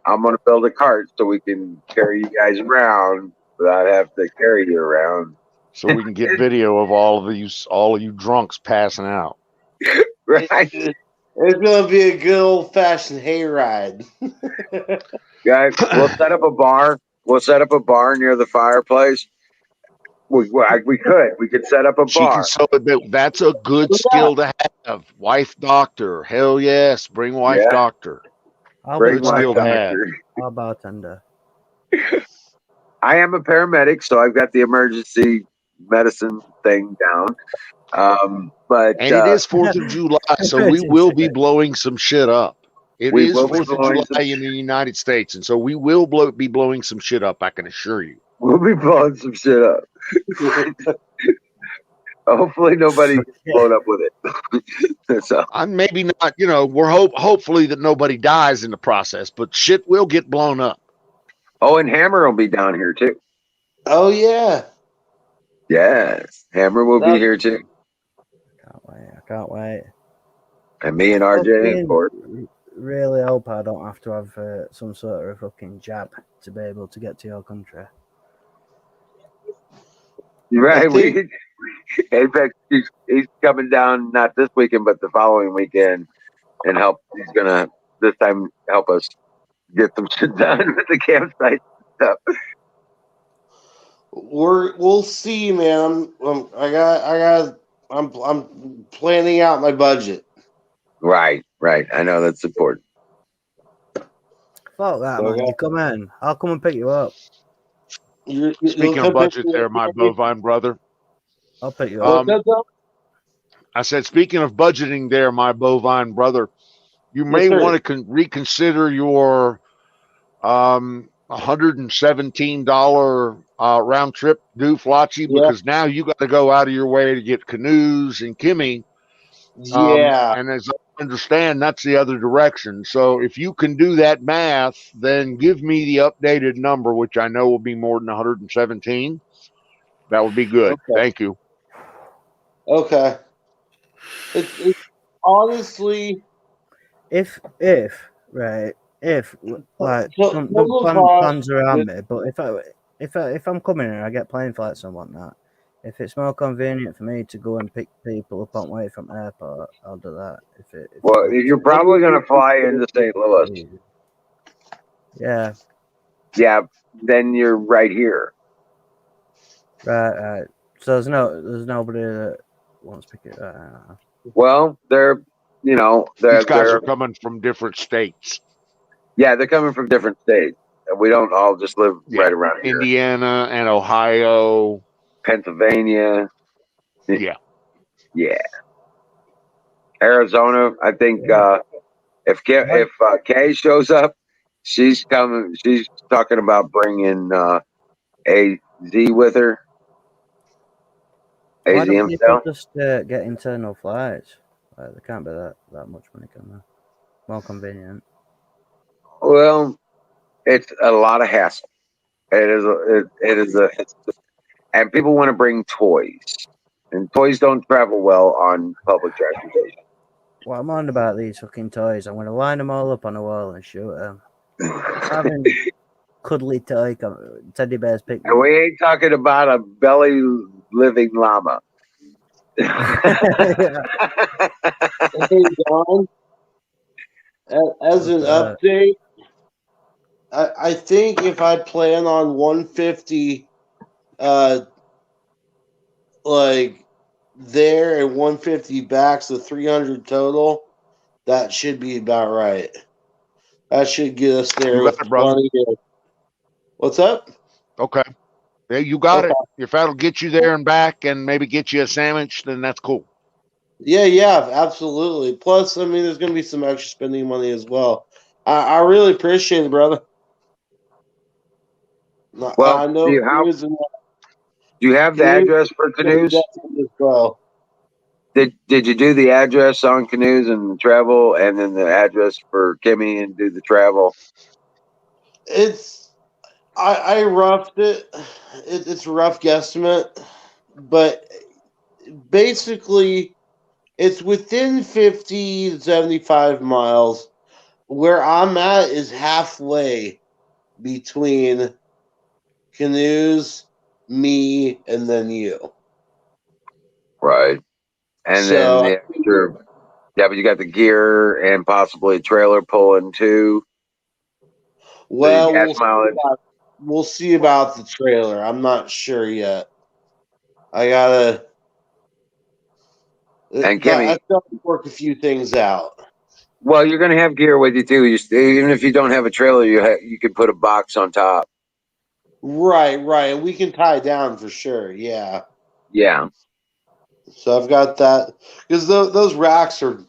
I'm gonna build a cart so we can carry you guys around without having to carry you around. So we can get video of all of you drunks passing out. Right. It's gonna be a good old fashioned hayride. Guys, we'll set up a bar. We'll set up a bar near the fireplace. We could set up a She can bar. sew it. That's a good skill to have. Wife doctor. Hell yes. Bring wife Yeah. doctor. I'll Great be wife skill to have. doctor. I'll bartender. I am a paramedic, so I've got the emergency medicine thing down. But And it is 4th of July, so we will be blowing some shit up. It We is will be 4th of blowing July in the United States, and so we will be blowing some shit up, I can assure you. we'll be blowing some shit up. Hopefully nobody gets blown up with it. So, Maybe not, we're hopefully that nobody dies in the process, but shit will get blown up. oh, and Hammer will be down here too. Oh yeah. Yes, Hammer will be here too. I can't wait. And me and RJ, of course. Really hope I don't have to have some sort of fucking jab to be able to get to your country. Right. In fact, he's coming down not this weekend, but the following weekend, and help. He's gonna this time help us get some shit done with the campsite stuff. We'll see, man. I'm planning out my budget. Right. I know that's important. Fuck that, man. You come in. I'll come and pick you up. Speaking of budget there, my bovine brother. I'll pick you up. I said, speaking of budgeting there, my bovine brother, you may want to reconsider your $117 round trip dooflachi, because now you got to go out of your way to get canoes and Kimmy. And as I understand, that's the other direction. So if you can do that math, then give me the updated number, which I know will be more than 117. That would be good. Okay. Thank you. Okay. It's honestly, if like plans around me, but if I'm coming and I get plane flights and whatnot, if it's more convenient for me to go and pick people up on way from airport, I'll do that. You're probably going to fly into St. Louis. Yeah. Yeah. Then you're right here. Right. So there's nobody that wants to pick it. Well, these guys are coming from different states. Yeah, they're coming from different states. And we don't all just live right around here. Indiana and Ohio. Pennsylvania. Yeah. Arizona. I think if Kay shows up, she's coming. She's talking about bringing AZ with her. Why don't people just get internal flights? There can't be that much money, can there? More convenient. Well, it's a lot of hassle. It is and people want to bring toys, and toys don't travel well on public transportation. What I'm on about these fucking toys, I'm going to line them all up on a wall and shoot them. Having cuddly toy teddy bears pick. And we ain't talking about a belly living llama. Hey, John, as an update, I think if I plan on 150 like there and 150 back, so 300 total, that should be about right. That should get us there with plenty of... What's up? Okay. Yeah, you got Okay. it. If that'll get you there and back and maybe get you a sandwich, then that's cool. Yeah, absolutely. Plus, I mean, there's going to be some extra spending money as well. I really appreciate it, brother. Well, I know canoes and do you have the canoes address for canoes? as well. Did you do the address on canoes and travel, and then the address for Kimmy and do the travel? I roughed it. It's a rough guesstimate, but basically, it's within 50 to 75 miles. Where I'm at is halfway between canoes, me, and then you. Right. And then So, the extra, yeah, but you got the gear and possibly a trailer pulling too. The well, gas mileage. we'll see about the trailer. I'm not sure yet. I gotta. And I Kimmy, still have to work a few things out. well, you're going to have gear with you too. Even if you don't have a trailer, you can put a box on top. Right. We can tie down for sure. Yeah. Yeah. So I've got that because those racks are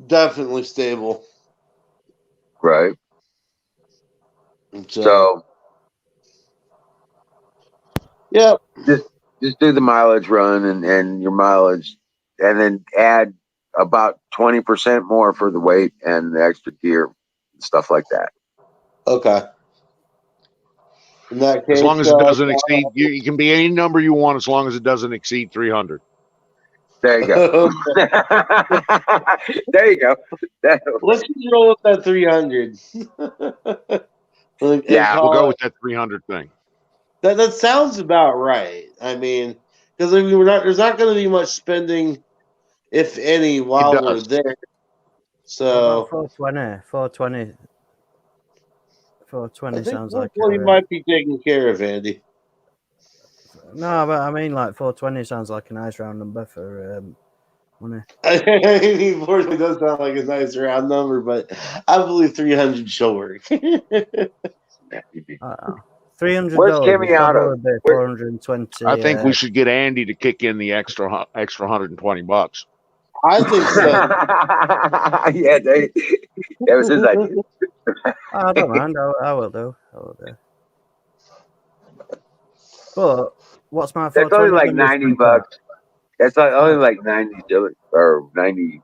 definitely stable. Right. So So yeah. just do the mileage run and your mileage, and then add about 20% more for the weight and the extra gear and stuff like that. Okay. In that As case, long as it doesn't exceed, you can be any number you want as long as it doesn't exceed 300. There you go. There you go. let's just roll with that 300. Yeah. We'll go with that 300 thing. That sounds about right. I mean, because there's not going to be much spending, if any, It while we're does. there. What about So 420? 420. I 420 think sounds like 420 might be taken care of, Andy. no, but I mean like 420 sounds like a nice round number for money. I mean, 420 does sound like a nice round number, but I believe 300 shall work. $300 Where's Kimmy would out of? probably be 420. I think we should get Andy to kick in the extra $120. I think so. Yeah, that was his idea. I don't mind. I will do. But what's my That's only 420 like going to be spent $90. That's only at? like 90 or 90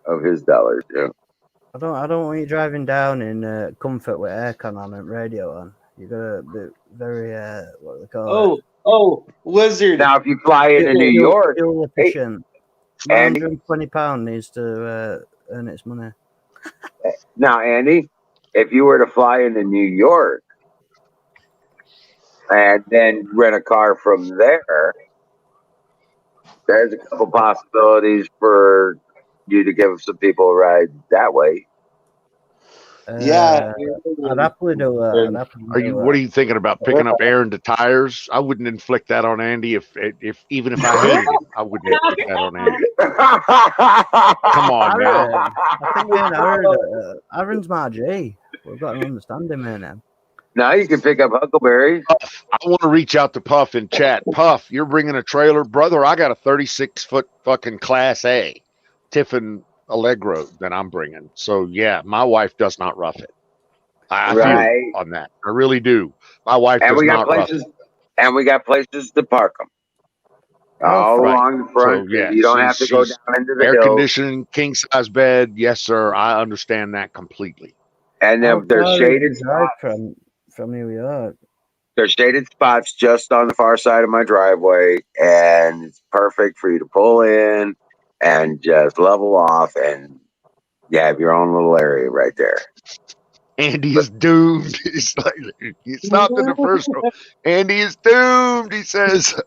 of his dollars. Yeah. I don't want you driving down in comfort with aircon on and radio on. You gotta be very what do they call it? Wizard. Now, if you fly into New York, Fuel hey, efficient. My Andy. £120 needs to earn its money. Now, Andy, if you were to fly into New York and then rent a car from there, there's a couple possibilities for you to give some people a ride that way. Yeah. I'd happily do that. What are you thinking about picking up air into tires? I wouldn't inflict that on Andy if even if I hated him, I wouldn't inflict that on Andy. Come on now. I think me and Aaron's my G. We've got an understanding, man. Now you can pick up Huckleberry. Puff, I want to reach out to Puff in chat. Puff, you're bringing a trailer, brother. I got a 36-foot fucking Class A Tiffin Allegro that I'm bringing. So yeah, my wife does not rough it. I feel you on that. I really do. My wife does not rough it. And we got places to park them all along the front. So yeah, you don't have to go down into the air hills. conditioning, king size bed. Yes, sir. I understand that completely. And there's shaded spots from New York. There's shaded spots just on the far side of my driveway, and it's perfect for you to pull in and just level off, and you have your own little area right there. Andy is doomed. He's like, he stopped in the first row. Andy is doomed, he says.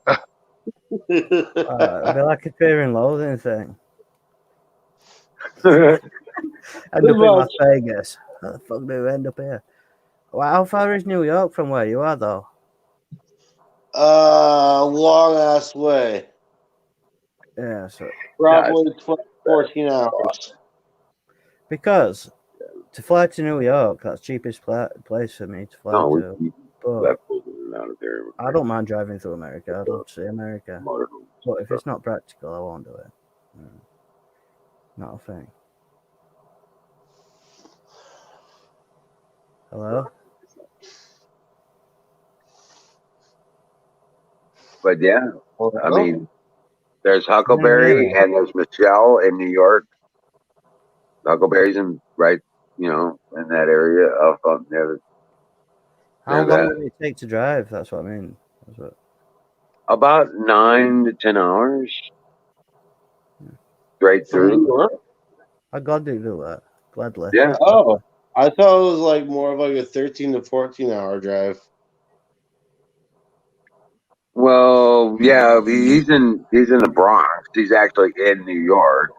It'd be like a fear and loathing thing. End up in Las Vegas. How the fuck do we end up here? Well, how far is New York from where you are, though? Long ass way. Yeah, so probably 14 hours. Because to fly to New York, that's the cheapest place for me to fly to. But driving out of there. I don't mind driving through America. I'd love to see America. Motorhomes. But if it's not practical, I won't do it. Not a thing. Hello? But yeah, I mean, there's Can Huckleberry you hear me? and there's Michelle in New York. Huckleberry's in right, in that area up on there. How Near long that. does it take to drive? That's what I mean. That's what... About 9 to 10 hours. Straight From New through. York? I'd gladly do that. Gladly. Yeah. Oh, I thought it was like more of like a 13 to 14 hour drive. Well, yeah, he's in the Bronx. He's actually in New York.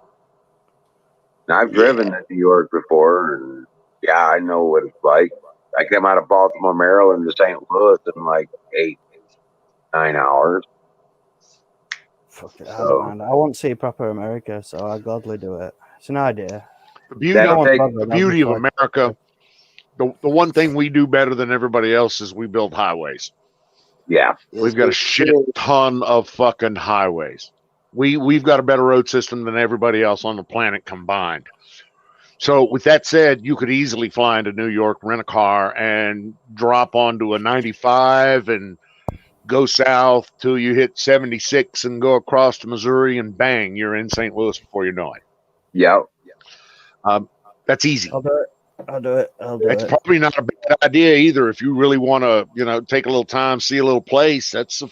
And I've driven to New York before, and yeah, I know what it's like. I came out of Baltimore, Maryland to St. Louis in like 8, 9 hours. Fuck it, I don't So mind. I want to see proper America, so I'd gladly do it. It's an idea. The beauty, that'll take the beauty of America, the one thing we do better than everybody else is we build highways. yeah. We've got a shit ton of fucking highways. We've got a better road system than everybody else on the planet combined. So with that said, you could easily fly into New York, rent a car, and drop onto a 95 and go south till you hit 76 and go across to Missouri, and bang, you're in St. Louis before you know it. Yep. That's easy. I'll do it. I'll do it. I'll do It's it. probably not a bad idea either. If you really want to, take a little time, see a little place, that's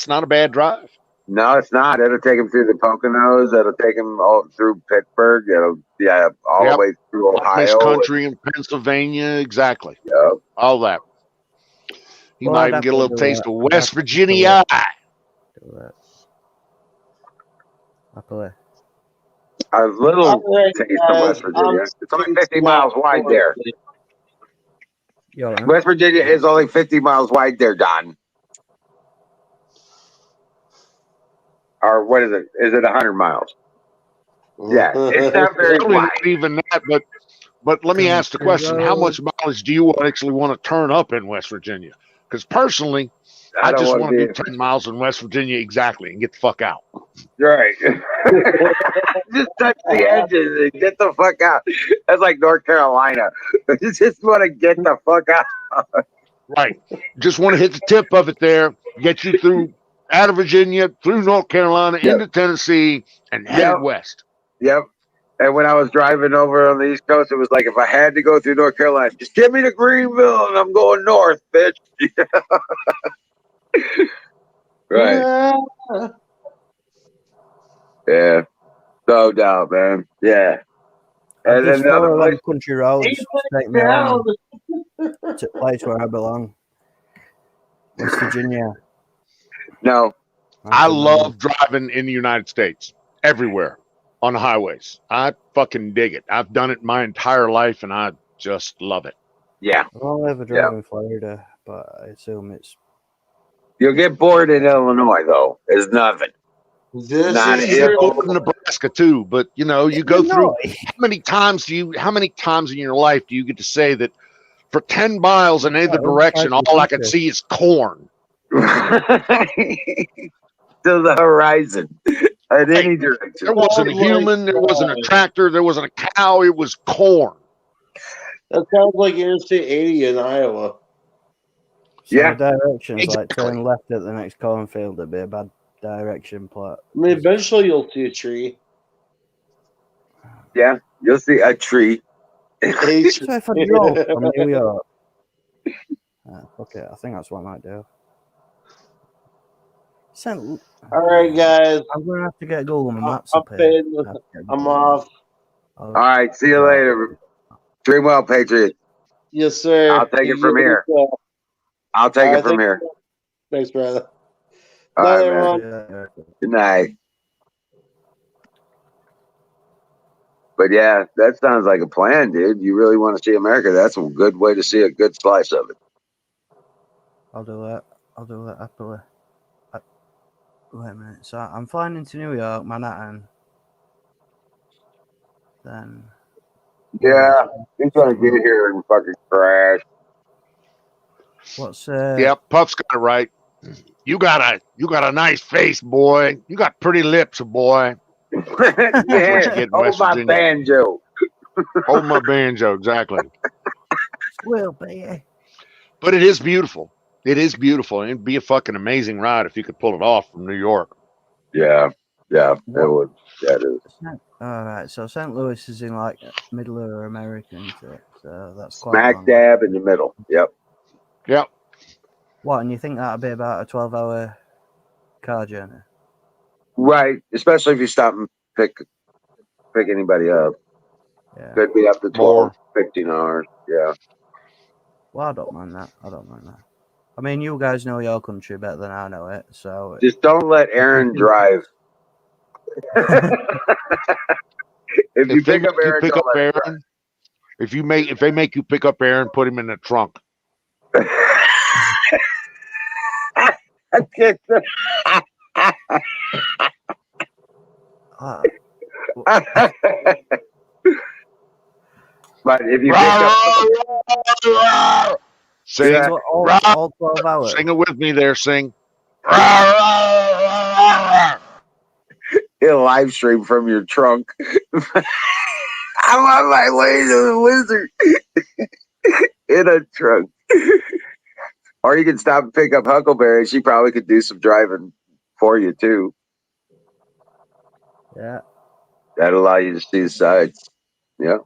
not a bad drive. No, it's not. It'll take him through the Poconos. It'll take him all through Pittsburgh. All the way through Miss Ohio. country in Pennsylvania, exactly. Yep. All that. You Well, might I'd even get a happily little do taste that. of I'd West happily Virginia. do that. Happily. A little All right, taste of West Virginia. It's only 50 miles wide there. You all right? West Virginia is only 50 miles wide there, Don. Or what is it? Is it 100 miles? Yeah, it's not very Probably wide. not even that, but let me ask the question: how much mileage do you actually want to turn up in West Virginia? Because personally, I don't just wanna want to be- do 10 miles in West Virginia exactly and get the fuck out. Right. Just touch the edges and get the fuck out. That's like North Carolina. You just want to get the fuck out. Right. Just want to hit the tip of it there, get you through out of Virginia, through North Carolina, into Tennessee, and headed west. Yep. And when I was driving over on the East Coast, it was like if I had to go through North Carolina, just get me to Greenville and I'm going north, bitch. Right. Yeah. No doubt, man. Yeah. I'd And just then the other follow place, them country roads, take me home to the place where I belong. West Virginia. no. I love driving in the United States, everywhere on the highways. I fucking dig it. I've done it my entire life, and I just love it. Yeah. I've only ever drove in Florida, but I assume it's... You'll get bored in Illinois, though. It's nothing. Not is Get your- bored in Nebraska too, but you go through. How many times in your life do you get to say that for 10 miles in either direction, all I can see is corn? To the horizon, at any direction. There wasn't a human, there wasn't a tractor, there wasn't a cow. It was corn. That sounds like Interstate 80 in Iowa. So Yeah. the directions, like Exactly. turn left at the next cornfield, would be a bad direction plot. I mean, eventually you'll see a tree. Yeah, you'll see a tree. A So tree. if I drove from New York, okay, I think that's what I might do. All right, guys. I'm gonna have to get Google Maps I'm up here. fading. I have to get I'm Google off. Maps. All right, see you later. Dream well, Patriots. Yes, sir. I'll take it from here. I'll take it from here. Thanks, brother. All Night, right, man. everyone. Good night. But yeah, that sounds like a plan, dude. You really want to see America? That's a good way to see a good slice of it. I'll do that. I'll do that happily. Wait a minute. So I'm flying into New York, Manhattan. Then. Yeah, he's gonna get here and fucking crash. What's Yep, Puff's got it right. You got a nice face, boy. You got pretty lips, boy. That's what Yeah, you get in hold West my Virginia. banjo. Hold my banjo, exactly. Will be? But it is beautiful. It is beautiful. And it'd be a fucking amazing ride if you could pull it off from New York. Yeah, it would. Yeah, it is. All right, so St. Louis is in like middle of America, isn't it? So that's quite Smack long. dab in the middle. Yep. Yep. What, and you think that'd be about a 12-hour car journey? Right. Especially if you stop and pick anybody up. Yeah. Could be up to 12, More. 15 hours. Yeah. Well, I don't mind that. I mean, you guys know your country better than I know it, so Just don't let Aaron drive. If you If they pick up make you Aaron, pick don't up let him Aaron, if they make you pick up Aaron, put him in the trunk. drive. uh, But if you pick up, Sing, Yeah. all 12 hours. sing it with me there. Sing. he'll live stream from your trunk. I'm on my way to the wizard in a trunk. Or you can stop and pick up Huckleberry. She probably could do some driving for you too. Yeah, That'll allow you to see the sides. Yeah.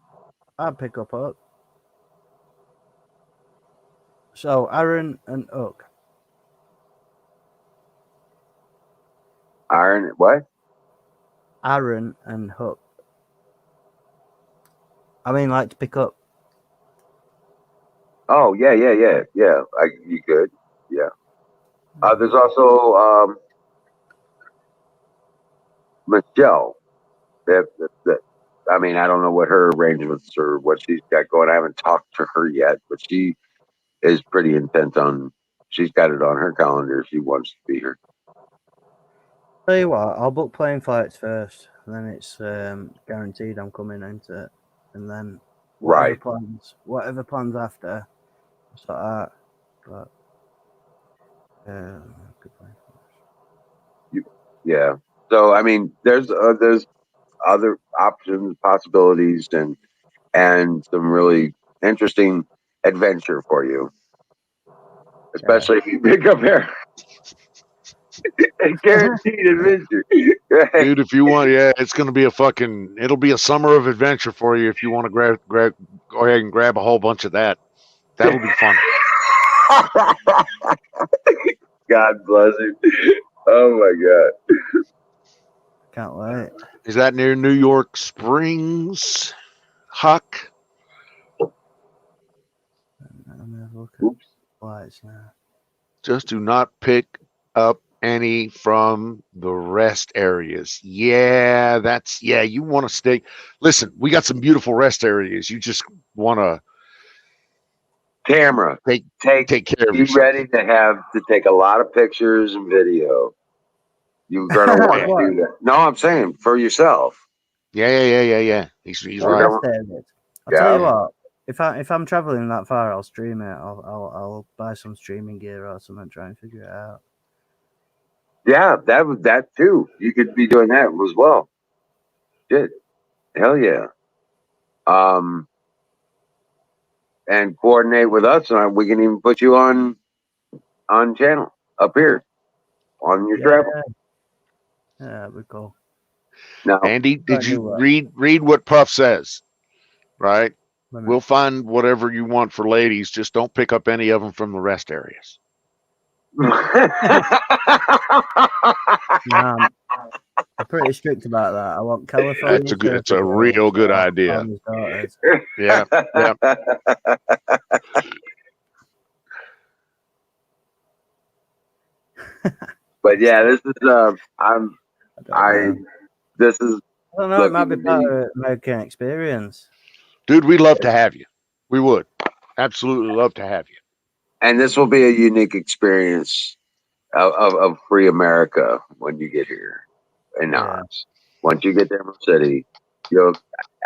I'd pick up Oak. So, Aaron and Oak. Iron what? Aaron and Hook. I mean, like to pick up. Oh yeah. You could. Yeah. There's also Michelle. That I mean, I don't know what her arrangements or what she's got going. I haven't talked to her yet, but she is pretty intent on. She's got it on her calendar. She wants to be here. Tell you what, I'll book plane flights first, and then it's guaranteed I'm coming into it, and then Right. whatever plans after, sort out. But good plan. Yeah. So I mean, there's other options, possibilities, and some really interesting adventure for you, especially if you pick up here. A guaranteed adventure. Dude, if you want, yeah, it's going to be it'll be a summer of adventure for you if you want to go ahead and grab a whole bunch of that. That'll be fun. God bless him. Oh my God. Can't wait. Is that near New York Springs, Huck? I'm gonna have a look at Oops. flights now. Just do not pick up any from the rest areas. Yeah, you want to stay. Listen, we got some beautiful rest areas. You just want to Camera. take care of Be yourself. ready to take a lot of pictures and video. You're gonna want to do that. No, I'm saying for yourself. Yeah. He's right. Rest areas. I'll tell you what. If I'm traveling that far, I'll stream it. I'll buy some streaming gear or something. Try and figure it out. Yeah, that too. You could be doing that as well. Shit. Hell yeah. And coordinate with us, and we can even put you on channel up here on your travel. Yeah, that'd be cool. Now, Andy, did you do read what Puff says? Right. Let me- We'll find whatever you want for ladies. Just don't pick up any of them from the rest areas. No, I'm pretty strict about that. I want California. It's a real good idea. Yeah. But yeah, this is this is I don't know. It might be part of the American experience. Dude, we'd love to have you. We would absolutely love to have you. And this will be a unique experience of free America when you get here. And once you get to Emerald City,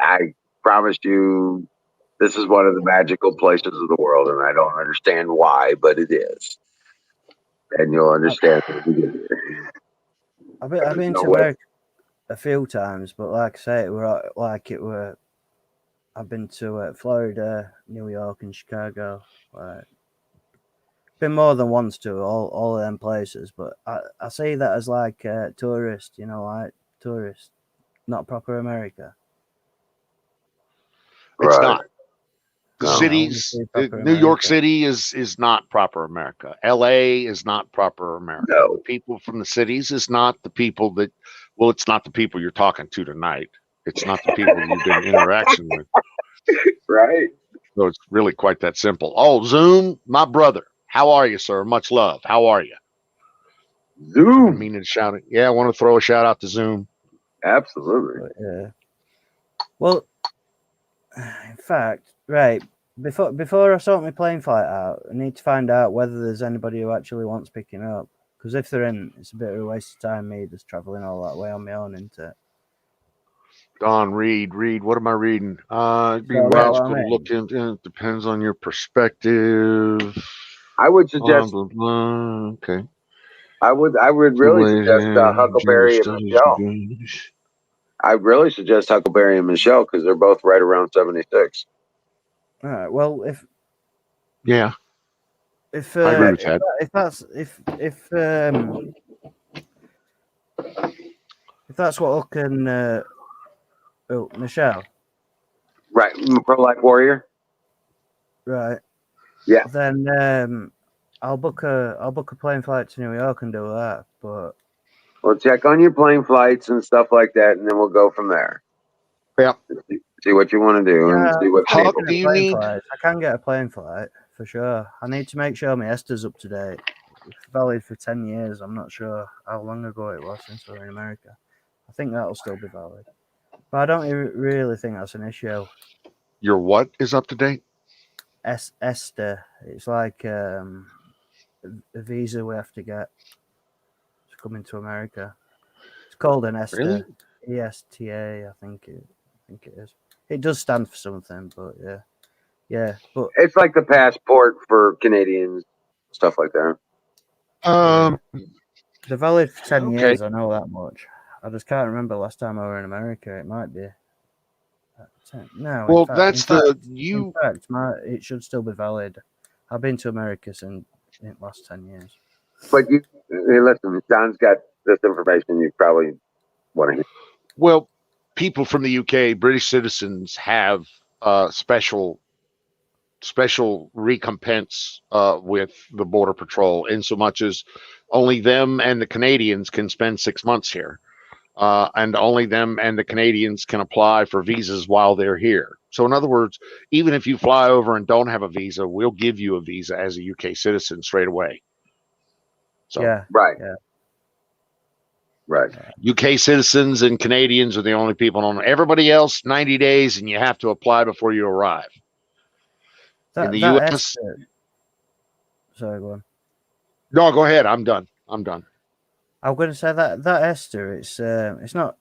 I promise you This is one of the magical places of the world, and I don't understand why, but it is. And you'll understand when we get here. I've been No to way. America a few times, but like I say, I've been to Florida, New York, and Chicago. Like, been more than once to all of them places, but I see that as like tourist, like tourist, not proper America. It's Right. not. The No. cities, Proper New York America. City is not proper America. LA is not proper America. No. The people from the cities is not the people that, well, it's not the people you're talking to tonight. It's not the people you've been interaction with. Right? So it's really quite that simple. Oh, Zoom, my brother. How are you, sir? Much love. How are you? I've been Zoom. meaning to shout it. Yeah, I want to throw a shout out to Zoom. Absolutely. But, yeah. Well, in fact, right before I sort my plane flight out, I need to find out whether there's anybody who actually wants picking up. Because if there isn't, it's a bit of a waste of time me just traveling all that way on my own, isn't it? Don, read. What am I reading? It'd be So that's what I logical to mean. look into. It depends on your perspective. I would Blah, suggest. blah, blah. Okay. I would really suggest Huckleberry and Michelle. I'd really suggest Huckleberry and Michelle because they're both right around 76. All right. Well, Yeah, if I agree with that. if that's what Huck and Michelle, Right. Pro Life Warrior. right? Yeah. Then I'll book a plane flight to New York and do that. But We'll check on your plane flights and stuff like that, and then we'll go from there. Yeah. See what you want to do and see what Huck, people. do you need? I can get a plane flight for sure. I need to make sure my Esther's up to date. It's valid for 10 years. I'm not sure how long ago it was since we were in America. I think that'll still be valid. But I don't really think that's an issue. Your what is up to date? Esther. It's like a visa we have to get to come into America. It's called an ESTA. Really? ESTA, I think it is. It does stand for something, but yeah. But It's like the passport for Canadians, stuff like that. they're valid for 10 Okay. years. I know that much. I just can't remember last time I were in America. It might be. No. Well, in fact, it should still be valid. I've been to America in the last 10 years. But listen, Don's got this information you probably want to hear. Well, people from the UK, British citizens, have special recompense with the Border Patrol, in so much as only them and the Canadians can spend 6 months here. And only them and the Canadians can apply for visas while they're here. So, in other words, even if you fly over and don't have a visa, we'll give you a visa as a UK citizen straight away. So, Yeah. Right. Yeah. Right. UK citizens and Canadians are the only people on. Everybody else, 90 days, and you have to apply before you arrive. In the US. Sorry, go on. No, go ahead. I'm done. I'm going to say that Esther, it's not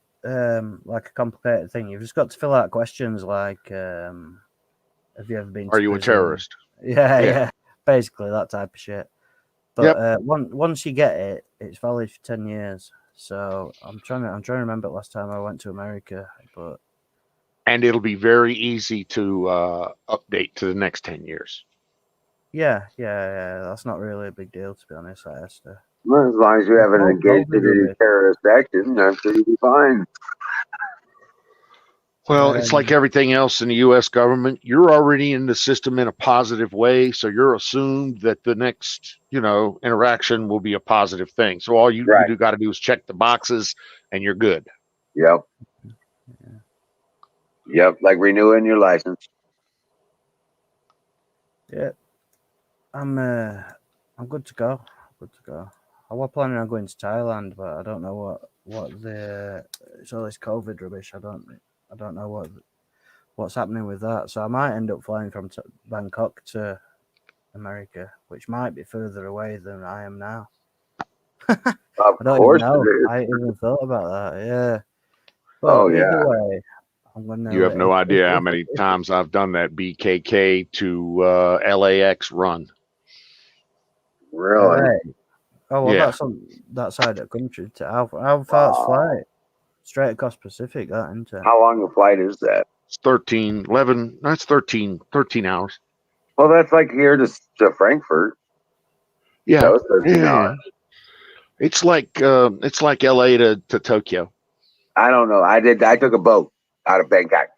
like a complicated thing. You've just got to fill out questions like, have you ever been? Are you a terrorist? Yeah, basically that type of shit. But Yep. Once you get it, it's valid for 10 years. So I'm trying to remember last time I went to America, and it'll be very easy to update to the next 10 years. Yeah. That's not really a big deal, to be honest, Esther. Well, as long as you haven't engaged in any terrorist action, I'm sure you'll be fine. Well, it's like everything else in the U.S. government. You're already in the system in a positive way, so you're assumed that the next, interaction will be a positive thing. So all you got to do is check the boxes, and you're good. Yep. Yep, like renewing your license. Yeah, I'm good to go. I was planning on going to Thailand, but I don't know what it's all this COVID rubbish. I don't know what's happening with that. So I might end up flying from Bangkok to America, which might be further away than I am now. Of I don't course even know. it is. I ain't even thought about that. Yeah. But either way, I'm gonna. You have no idea how many times I've done that BKK to LAX run. Really? Right. Oh well, Yeah. that's on that side of the country. How far's flight? Straight across Pacific, that isn't it? How long a flight is that? It's 13, 11. That's 13 hours. Well, that's like here to Frankfurt. Yeah. That was 13 Yeah. hours. It's like LA to Tokyo. I don't know. I took a boat out of Bangkok.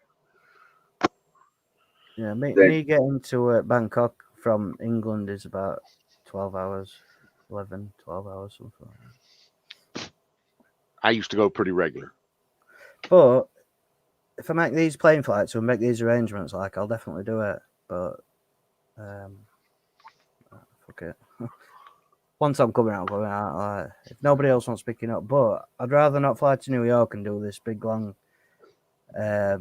Yeah, me getting to Bangkok from England is about 12 hours, 11, 12 hours, something like that. I used to go pretty regular. But if I make these plane flights or make these arrangements, like, I'll definitely do it. But fuck it. Once I'm coming out, like, if nobody else wants picking up. But I'd rather not fly to New York and do this big long car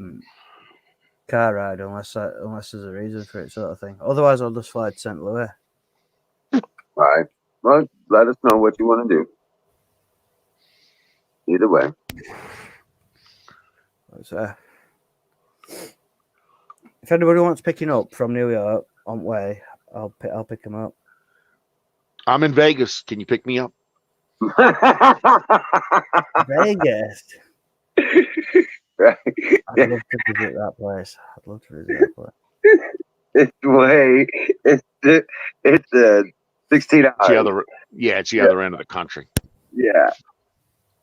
ride unless there's a reason for it, sort of thing. Otherwise, I'll just fly to St. Louis. All right. Well, let us know what you want to do. Either way. So, if anybody wants picking up from New York on way, I'll pick them up. I'm in Vegas. Can you pick me up? Vegas. Right. I'd love to visit that place. It's 16 hours. It's the other end of the country. Yeah.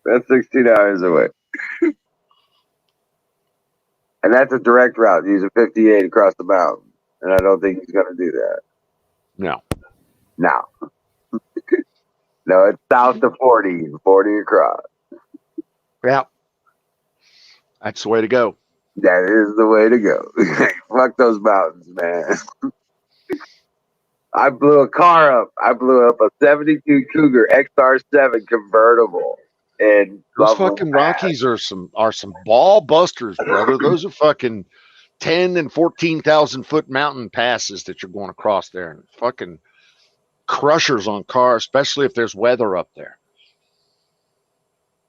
That's 16 hours away. And that's a direct route using 58 across the mountain. And I don't think he's going to do that. No. No. No, it's south to 40 across. Yeah. That's the way to go. That is the way to go. Fuck those mountains, man. I blew a car up. I blew up a 72 Cougar XR7 convertible. And those fucking Rockies are some ball busters, brother. Those are fucking 10 and 14,000 foot mountain passes that you're going across there, and fucking crushers on cars, especially if there's weather up there.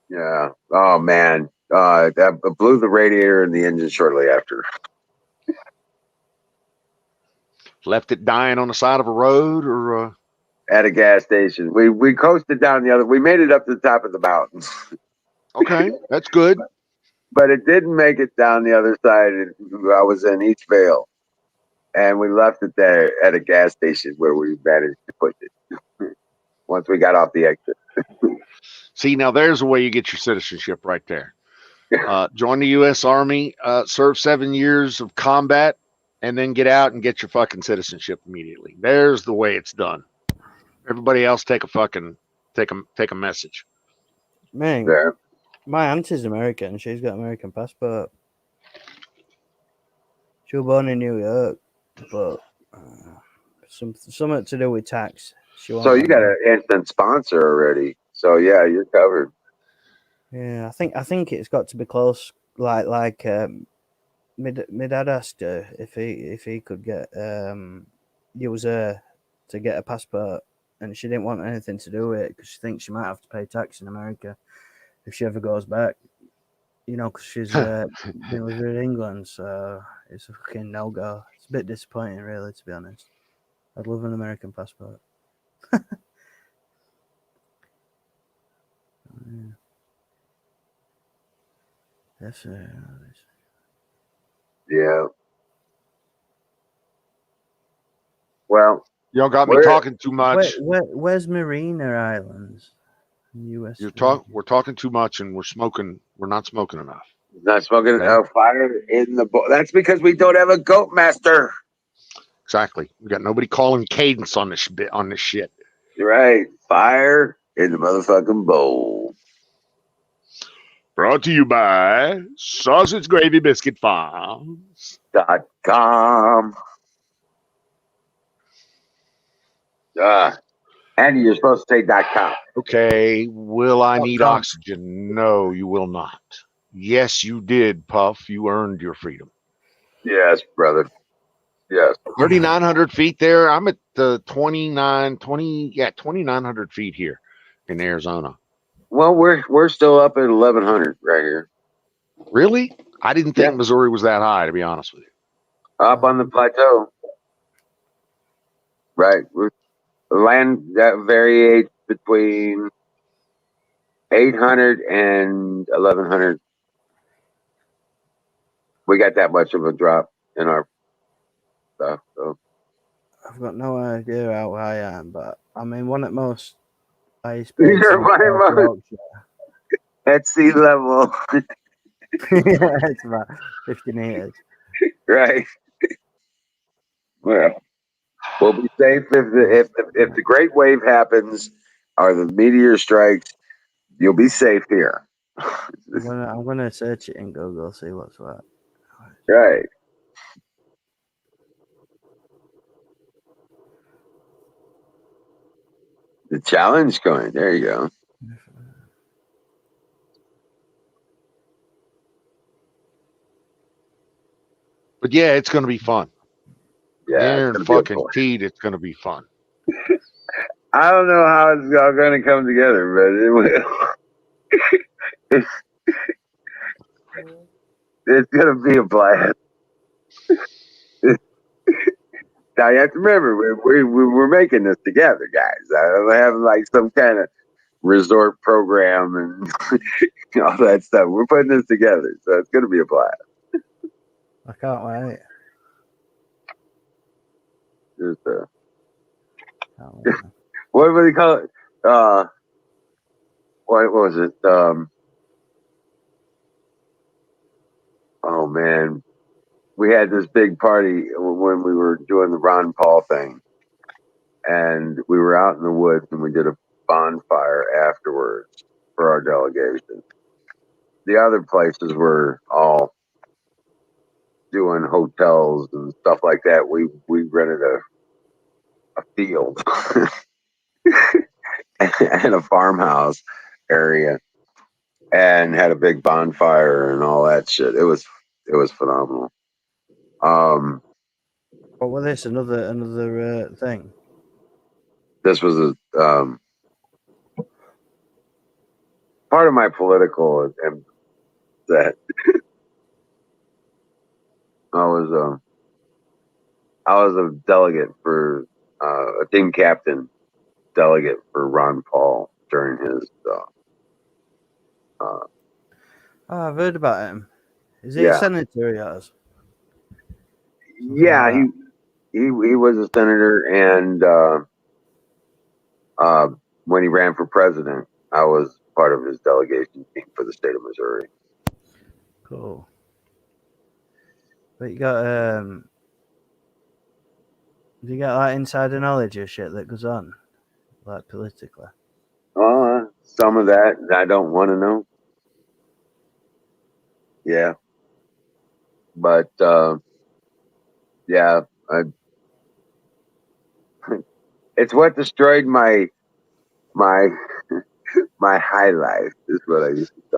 Yeah. Oh man. I blew the radiator and the engine shortly after. Left it dying on the side of a road, or at a gas station. We coasted down the other. We made it up to the top of the mountains. Okay, that's good. But it didn't make it down the other side. I was in East Vale, and we left it there at a gas station where we managed to put it once we got off the exit. See, now there's a way you get your citizenship right there. Join the U.S. Army, serve 7 years of combat, and then get out and get your fucking citizenship immediately. There's the way it's done. Everybody else take a message. Man, There. my auntie's American. She's got American passport. She was born in New York, but something to do with tax. So you got an instant sponsor already. So yeah, you're covered. Yeah, I think it's got to be close. Like my dad asked her if he could get use her to get a passport, and she didn't want anything to do with it because she thinks she might have to pay tax in America if she ever goes back. You know, because she's been living in England, so it's a fucking no go. It's a bit disappointing, really, to be honest. I'd love an American passport. Yeah. That's Yeah. Well, y'all got me talking too much. Where's Marina Islands? US. We're talking too much, and we're not smoking enough. Not smoking fire in the bowl. That's because we don't have a goat master. Exactly. We got nobody calling cadence on this shit. You're right. Fire in the motherfucking bowl. Brought to you by Sausage Gravy Biscuit Farms.com. And you're supposed to say .com. Okay. Will I need oxygen? No, you will not. Yes, you did, Puff. You earned your freedom. Yes, brother. Yes. 3,900 feet there. I'm at the 2,900 feet here in Arizona. Well, we're still up at 1,100 right here. Really? I didn't think Missouri was that high, to be honest with you. Up on the plateau. Right. The land that varies between 800 and 1100. We got that much of a drop in our stuff. So I've got no idea how high I am, but I mean, one at most highest points you're in right, South Yorkshire. at sea level. Yeah, it's about 50 meters. Right. Well, we'll be safe if the great wave happens or the meteor strikes. You'll be safe here. I'm gonna search it in Google, see what's what. Right. The challenge coin. There you go. But yeah, it's going to be fun. Yeah. It's Aaron gonna be a fucking boy. teed. It's going to be fun. I don't know how it's all going to come together, but it will. It's going to be a blast. Now you have to remember, we're making this together, guys. I don't have like some kind of resort program and all that stuff. We're putting this together, so it's going to be a blast. I can't wait. Just, Can't wait. what do they call it? What was it? Oh man, we had this big party when we were doing the Ron Paul thing, and we were out in the woods and we did a bonfire afterwards for our delegation. The other places were all doing hotels and stuff like that. We rented a field and a farmhouse area and had a big bonfire and all that shit. It was phenomenal. What was this? Another thing? This was a part of my political and that I was a delegate for a team captain delegate for Ron Paul during his Oh, I've heard about him. Is he a yeah senator? He has? Something yeah like that. he was a senator and when he ran for president, I was part of his delegation team for the state of Missouri. Cool. But you got do you get like insider knowledge of shit that goes on, like politically? Some of that I don't want to know. Yeah, but yeah, it's what destroyed my my high life. Is what I used to say.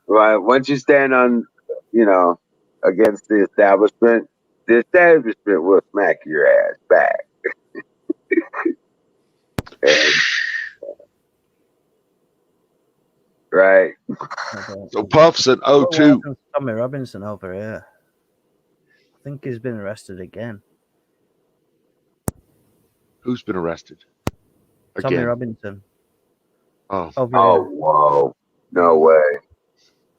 Well, once you stand on, against the establishment will smack your ass back. And, right. So Puff's at What 02. happened to Tommy Robinson over here? I think he's been arrested again. Who's been arrested? Tommy Again. Robinson. Oh, Over Oh, here. whoa. No way.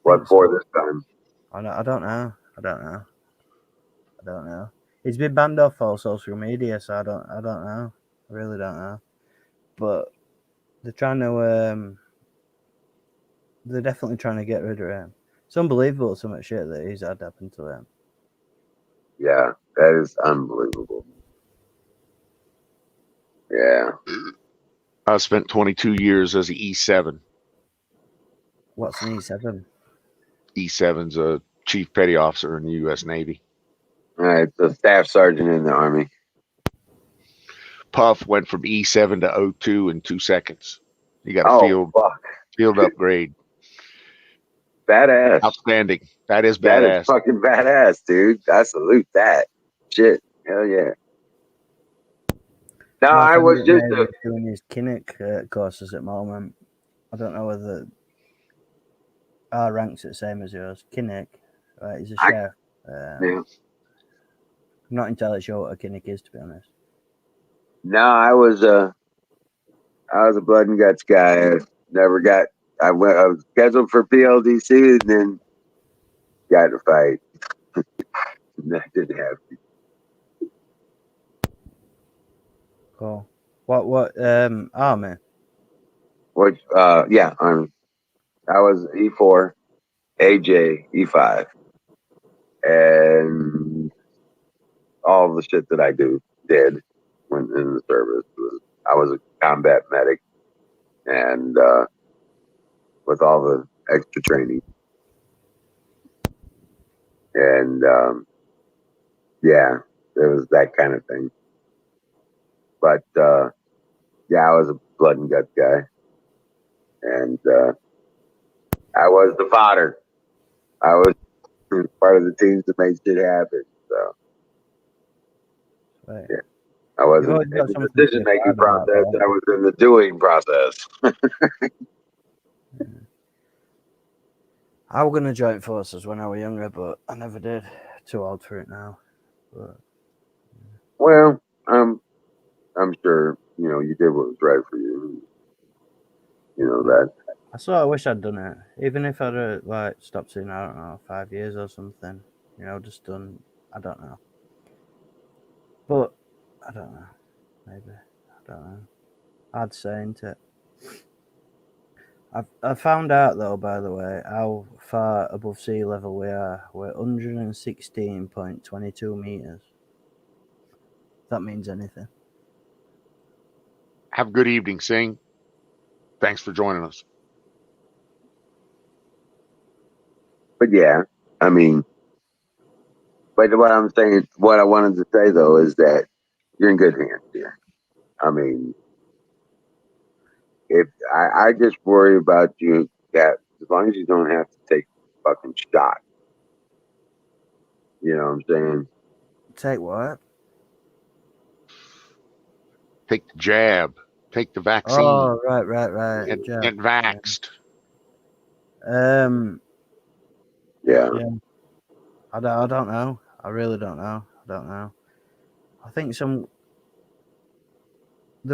What for this time? I don't know. I don't know. He's been banned off all social media, so I don't know. I really don't know. But they're trying to they're definitely trying to get rid of him. It's unbelievable some of the shit that he's had happen to him. Yeah, that is unbelievable. Yeah. I spent 22 years as an E7. What's an E7? E7's a chief petty officer in the U.S. Navy. All right, the staff sergeant in the Army. Puff went from E7 to 02 in 2 seconds. He got a Oh, fuck. field upgrade. Badass. Outstanding. That is That badass. is fucking badass, dude. I salute that. Shit. Hell yeah. No, My I friend was just is doing his Kinnick courses at the moment. I don't know whether Our rank's the same as yours. Kinnick, right? He's a I- chef. Yeah. I'm not entirely sure what a Kinnick is, to be honest. No, I was a blood and guts guy. I never got. I was scheduled for PLDC and then got in a fight. And that didn't happen. Cool. What army? Which yeah, I was E4, AJ, E5, and all the shit that I did when in the service was I was a combat medic and with all the extra training and yeah, it was that kind of thing. But yeah, I was a blood and guts guy, and I was the fodder. I was part of the teams that made shit happen. So Right. yeah, I You've wasn't always in got the something to be decision making proud about, process. though. I was in the doing process. I was going to join forces when I was younger, but I never did. Too old for it now. But Well, I'm sure you did what was right for you. You know that. I sort of wish I'd done it, even if I'd like stopped in, I don't know, 5 years or something. Just done. I don't know. But I don't know. Maybe I don't know. I'd say, ain't it? I found out though, by the way, how far above sea level we are. We're 116.22 meters. If that means anything. Have a good evening, Singh. Thanks for joining us. But yeah, I mean, but what I'm saying, what I wanted to say though, is that you're in good hands here. I mean, if I just worry about you that as long as you don't have to take a fucking shot, you know what I'm saying? Take what? Take the jab. Take the vaccine. Oh, right. Get vaxxed. Yeah. Yeah. I don't know. I really don't know. I don't know. I think the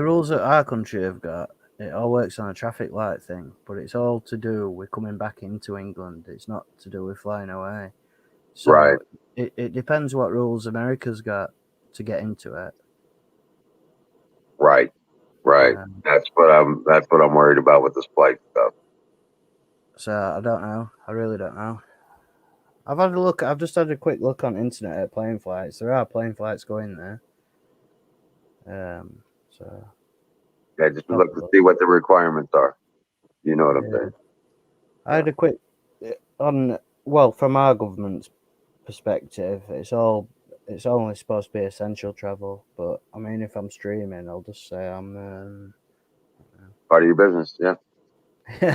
rules that our country have got, it all works on a traffic light thing, but it's all to do with coming back into England. It's not to do with flying away. So Right. it depends what rules America's got to get into it. Right. That's what I'm worried about with this flight stuff. So I don't know. I really don't know. I've just had a quick look on internet at plane flights. There are plane flights going there. So Yeah, just look to see what the requirements are. You know what I'm yeah. saying? I had a quick from our government's perspective, it's only supposed to be essential travel. But I mean, if I'm streaming, I'll just say I'm. Part of your business, yeah.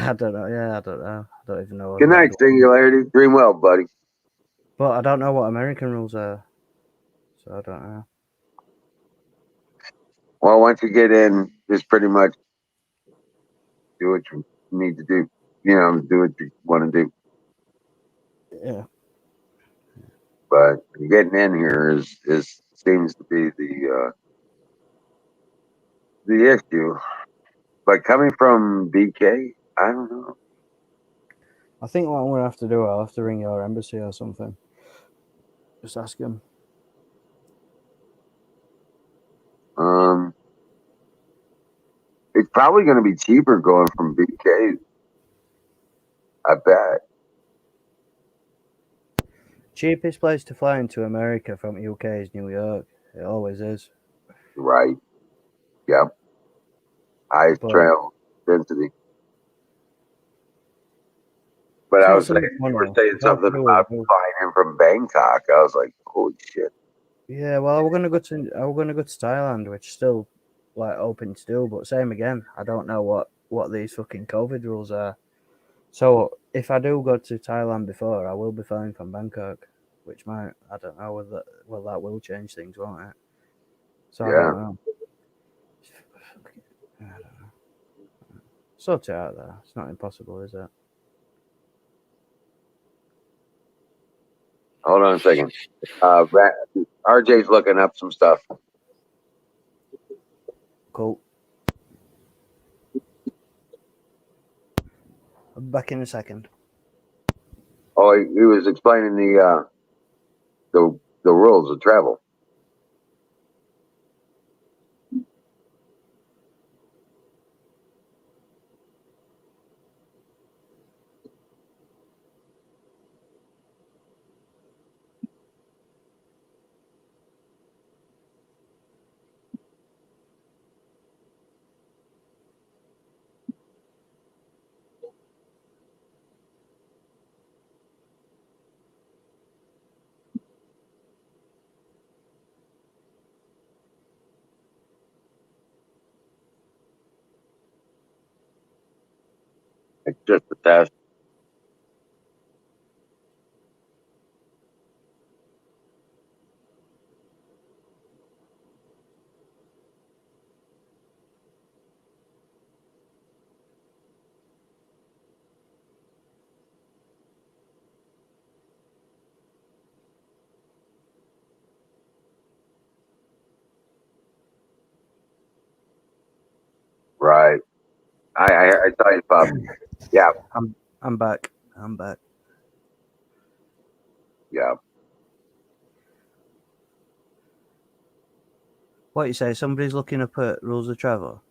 I don't know. Yeah, I don't know. I don't even know. Good night, Singularity. Dream well, buddy. But I don't know what American rules are, so I don't know. Well, once you get in, just pretty much do what you need to do. Do what you want to do. Yeah. But getting in here is seems to be the issue. But coming from BK, I don't know. I think what I'm gonna have to do, I'll have to ring your embassy or something. Just ask him. It's probably going to be cheaper going from BK. I bet. Cheapest place to fly into America from UK is New York. It always is. Right. Yep. Highest But trail density. But it's I not was so saying, much you money. were saying It's all something to do with about flying in from Bangkok. I was like, holy shit. Yeah, well, we're gonna go to Thailand, which is still like open to do, but same again. I don't know what these fucking COVID rules are. So if I do go to Thailand before, I will be flying from Bangkok, which might I don't know whether that will change things, won't it? So I Yeah. don't know. I don't know. Sort it out there. It's not impossible, is it? Hold on a second. RJ's looking up some stuff. Cool. I'll be back in a second. Oh, he was explaining the rules of travel. It's just a test. Right. I saw you, Bob. Yeah. I'm back. I'm back. Yeah. What you say? Somebody's looking up at rules of travel.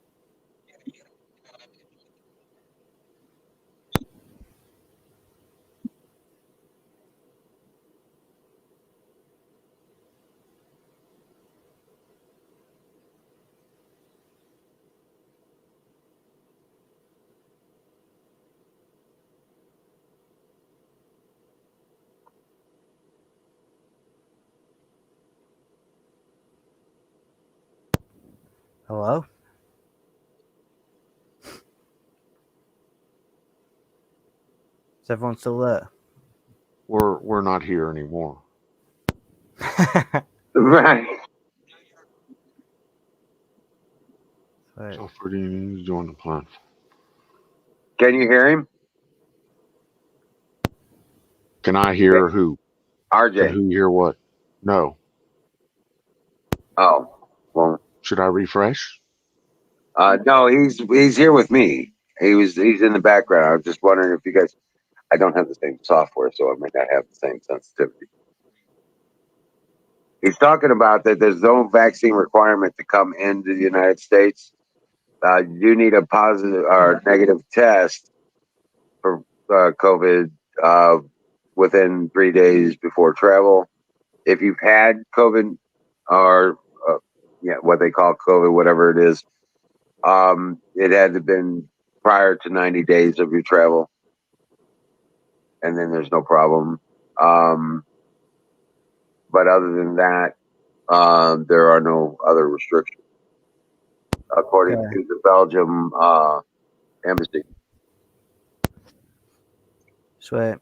Hello? Is everyone still there? We're not here anymore. Right. Right. So Freddie is doing the plan. Can you hear him? Can I hear who? Can RJ. who hear what? No. Oh. Well, Should I refresh? no, he's here with me. He's in the background. I was just wondering if you guys. I don't have the same software, so I may not have the same sensitivity. He's talking about that there's no vaccine requirement to come into the United States. You do need a positive or negative test for COVID within 3 days before travel. If you've had COVID or what they call COVID, whatever it is, it had to have been prior to 90 days of your travel, and then there's no problem. But other than that, there are no other restrictions, according Okay. to the Belgium embassy. Sweet.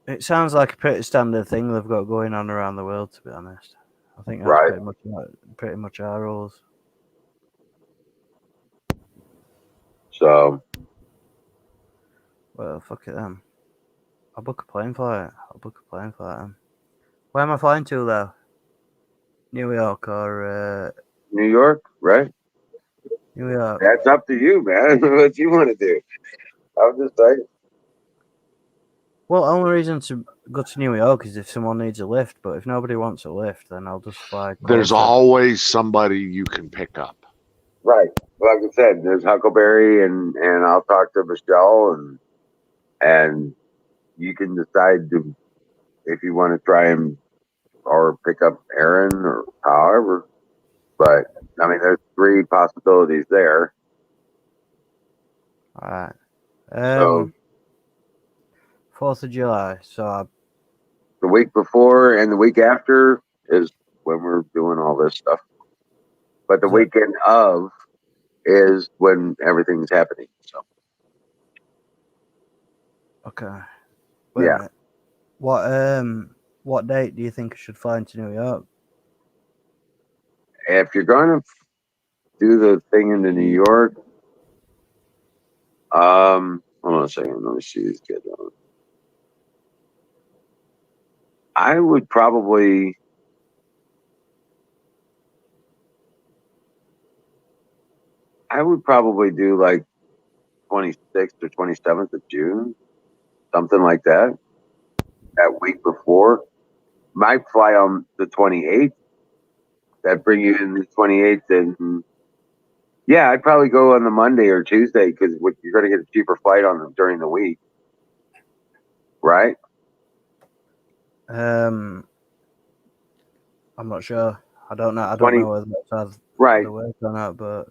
It sounds like a pretty standard thing they've got going on around the world, to be honest. I think that's Right. pretty much our rules. So, Well, fuck it then. I'll book a plane flight. Where am I flying to, though? New York or New York, right? New York? That's up to you, man. What you want to do? I'm just saying. Well, only reason to go to New York is if someone needs a lift, but if nobody wants a lift, then I'll just fly There's closer. always somebody you can pick up. Right. Like I said, there's Huckleberry, and I'll talk to Michelle, and you can decide to if you want to try and or pick up Aaron or however. But I mean, there's 3 possibilities there. All right. So 4th of July. So the week before and the week after is when we're doing all this stuff. But the Is it- weekend of is when everything's happening. So okay. Wait a yeah, minute. What date do you think I should fly into New York? if you're going to do the thing into New York, hold on a second. Let me see these kids on. I would probably do like 26th or 27th of June, something like that. That week before, might fly on the 28th. That bring you in the 28th, and yeah, I'd probably go on the Monday or Tuesday because you're going to get a cheaper flight during the week, right? I'm not sure. I don't know. I don't 20, know whether that's how right? the work or not, but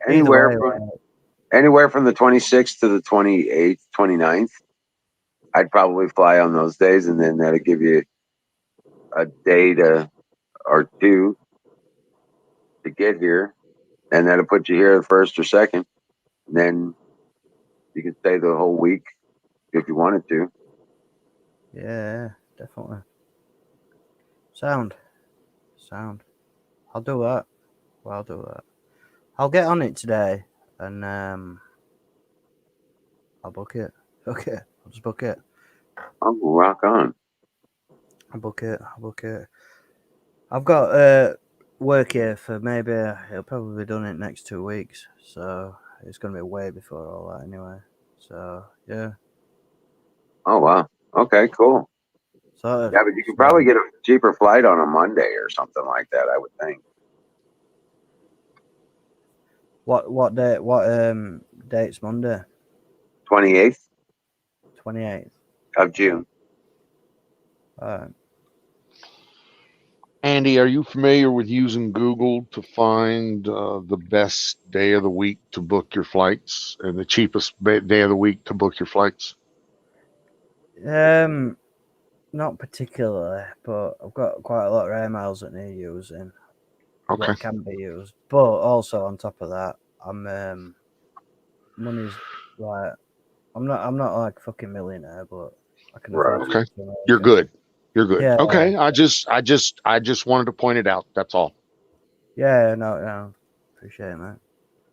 either Anywhere way, from anywhere from the 26th to the 28th, 29th. I'd probably fly on those days, and then that'll give you a day or two to get here, and that'll put you here the first or second. And then you can stay the whole week if you wanted to. yeah, definitely. Sound. I'll do that. Well, I'll do that. I'll get on it today, and I'll book it. Okay, I'll just book it. Oh, rock on. I'll book it. I've got work here for maybe it'll probably be done in the next 2 weeks, so it's gonna be way before all that anyway. So yeah, Oh, wow. Okay, cool. sort of. Yeah, but you could So, probably get a cheaper flight on a Monday or something like that, I would think. what day? What date's Monday? 28th 28th. of June. All right. Andy, are you familiar with using Google to find the best day of the week to book your flights and the cheapest day of the week to book your flights? Not particularly, but I've got quite a lot of air miles that need using. Okay. What can be used, but also on top of that, I'm money's like I'm not like a fucking millionaire, but I can afford Right. to Okay. go to You're America. good. You're good. Yeah, Okay. I just wanted to point it out. That's all. yeah, no, appreciate it, mate.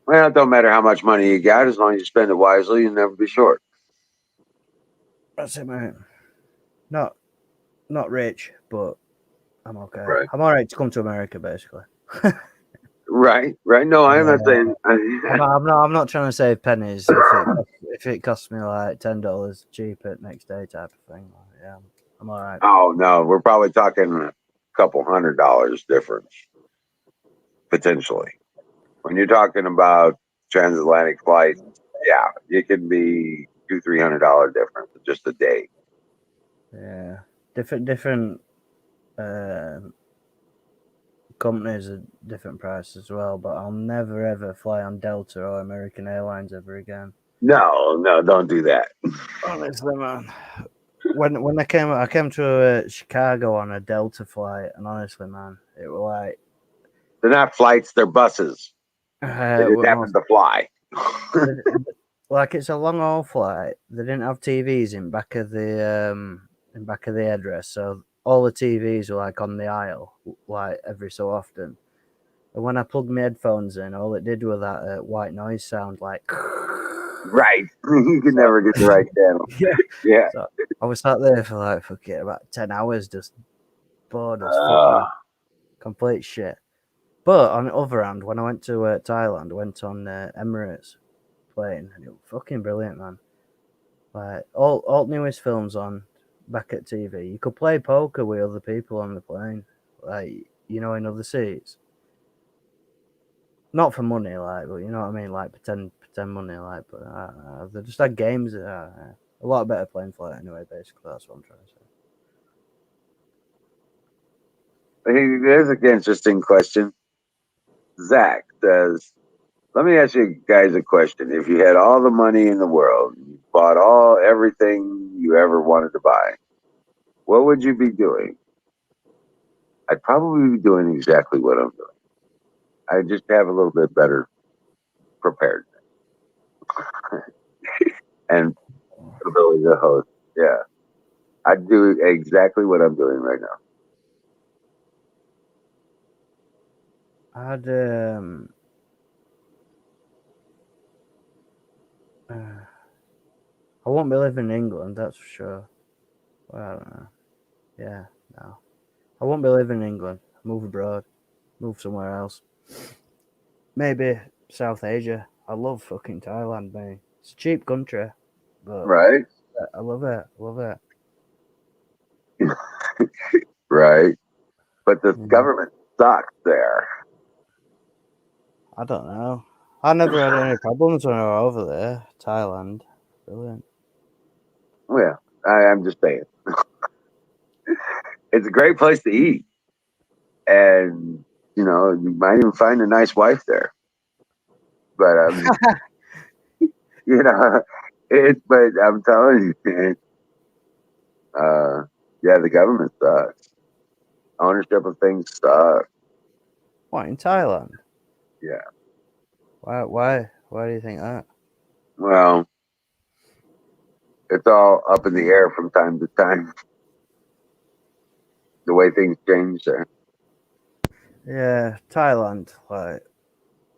Well, it don't matter how much money you got, as long as you spend it wisely, you'll never be short. That's it, mate. Not rich, but I'm okay. Right. I'm all right to come to America, basically. Right. No, I'm not Yeah. saying. I'm not trying to save pennies if it costs me like $10 cheap at next day type of thing. Like, yeah, I'm all right. Oh no, we're probably talking a couple $100 difference potentially. When you're talking about transatlantic flights, yeah, it can be $200-300 difference just a day. Yeah, different companies are different prices as well. But I'll never ever fly on Delta or American Airlines ever again. No, don't do that. Honestly, man. When I came to Chicago on a Delta flight, and honestly, man, it was like They're not flights; they're buses. They just what happen most to fly. like it's a long haul flight. They didn't have TVs in back of the headrest, so all the TVs were like on the aisle, like every so often. And when I plugged my headphones in, all it did was that white noise sound, like Right. You can so, never get the right channel. yeah. Yeah. So I was sat there for like fucking about 10 hours, just bored as fuck, Uh, man, complete shit. But on the other hand, when I went to Thailand, I went on Emirates plane, and it was fucking brilliant, man. Like all newest films on back at TV. You could play poker with other people on the plane, like in other seats. Not for money, like, but you know what I mean, like pretend money, like. But they just had games. A lot better plane flight anyway. Basically, that's what I'm trying to say. Here's an interesting question. Zach says, let me ask you guys a question. If you had all the money in the world, you bought everything you ever wanted to buy, what would you be doing? I'd probably be doing exactly what I'm doing. I just have a little bit better prepared and ability to host. Yeah. I'd do exactly what I'm doing right now. I'd I won't be living in England, that's for sure. Well, I don't know. Yeah, No. I won't be living in England. Move abroad. Move somewhere else. Maybe South Asia. I love fucking Thailand, mate. It's a cheap country, but Right, I love it. Love it. right. But the Yeah. government sucks there. I don't know. I never had any problems when I was over there. Thailand. Brilliant. Well, I'm just saying, it's a great place to eat, and you might even find a nice wife there. But you know, it's. But I'm telling you, man, yeah, the government sucks. Ownership of things sucks. What, in Thailand? Yeah. Why do you think that? Well, it's all up in the air from time to time. The way things change there. Yeah, Thailand. Like,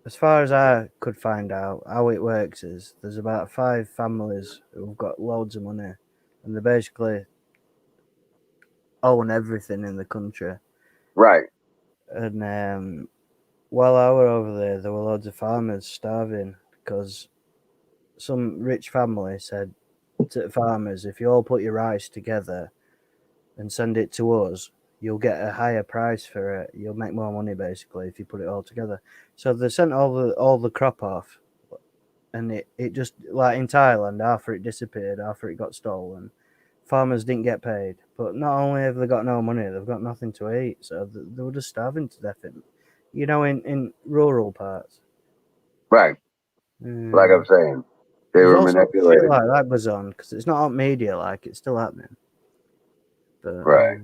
as far as I could find out, how it works is there's about 5 families who've got loads of money, and they basically own everything in the country. Right. And while I were over there were loads of farmers starving because some rich family said to the farmers, if you all put your rice together and send it to us, you'll get a higher price for it. You'll make more money basically if you put it all together. So they sent all the crop off, and it just, like in Thailand, after it disappeared, after it got stolen, farmers didn't get paid. But not only have they got no money, they've got nothing to eat. So they were just starving to death in rural parts. Right. Like I'm Mm. saying, they There's were also shit manipulated. like that goes on because it's not on media, like it's still happening. But Right.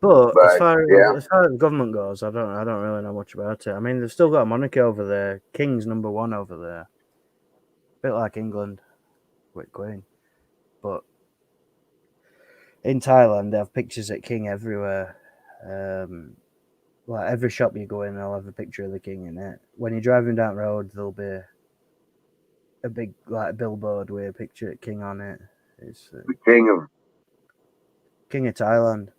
but But yeah, as far as the government goes, I don't really know much about it. I mean, they've still got a monarchy over there. King's number one over there, a bit like England with Queen. But in Thailand, they have pictures of King everywhere. Like every shop you go in, they'll have a picture of the King in it. When you're driving down the road, there'll be a big like billboard with a picture of King on it. It's the king of. King of Thailand.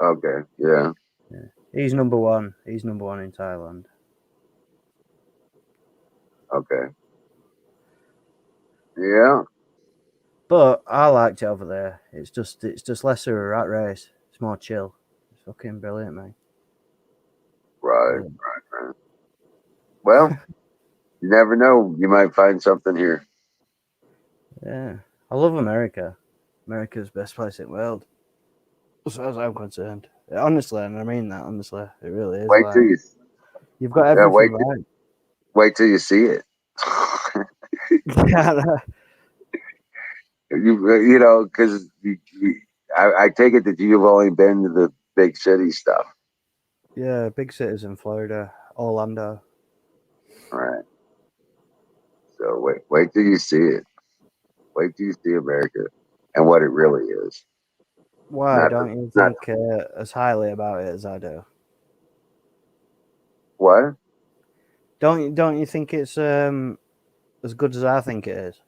Okay. Yeah. Yeah. He's number one. He's number one in Thailand. Okay. Yeah. But I liked it over there. It's just lesser of a rat race. It's more chill. It's fucking brilliant, man. Right. Brilliant. Right. Well, you never know. You might find something here. Yeah. I love America. America's the best place in the world. As far as I'm concerned. Honestly, and I mean that honestly. It really is. Wait till Like you. you've got Yeah. everything right. Wait till you see it. Because I take it that you've only been to the big city stuff, Yeah, big cities in Florida, Orlando. right? So wait till you see it. Wait till you see America and what it really is. Why Not don't you not think as highly about it as I do? what? Don't you think it's as good as I think it is?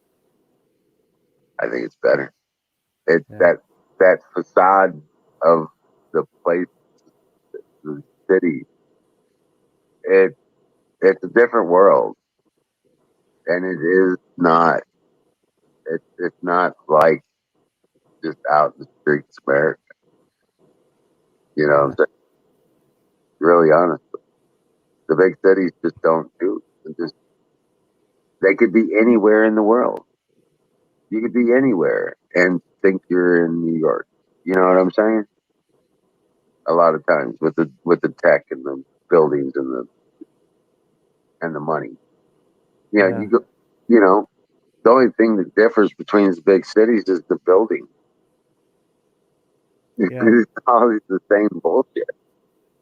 I think it's better. It's Yeah, that facade of the place, the city. It it's a different world, and it is not. It's not like just out in the streets, America. You know, what I'm yeah, saying? Really honest. The big cities just don't do. Just they could be anywhere in the world. You could be anywhere and think you're in New York. You know what I'm saying? A lot of times with the tech and the buildings and the money. yeah, You go. You know, the only thing that differs between the big cities is the building. yeah, It's always the same bullshit.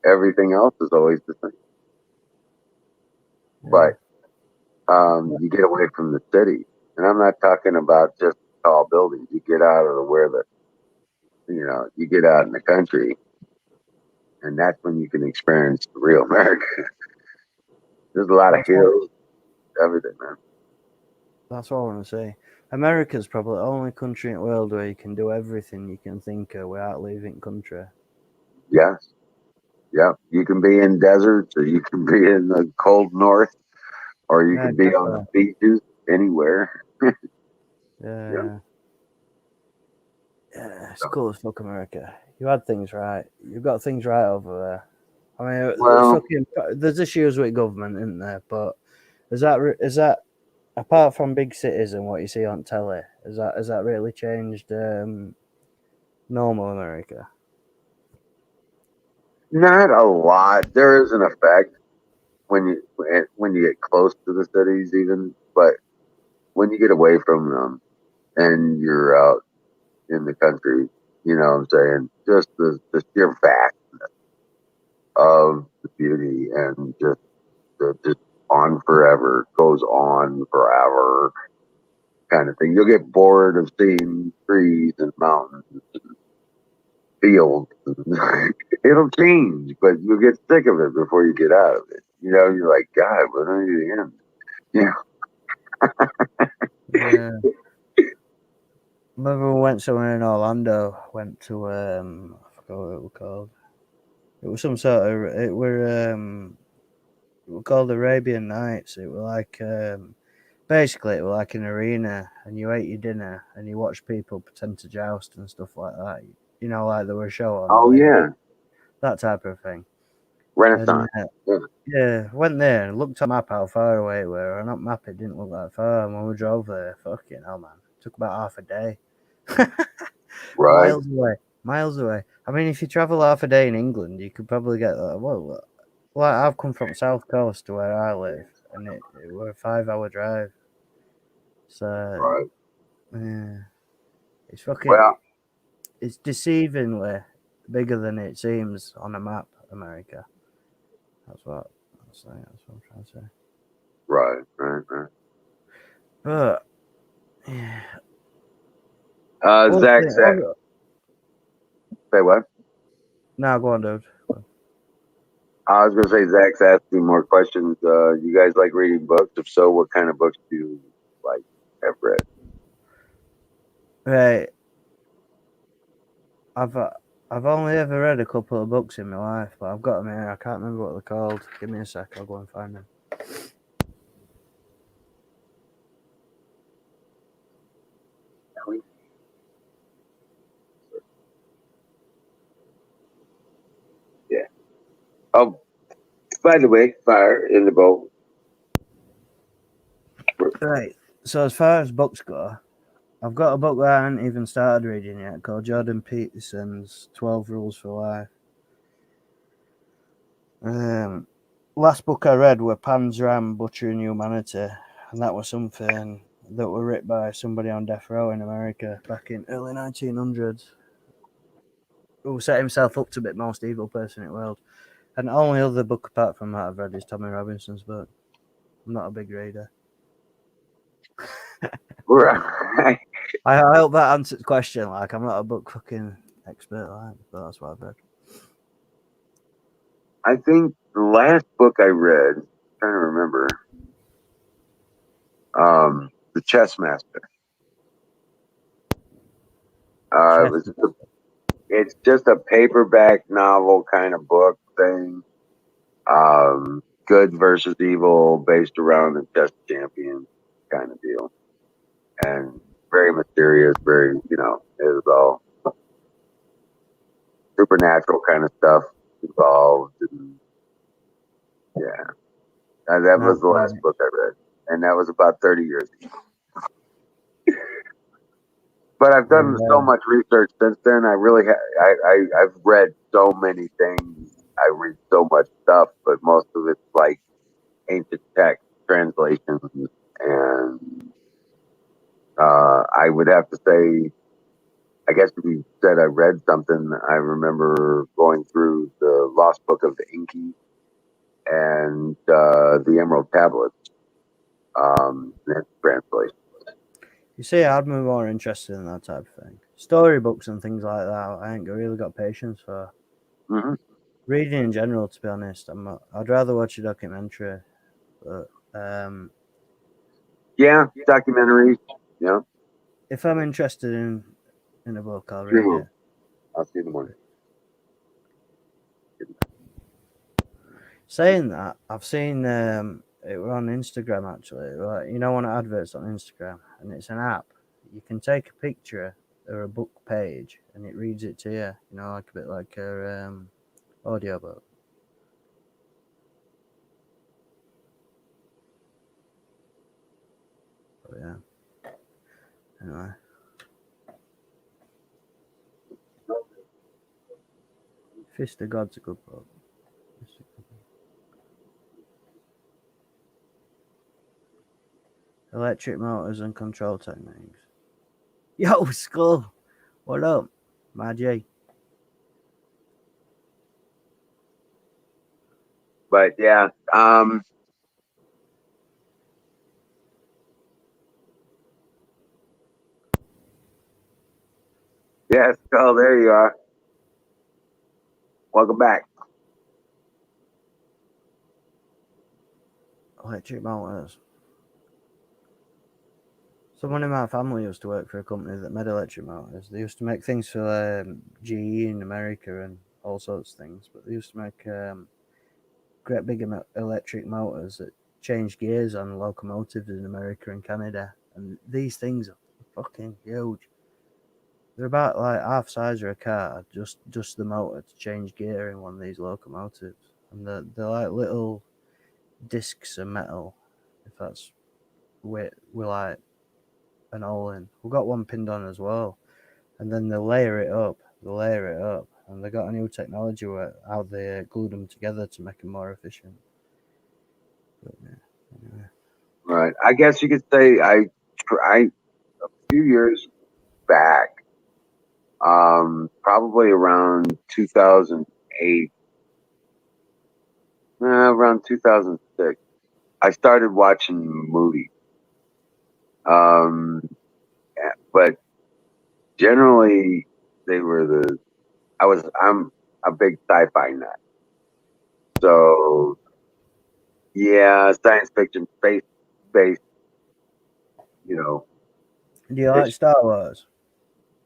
Everything else is always the same. yeah. But you get away from the city, and I'm not talking about just tall buildings. You get out of where you get out in the country, and that's when you can experience the real America. There's a lot of That's what hills, everything, man. that's what I want to say. America's probably the only country in the world where you can do everything you can think of without leaving country. Yes. Yeah. You can be in deserts, or you can be in the cold north, or you Yeah, can be on the beaches, anywhere. yeah, Yeah. yeah. Yeah, it's cool as fuck, America. You had things right. You've got things right over there. I mean, Well, there's issues with government, isn't there? But is that apart from big cities and what you see on telly? Has that really changed normal America? not a lot. There is an effect when you get close to the cities, even, but when you get away from them and you're out in the country, you know what I'm saying? Just the sheer fact of the beauty, and just on forever, goes on forever kind of thing. You'll get bored of seeing trees and mountains and fields. It'll change, but you'll get sick of it before you get out of it. You know, you're like, God, when are you the end? Yeah. Yeah. Remember we went somewhere in Orlando. Went to I forgot what it was called. It was some sort of it were called Arabian Nights. It was like basically it was like an arena, and you ate your dinner and you watched people pretend to joust and stuff like that. You know, like there were a show on, Oh, like yeah. that type of thing. And Renaissance. Yeah. yeah, went there and looked on the map how far away we were. And on map it didn't look that far. And when we drove there, fucking hell, man, it took about half a day. Right. Miles away, miles away. I mean, if you travel half a day in England, you could probably get that. Well, I've come from South Coast to where I live, and it were a 5 hour drive. So Right. yeah, it's fucking, Well, it's deceivingly bigger than it seems on a map. America. That's what I'm saying. That's what I'm trying to say. right. But yeah, Zach said, no, say what? go on, dude. I was going to say, Zach's asking more questions. You guys like reading books? If so, what kind of books do you like have read? Right, I've uh, I've only ever read a couple of books in my life, but I've got them here. I can't remember what they're called. Give me a sec. I'll go and find them. Yeah. Oh, by the way, fire in the bowl. Right. So as far as books go, I've got a book that I haven't even started reading yet called Jordan Peterson's 12 Rules for Life. Last book I read were Pan's Ram, Butchering Humanity, and that was something that were written by somebody on death row in America back in early 1900s, who set himself up to be the most evil person in the world. And the only other book apart from that I've read is Tommy Robinson's book. I'm not a big reader. Right. I hope that answers the question. Like, I'm not a book fucking expert, like, but that's what I've read. I think the last book I read, I'm trying to remember, The Chess Master. It was it's just a paperback novel kind of book thing. Good versus evil, based around the chess champion kind of deal, and very mysterious. Very, it was all supernatural kind of stuff involved, and yeah, that was the last book I read, and that was about 30 years ago. But I've done so much research since then. I really, I've read so many things. I read so much stuff, but most of it's like ancient text translations, and I would have to say, I guess if you said I read something, I remember going through the Lost Book of the Inky and the Emerald Tablets. That's translation. You see, I'd be more interested in that type of thing. Storybooks and things like that, I ain't really got patience for. Mm-hmm. Reading in general, to be honest, I'd rather watch a documentary. But Yeah, documentaries. Yeah. if I'm interested in a book, I'll Dream read on. it. I'll see you in the morning. Saying that, I've seen it were on Instagram actually. Right, you know, one of the adverts on Instagram, and it's an app. You can take a picture or a book page, and it reads it to you. You know, like a bit like a audio book. But yeah. Anyway. Fist of God's a good book. Electric motors and control techniques. Yo, Skull! What up, my G? But yeah, yes. Oh, there you are. Welcome back. Electric motors. Someone in my family used to work for a company that made electric motors. They used to make things for GE in America and all sorts of things, but they used to make great big electric motors that change gears on locomotives in America and Canada. And these things are fucking huge. They're about like half size of a car, just the motor to change gear in one of these locomotives. And they're like little discs of metal, if that's with like an hole in. We've got one pinned on as well. And then they layer it up, and they got a new technology where how they glued them together to make them more efficient. But yeah, anyway. Right. I guess you could say I a few years back, probably around 2008, around 2006, I started watching movies. But generally they were I'm a big sci-fi nut. So yeah, science fiction, space based, you know, Do you like it's Star Wars?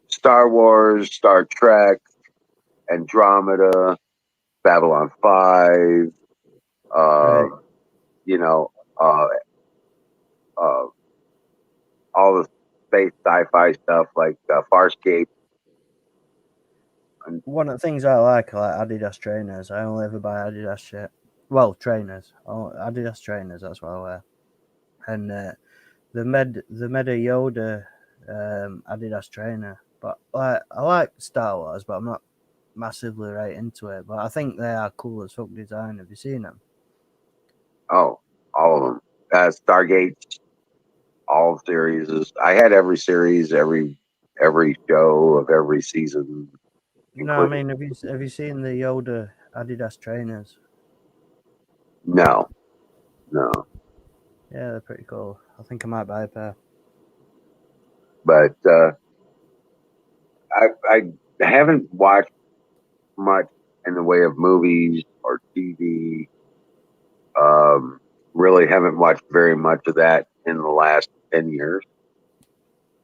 Star Wars, Star Trek, Andromeda, Babylon 5, uh, Right. you know, uh, uh, all the space sci-fi stuff like Farscape. And, One of the things I like Adidas trainers. I only ever buy Adidas shit. Well, trainers. Oh, Adidas trainers. That's what I wear. And the made a Yoda Adidas trainer. But like I like Star Wars, but I'm not massively right into it. But I think they are cool as fuck design. Have you seen them? oh, all of them. Stargate, all series. I had every series, every show of every season, No, I including mean, have you seen the Yoda Adidas trainers? no, no. Yeah, they're pretty cool. I think I might buy a pair. But I haven't watched much in the way of movies or TV. Um, really haven't watched very much of that in the last 10 years.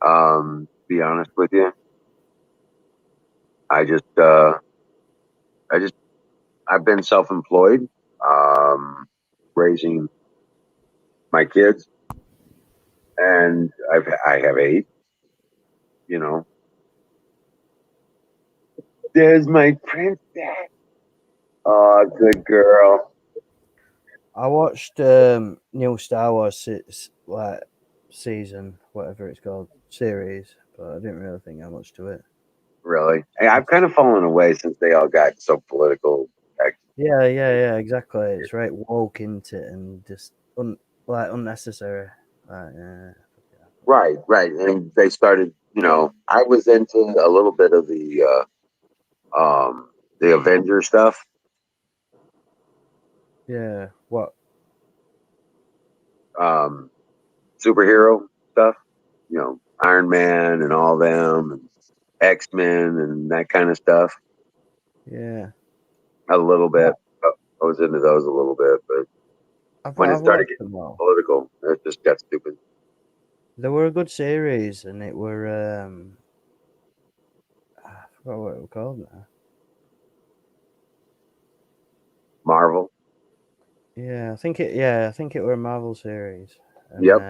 To be honest with you, I just I just I've been self-employed, raising my kids, and I have eight. You know, there's my princess. Oh, good girl. I watched new Star Wars like season, whatever it's called, series, but I didn't really think how much to it. Really, hey, I've kind of fallen away since they all got so political. Yeah, exactly. It's right woke into it and just like unnecessary. Like, yeah. Right, right, and they started. I was into a little bit of the Avenger stuff. Yeah, what? um, Superhero stuff. Iron Man and all them, and X Men and that kind of stuff. Yeah, A little bit. I was into those a little bit, but when it I've started watched getting them all. political, it just got stupid. They were a good series, and it were I forgot what it was called now. Marvel. Yeah, I think it. Yeah, I think it were a Marvel series, and Yep.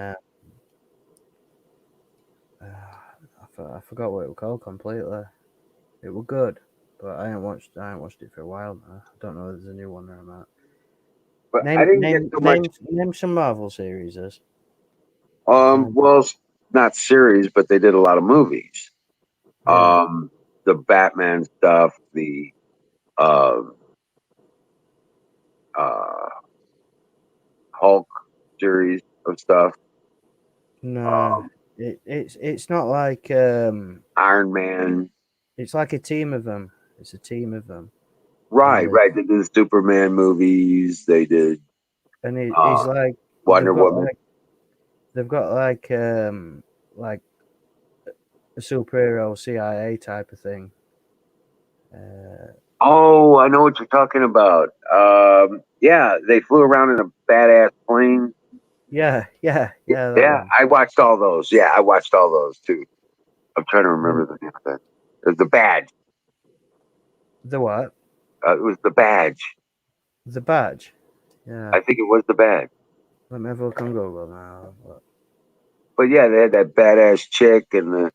I forgot what it was called completely. It was good, but I ain't watched it for a while now. I don't know if there's a new one or not. But I Name didn't get name too much. name name some Marvel series. Well, not series, but they did a lot of movies. Yeah. The Batman stuff, the uh, uh, Hulk series of stuff, No, um, it's not like Iron Man. it's like a team of them. It's a team of them, and Right, right. They did the Superman movies. They did he's uh, like Wonder Woman. they've got like a superhero CIA type of thing. Oh, I know what you're talking about. Yeah, they flew around in a badass plane. Yeah, that Yeah, one. I watched all those. Yeah, I watched all those too. I'm trying to remember the name of that. It was the badge. The what? It was the badge. The badge. Yeah. I think it was the badge. Let me have a look on Google now. But yeah, they had that badass chick and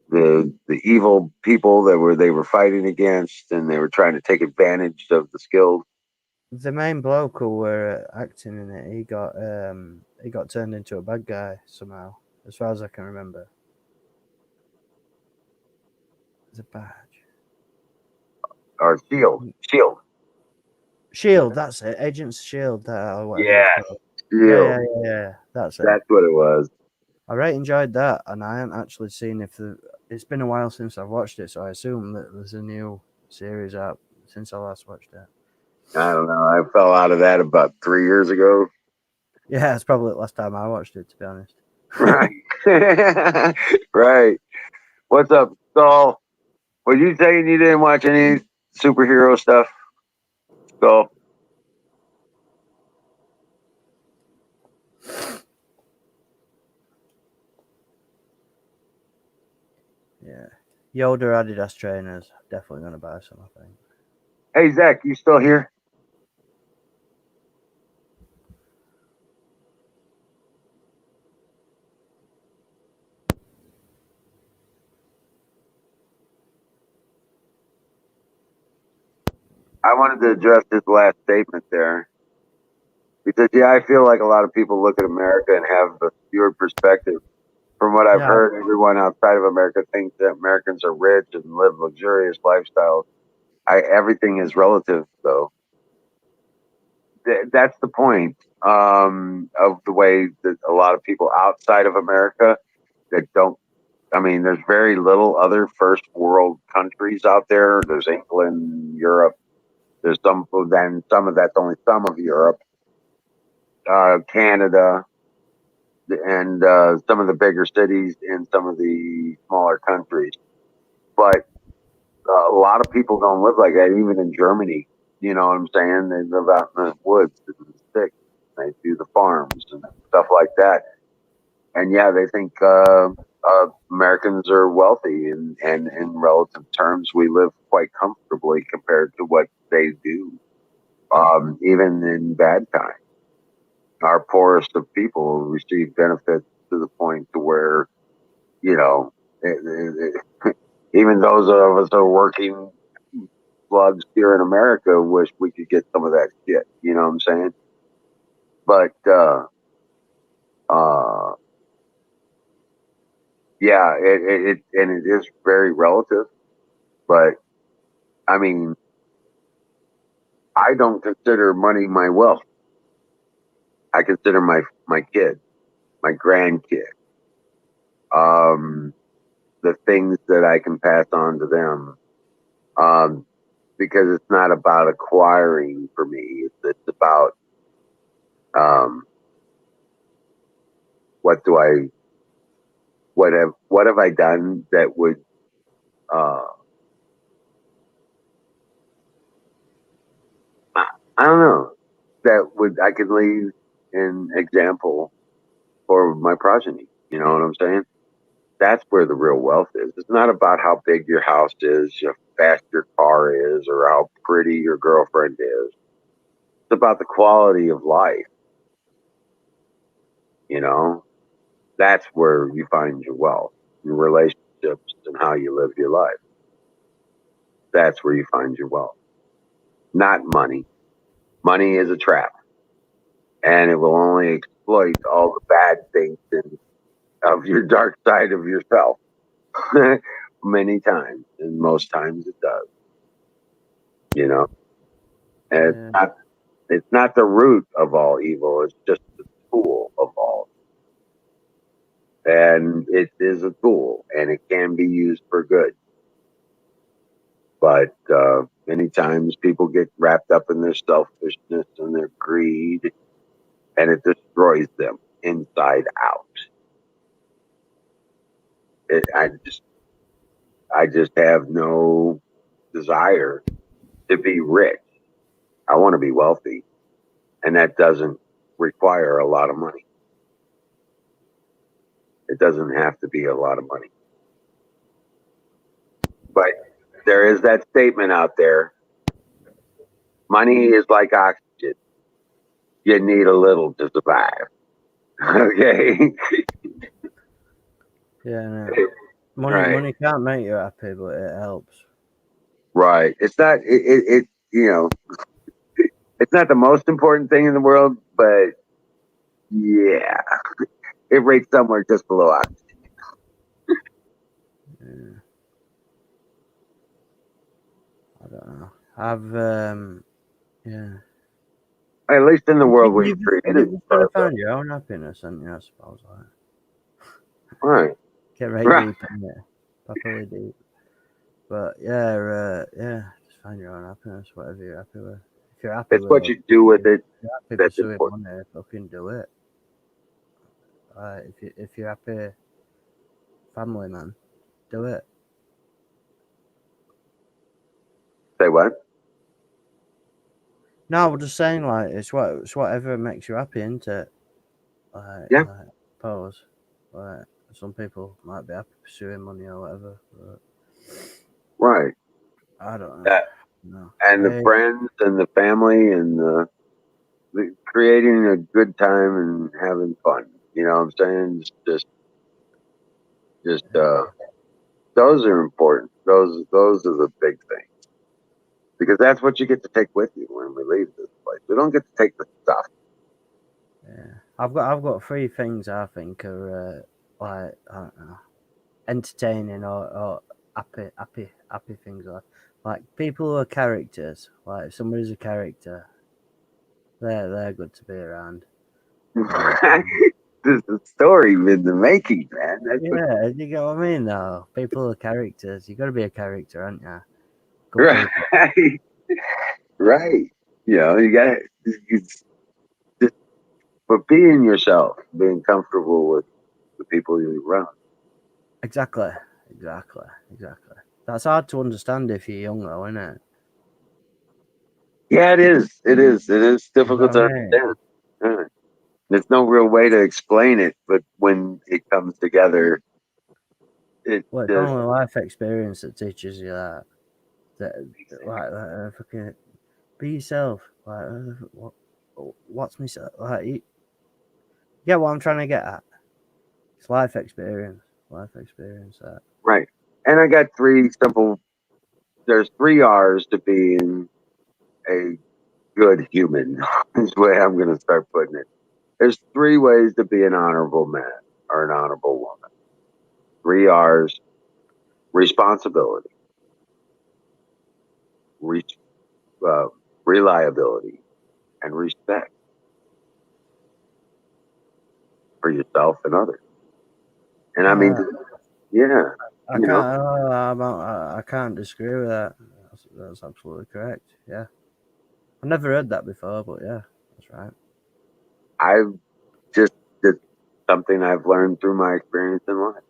the evil people that they were fighting against, and they were trying to take advantage of the skills. The main bloke who were acting in it, he got turned into a bad guy somehow, as far as I can remember. The badge. Or Shield. Shield, that's it. Agents Shield, or whatever it's Yeah, called. Shield. Yeah. That's it. That's what it was. I really enjoyed that, and I haven't actually seen if the. It's been a while since I've watched it, so I assume that there's a new series out since I last watched it. I don't know. I fell out of that about 3 years ago. Yeah, it's probably the last time I watched it, to be honest. Right. Right. What's up, Skull? Were you saying you didn't watch any superhero stuff, Skull? Yeah. Yoda Adidas trainers. Definitely going to buy some, I think. Hey, Zach, you still here? I wanted to address this last statement there because, yeah, I feel like a lot of people look at America and have a skewed perspective. From what I've Yeah, heard, everyone outside of America thinks that Americans are rich and live luxurious lifestyles. Everything is relative, though. That's the point of the way that a lot of people outside of America that don't. I mean, there's very little other first world countries out there. There's England, Europe. There's some of that's only some of Europe, Canada, and some of the bigger cities in some of the smaller countries. But a lot of people don't live like that, even in Germany. You know what I'm saying? They live out in the woods and the sticks. They do the farms and stuff like that. And yeah, they think Americans are wealthy, and in relative terms, we live quite comfortably compared to what they do, even in bad times. Our poorest of people receive benefits to the point to where, you know, even those of us who are working slugs here in America wish we could get some of that shit. You know what I'm saying? But uh, yeah, and it is very relative. But I mean, I don't consider money my wealth. I consider my kid, my grandkid, um, the things that I can pass on to them. Um, because it's not about acquiring for me. It's about um, what do I what have I done that would uh, I don't know that would I could leave an example for my progeny. You know what I'm saying? That's where the real wealth is. It's not about how big your house is, how fast your car is, or how pretty your girlfriend is. It's about the quality of life. You know, that's where you find your wealth, your relationships, and how you live your life. That's where you find your wealth, not money. Money is a trap, and it will only exploit all the bad things of your dark side of yourself. Many times, and most times it does. You know, and Yeah. it's not the root of all evil. It's just the tool of all, and it is a tool, and it can be used for good. But many times people get wrapped up in their selfishness and their greed, and it destroys them inside out. It, I just have no desire to be rich. I want to be wealthy, and that doesn't require a lot of money. It doesn't have to be a lot of money. But there is that statement out there: money is like oxygen. You need a little to survive. Okay. Yeah, no. Money, Right. money can't make you happy, but it helps. Right. It's not. You know. It's not the most important thing in the world, but yeah, it rates somewhere just below oxygen. Yeah. I don't know. I've yeah. At least in the world we You've created just got to for ourselves. find your own happiness, haven't you? I suppose. Like, Right. get right Right. deep in it, properly deep. But yeah, just find your own happiness, whatever you're happy with. If you're happy It's with what what you do with if it you're happy that's pursuing important. money, fucking do it. If you're happy, family man, do it. Say what? No, we're just saying like it's whatever makes you happy, isn't it? Yeah. I suppose. Like some people might be happy pursuing money or whatever, but Right. I don't know. That No. and the friends and the family and the creating a good time and having fun. You know what I'm saying? Just those are important. Those are the big things because that's what you get to take with you when we leave this place. We don't get to take the stuff. Yeah, I've got three things I think are like I don't know, entertaining or happy things like people who are characters. Like if somebody's a character, they're good to be around. This is a story in the making, man. That's what, Yeah, you get what I mean though. People are characters. You got to be a character, aren't you? Good people. right, right. You know, you got just but being yourself, being comfortable with the people you're around. Exactly, exactly. That's hard to understand if you're young, though, isn't it? Yeah, it is. It is. It is You know difficult what to I mean? understand. Yeah. There's no real way to explain it, but when it comes together, it Well, it's only life experience that teaches you that. Fucking be yourself. Like, what's myself? Like, you get what I'm trying to get at? It's life experience. Life experience. That. right. And I got three simple. There's three R's to being a good human. Is the way I'm going to start putting it. There's three ways to be an honorable man or an honorable woman. Three R's: responsibility, re- uh, reliability, and respect for yourself and others. And I mean, Uh, yeah, I you know, can't. I can't disagree with that. That's absolutely correct. Yeah, I've never heard that before, but yeah, that's right. I've just did something I've learned through my experience in life.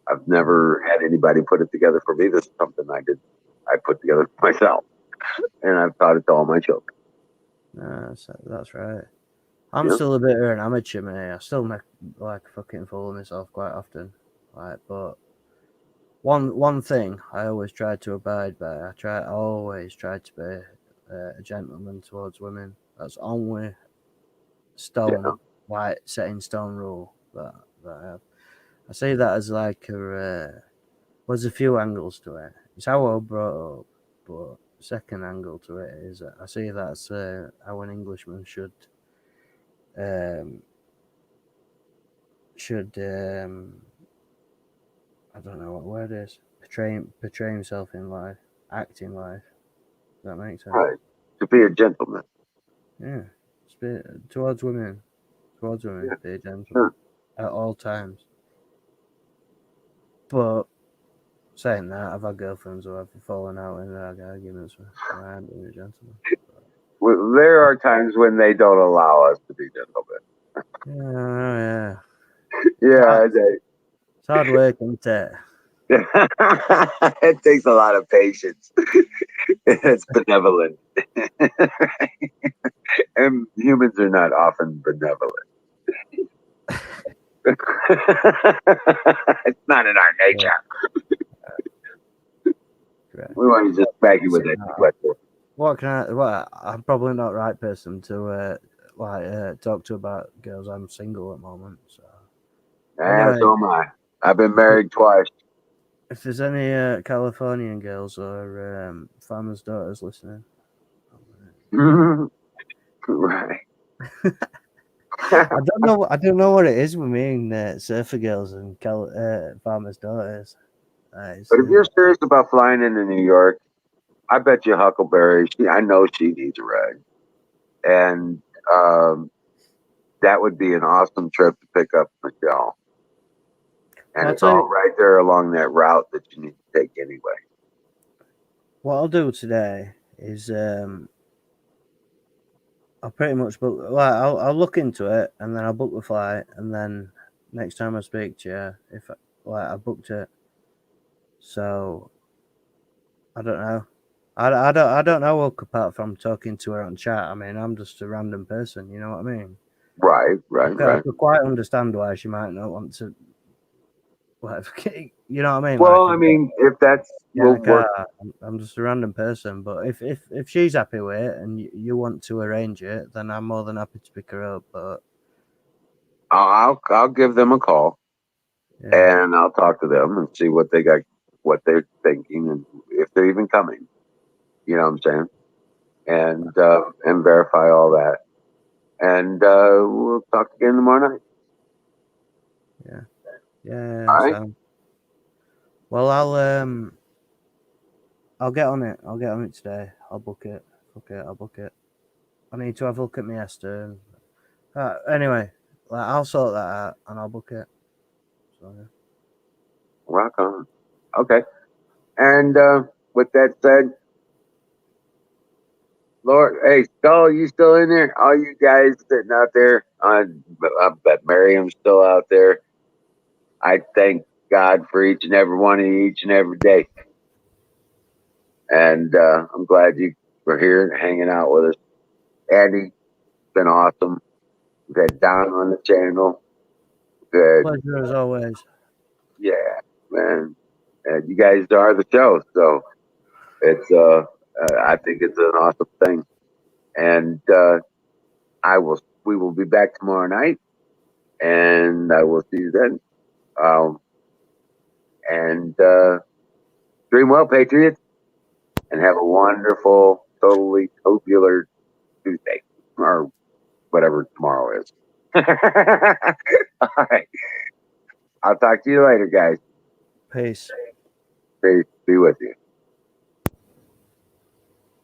I've never had anybody put it together for me. This is something I put together for myself, and I've taught it to all my children. That's right. I'm Yeah. still a bit of an amateur, mate. I still make like a fucking fool of myself quite often. Like, but one thing I always try to abide by. I always try to be a gentleman towards women. That's only stone white set in stone rule that I have. I say that as like there's a few angles to it. It's how I was brought up, but second angle to it is I see that's how an Englishman um, should I don't know what word it is portray himself in life, act in life. Does that make sense? Right. To be a gentleman. Yeah. Towards women, Yeah. be a gentleman Sure. at all times. But saying that, I've had girlfriends who have fallen out and had arguments when I haven't been a gentleman. Well, there are times when they don't allow us to be gentlemen. Yeah. Yeah, It's hard work, isn't it? it takes a lot of patience. It's benevolent. And humans are not often benevolent. It's not in our nature. Right. We want to just smack you with that sweater. What can I? Well, I'm probably not the right person to talk to about girls. I'm single at the moment, so anyway, So am I. I've been married twice. if there's any Californian girls or farmers' daughters listening, Right. I don't know what it is with me and surfer girls and farmers' daughters. But if you're serious about flying into New York, I bet you Huckleberry. I know she needs a ride, and that would be an awesome trip to pick up Michelle. And Well, I'll it's tell you all right there along that route that you need to take anyway. what I'll do today is I'll pretty much book. Well, I'll look into it and then I'll book the flight and then next time I speak to you, if I booked it, so I don't know. I don't know Hook apart from talking to her on chat. I mean, I'm just a random person. You know what I mean? Right, I could quite understand why she might not want to. Like, you know what I mean? Well, Like, I mean, if that's yeah, will work, I'm just a random person. But if she's happy with it and you want to arrange it, then I'm more than happy to pick her up. But I'll give them a call yeah, and I'll talk to them and see what they got, what they're thinking, and if they're even coming. You know what I'm saying? And verify all that. And we'll talk again tomorrow night. yeah. All right. So, well, I'll get on it. I'll get on it today. I'll book it. Okay, I'll book it. I need to have a look at my Esther. Anyway, I'll sort that out and I'll book it. So, yeah. Rock on. Okay. And with that said, Lord, hey, Skull, you still in there? All you guys sitting out there, I bet Miriam's still out there. I thank God for each and every one of you each and every day. And I'm glad you were here and hanging out with us. Andy, been awesome. We've had Don on the channel. Good. Pleasure as always. Yeah, man. And you guys are the show. So it's, I think it's an awesome thing. And we will be back tomorrow night and I will see you then. Um, and dream well, Patriots, and have a wonderful, totally tubular Tuesday or whatever tomorrow is. All right. I'll talk to you later, guys. Peace. Peace be with you.